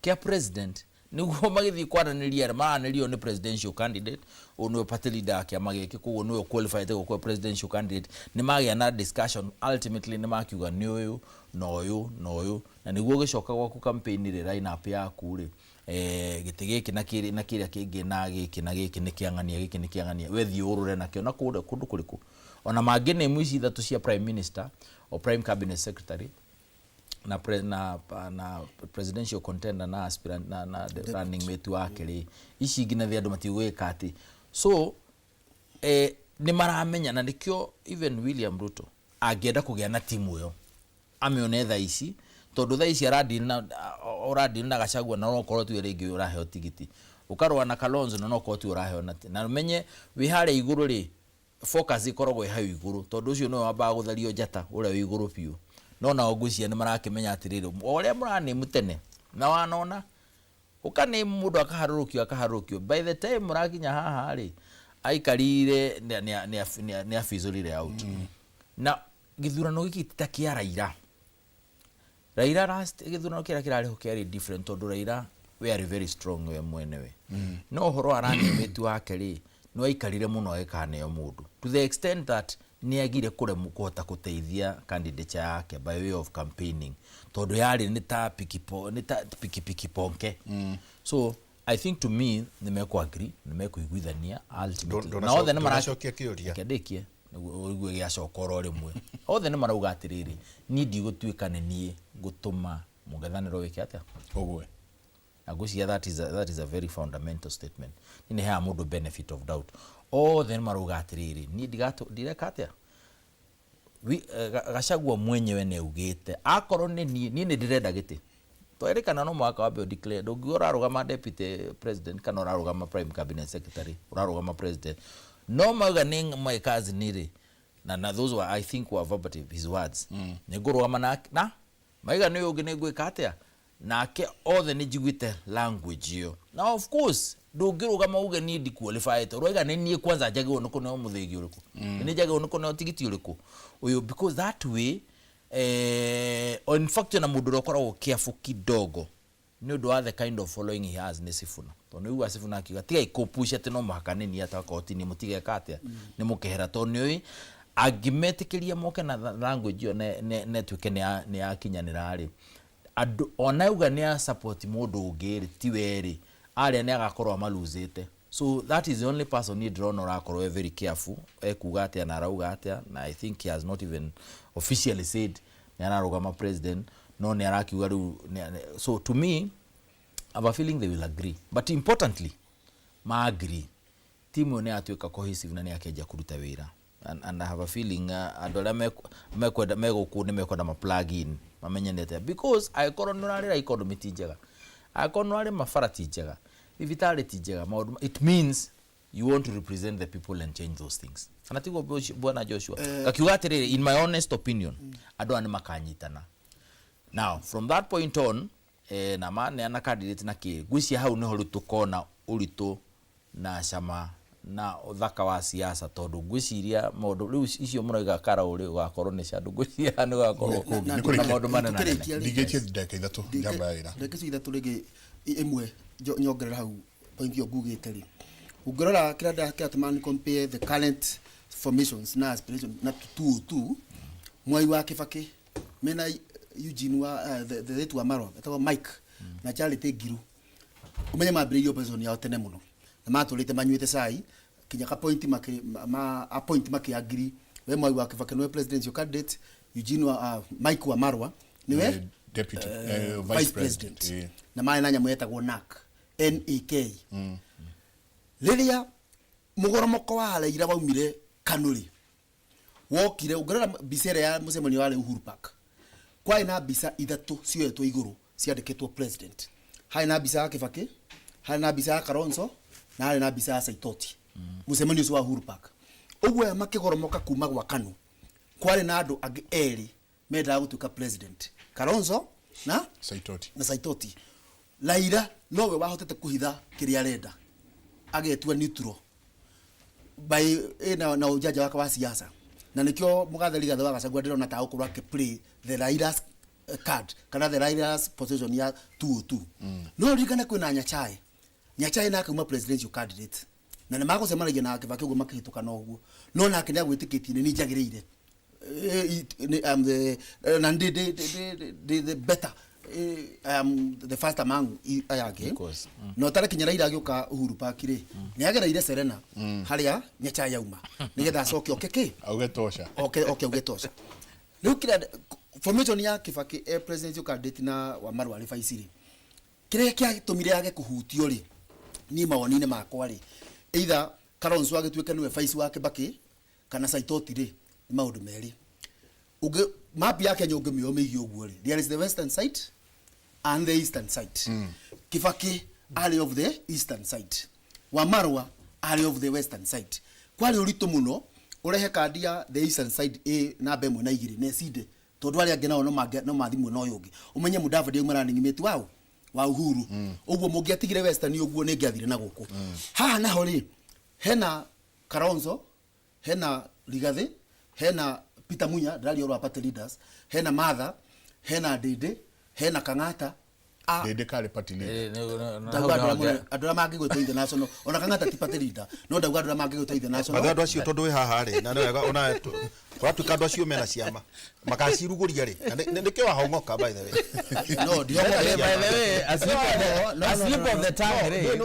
kia president niguo magithi kwaraniria maranĩrio ni presidential candidate onwe party leader kia mageke kuo nwe qualified go kwa presidential candidate ni magia na discussion ultimately ni makiuga ni uyu na uyu na niguo gicoka gwaku campaign ri line up yaku ri giti giki na kiria kingi na giki ni kiangania wethi urure na kio na kundu kuriku ona mangi ni muici ithatu cia prime minister or prime cabinet secretary na presidential contender na aspirant na running mate wake ri ici ngina thi andu matigwika ati so ni maramenya na nikio even William Ruto agenda kugia na timu yo amione tha ici tondu tha ici aradi na Gachagua na nokorwo tu ringi uraheo tigiti ukarwa na Kalonzo na nokorwo tu uraheo na menye wi hare iguru ri focus ikoragwo ha iguru tondu ucio no wamba guthario njata uria wi iguru piu no na ogucia ni marakimenya atiriri oria murani mutene na wanona ukane mundu akaharurukio by the time murakinya haha ri aikarire ni afizolire out na githurano giki titakia Raila last githurano kira ho kiri different tondu Raila we are very strong we mwenewe no horo arani metu wake ri no aikarire muno ekane mundu to the extent that ni agire kure mukuhota kuteithia candidate yake by way of campaigning tondu yari ni ta pikipiki ponke so I think to me nimeko agree nimekuiguithania ultimately na othe ni maracokia kiuria kidekie niguo giacokoro rimwe othe ni marauga atiriri ni ndigutwika nie gutuma mugethaniro wiki atia ogwe agucia that is a very fundamental statement ni ha mundu benefit of doubt othe ni marauga atiriri ni ndireka atia Gachagua mwenyewe ne ugite akorwo ni ndirenda giti twerikana no mwaka wabe declare ndungiora rugama deputy president kana urarugama prime cabinet secretary urarugama president no maga ni my cousin nire na those were I think were verbative his words ni ngurugama na maiga ni ugi ni gwika atia nake othe ni jigwite language yo now of course ndungirugama uge ni ndi qualified roiga ni nie kwanza njagirwo nuko no muthigi uriku ni njagirwo nuko no tigiti uriku uyu because that way in fact na mundu rokoragwo careful kidogo ni undu wa the kind of following he has ni Sifuna tondu uwa Sifuna akiuga tiga ikopusha teno mahakanini atakoti ni mutige katia ni mukehera tondu uyu agimetikiria moke na language yo ne tuke ni akinyanira ri ona uga ni support mundu ungiri ti weri aria ni agakorwo maluzite so that is the only person he drawn or akorwo very careful ekuga atia na rauga atia na I think he has not even officially said ni anarugama president no ni arakiuga riu so to me have a feeling they will agree. But importantly, ma agree. Timu ne atuika cohesive na ne akeja kuruta wira. And I have a feeling adola meko ku ne meko da ma plug in mamenyendete because I koronora economy tijega. I koronora mafarati tijega. If vitality tijega, it means you want to represent the people and change those things. And I think Bwana Joshua, kakiwatere in my honest opinion, adone makanyitana. Now, from that point on, na mane ana candidate na ke gwisi hau ne holu tukona ulito na shama na uthaka wa siasa tondu gwiciria maundu riu icio muroiga kara uri ugakorwo ni shandu gwiciria ni ugakorwo na maundu manene ndigetie ndeka ithatu njamba ira ndeka ithatu rigi imwe nyongerera hau point yo gugite ri ungirora kirada kiatman compare the current formations na aspiration na 2 mwai wa Kibaki mena Eugene wa the late wa Marwa etawa Mike na Charlie Ngilu umenye mabiri opposition ya tene muno na matulite manyuite sai kinya ka point make agree we mwai wa Kibaki no presidential candidate Eugene wa Mike wa Marwa niwe deputy vice president na maana nya mwetagwo NEK lilia mugoromoko wa ira baumire Kanuri wokire ugerera bisere ya musemani wale Uhuru Park kwa ina bisa ithatu cioetwo iguru ciandikitwo president haina bisa ya Kibaki haina bisa ya Kalonzo na haina bisa ya Saitoti musemani ucio wa Uhuru Park ogwe makigoromoka kuma gwa Kanu kwari na andu agi eri menda gutuka president Kalonzo na Saitoti Laira nowe wahotete kuhitha kiria renda agetua neutral by na ujaja wake wa siasa na nikyo mugatheri gatho agacagua ndirona ta ukurwa ke play the Raira's card kana the Raira's position ya 202 no rigana kwina Nyachai na kuma presidential candidate na ne magocemanagia na Kibaki ugo makihituka no uguo no na akenya gwitikitie ni njagirire the better the first among ayage no tara kinya Raira agioka Uhuru Park ri ni agereire Serena haria Nyachai yauma nigetha acoke okeke augetosha augetosha riu kira formation ya Kibaki presidential candidate na wa Marwa ri faiciri kire kia tumire age kuhutio ri ni mawonine makwa ri either Kalonzo agituika niwe vice wa Kibaki kana Saitoti ri ni maundu meri uge map yake nyoge miomegi oguo ri there is the western side and the eastern side Kibaki are of the eastern side wa Marwa are of the western side kwali urito muno urehe kandi ya the eastern side na bemwe na igiri ne side tondu ari ange no mathimwe no yungi umenye Mudavadi umara ningimetu wa Uhuru oguo mungiatigire western oguo ne ngiathire na guku ha na hori hena Kalonzo hena Rigathi hena Peter Munya ndari oro party leaders hena Martha hena Dede hena Kang'ata Dede kale party leader adura magi gwetwo international ona Kang'ata ti party leader no ndauga adura magi gwetwo international mathandu acio tondu wi haha ri na wega ona twatuka andu acio mena ciama makaciruguria ri ndikio ahongoka by the way no dio by the way asleep of the tongue ri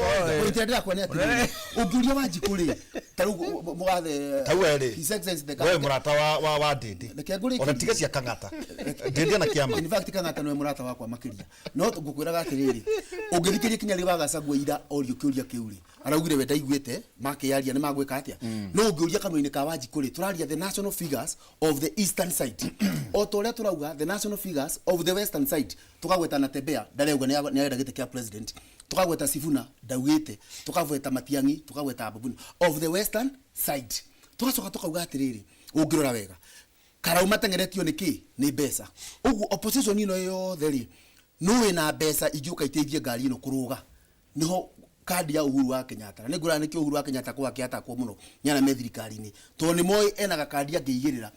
utendera kwene ati ungiuria Wanjikuri taru mugathe tawere his excellency the guy we murata wa Dede ona tiga cia Kang'ata Dede na kiama in fact Kang'ata no murata wakwa makiria no ngukwiraga atiriri ungithikiria kinya ri wagacagwa ira orio kiuria kiuri araugire we ndaiguite makiaria ni magwika atia no ungiuria kanuni ka Wanjikuri turaria the national figures of the eastern side o tore turauga the national figures of the western side tukagweta na Tembea ndareuga ni arenda gite kia president tukagweta Sifuna ndauite tukagweta Matiang'i tukagweta Babuni of the western side tugacoka tukauga atiriri ungirora wega Karauma tengeretio niki ni mbeca ugu opposition ino yothe ri no ina mbeca igiuka iteithie ngari ino kuruga niho kandi ya Uhuru wa Kenyatta ni ngura nikio Uhuru wa Kenyatta kwa kiata kwa muno nyana me thirikari-ini to ni moi enaga kandi angeigirira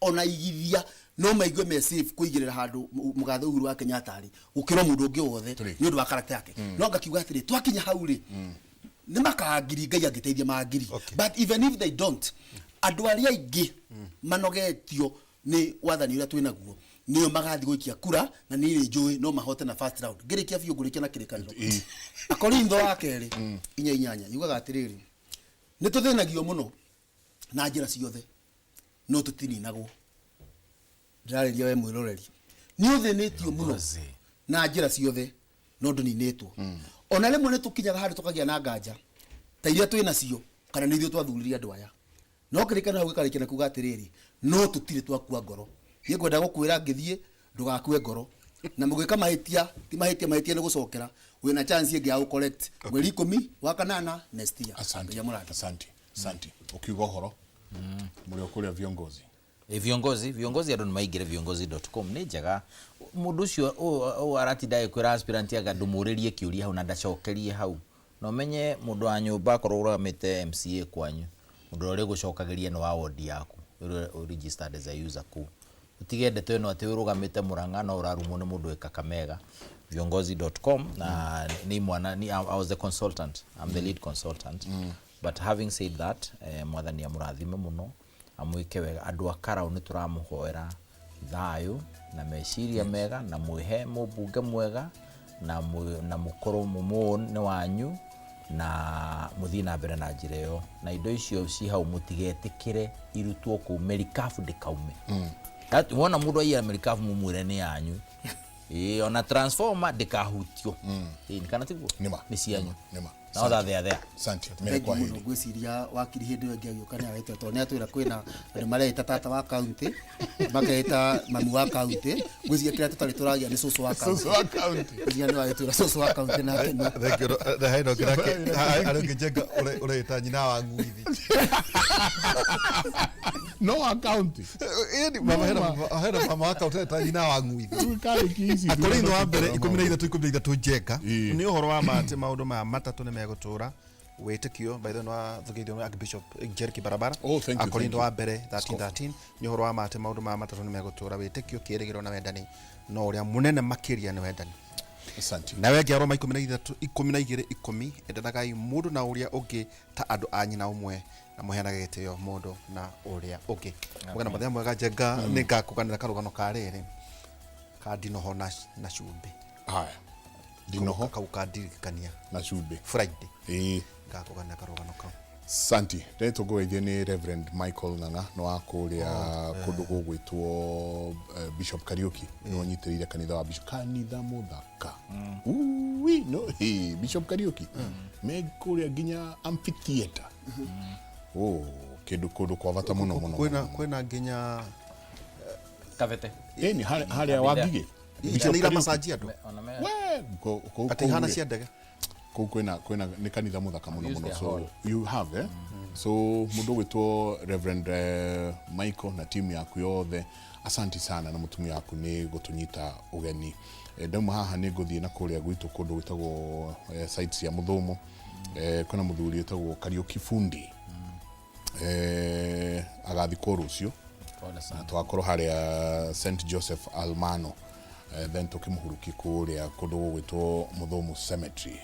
ona igithia no maigwe me safe kuigirira handu mugathe Uhuru wa Kenyatta ari ukiro mundu ungi wothe ni undu wa character yake no ngakiuga atiri twakinya hau ri ni makagiri ngai angiteithia magiri but even if they don't andu aria aingi manogetio ni wathani uria twinaguo niyo magathi gwikia kura na ni njui no mahote na first round ngirikia biu ngurikia na kirikaniro Akorintho wa keri 8:8 yugaga atiriri ni tuthinagio muno na njira ciothe no tutininagwo ndirareria we mwiroreri ni uthinitio muno na njira ciothe no ndininetwo ona lemwe ne tukinyaga hari tukagia na nganja ta iria twina cio kana nĩ ithuĩ twathuririe andũ aya no kĩrĩkanĩro hau gĩkarĩkĩra kuuga atĩrĩrĩ no tũtirĩ twakua ngoro niĩ ngwenda gũkwĩra ngĩthiĩ ndũgakue ngoro na mũgĩka mahĩtia ti mahĩtia nĩ gũcokera wĩna chance ĩngĩ ya gũcorrect mweri 10 wa kanana next year. Asante ukiuga ũhoro mũrĩ okuria viongozi viongozi andũ nĩmaingĩre viongozi.com nĩ njega mũndũ ũcio aratinda agĩkwĩra aspirant agandũmũrĩrie kĩũria hau na ndacokerie hau no menye mũndũ wa nyũmba akorwo ũrũgamĩte MCA kwanyu mũndũ ũrĩa ũgũcokagĩria nĩ wa ward yaku registered as a user ku utige ndeto ĩno atĩ ũrũgamĩte Murang'a no ũrarumwo nĩ mũndũ wĩ Kakamega viongozi.com na ni mwana ni I was the consultant, I'm the lead consultant. But having said that mwathani amũrathime mũno amwĩke wega andũ akarau nĩ tũramũhoera thayũ na meciria mega na mwĩhe mũmbunge mwega na mũkorwo mũmũnĩ wanyu na mũthiĩ na mbere na njĩra ĩyo na indo icio ci hau mũtigetĩkĩre irutwo kũu Merikabu ndĩkaume. Wona mũndũ aia Merikabu mũmwĩre nĩ yanyu ona transformer ndĩkahutio kana tiguo nĩ cianyu no there. Asante meko hili ngwĩciria wakiri hĩndĩ ĩyo ngĩagĩũka nĩ agĩtwo tondũ nĩ atwĩra kwĩna andũ mareita tata wa county makeita mami wa county ngwĩciria kĩrĩa tũtarĩ tũragia nĩ cũcũ wa county ngwĩciria nĩ wagĩtwĩra cũcũ wa county na heno kĩrake arĩkĩnjenga ũreita nyina wa ng'uithi no account hena mama wa county ta nyina wa ng'uithi akũrĩinwo wa mbere 13 njenga nĩ ũhoro wa mate maũndũ ma matatũ nĩ megũtũra wĩtĩkio by the way thugithio wa Archbishop Jerry Barabara akũrĩinwo wa mbere 13 nĩ ũhoro wa mate maũndũ ma matatũ nĩ megũtũra wĩtĩkio kĩrĩgĩrĩro na wendani no ũrĩa mũnene makĩria nĩ wendani. Asante nawe ngĩaroma 12:10 endanagai mũndũ na ũrĩa ũngĩ ta andũ anyi na ũmwe na mũheanaga gĩtĩo mũndũ na ũrĩa ũngĩ mũgana mũthenya mwega njenga nĩ ngakũganĩra karũgano ka rĩrĩ kadinoho na cumbi haya dinoho kaukadirikania na cumbi Friday ngakũganĩra karũgano kau. Santi ndeto goithie ni Reverend Michael Ng'ang'a no akuria kundu gugwitwo Bishop Kariuki no nyitĩrĩire kanitha wa Bishop kanitha muthaka no Bishop Kariuki me kuria ginya amphitheater kindu kundu kwa bata muno kwina ginya kavete ni haria wagige itanira masaji ando we ati hana cia ndege kwina ni kanitha muthaka muno so you have so mundu gwitwo Reverend Michael na timu yaku yothe asanti sana na mutumia yaku ni gutunyita ugeni ndauma haha ni nguthie na kuria gwitu kundu gwitagwo sites ya Muthumo kuna muthuri witagwo Kariuki Fundi agathikwo rucio na twakorwo haria St Joseph Almano then tukimuhuruki kuria kundu gwitwo Muthumo Cemetery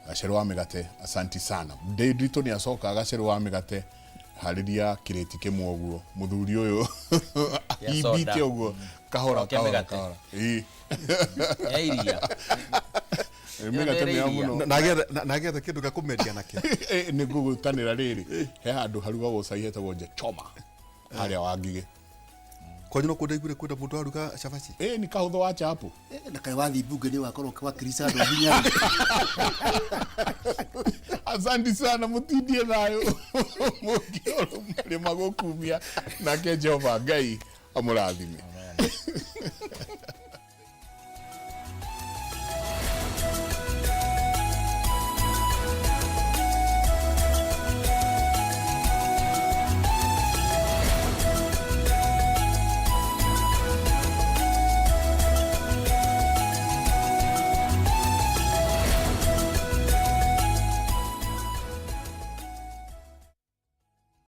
Gacero wa Migate asanti sana Deidrito ni acoka Gacero wa Migate hariria kireti kimwe uguo muthuri uyu ibite uguo kahora iria Migate me amuno nagetha kindu gakumeria nakio ni gugutanira riri he handu harugagwo cai hetagwo nje choma haria wangige kwanyu no kundaigure kwenda mundu aruga cabaci ni kahutho wa chapo na kai wathi bunge ni wakorwo kwa Krisando hinya asante sana mutindie thayo mukioro muri magokumia nake Jehova Ngai amurathime.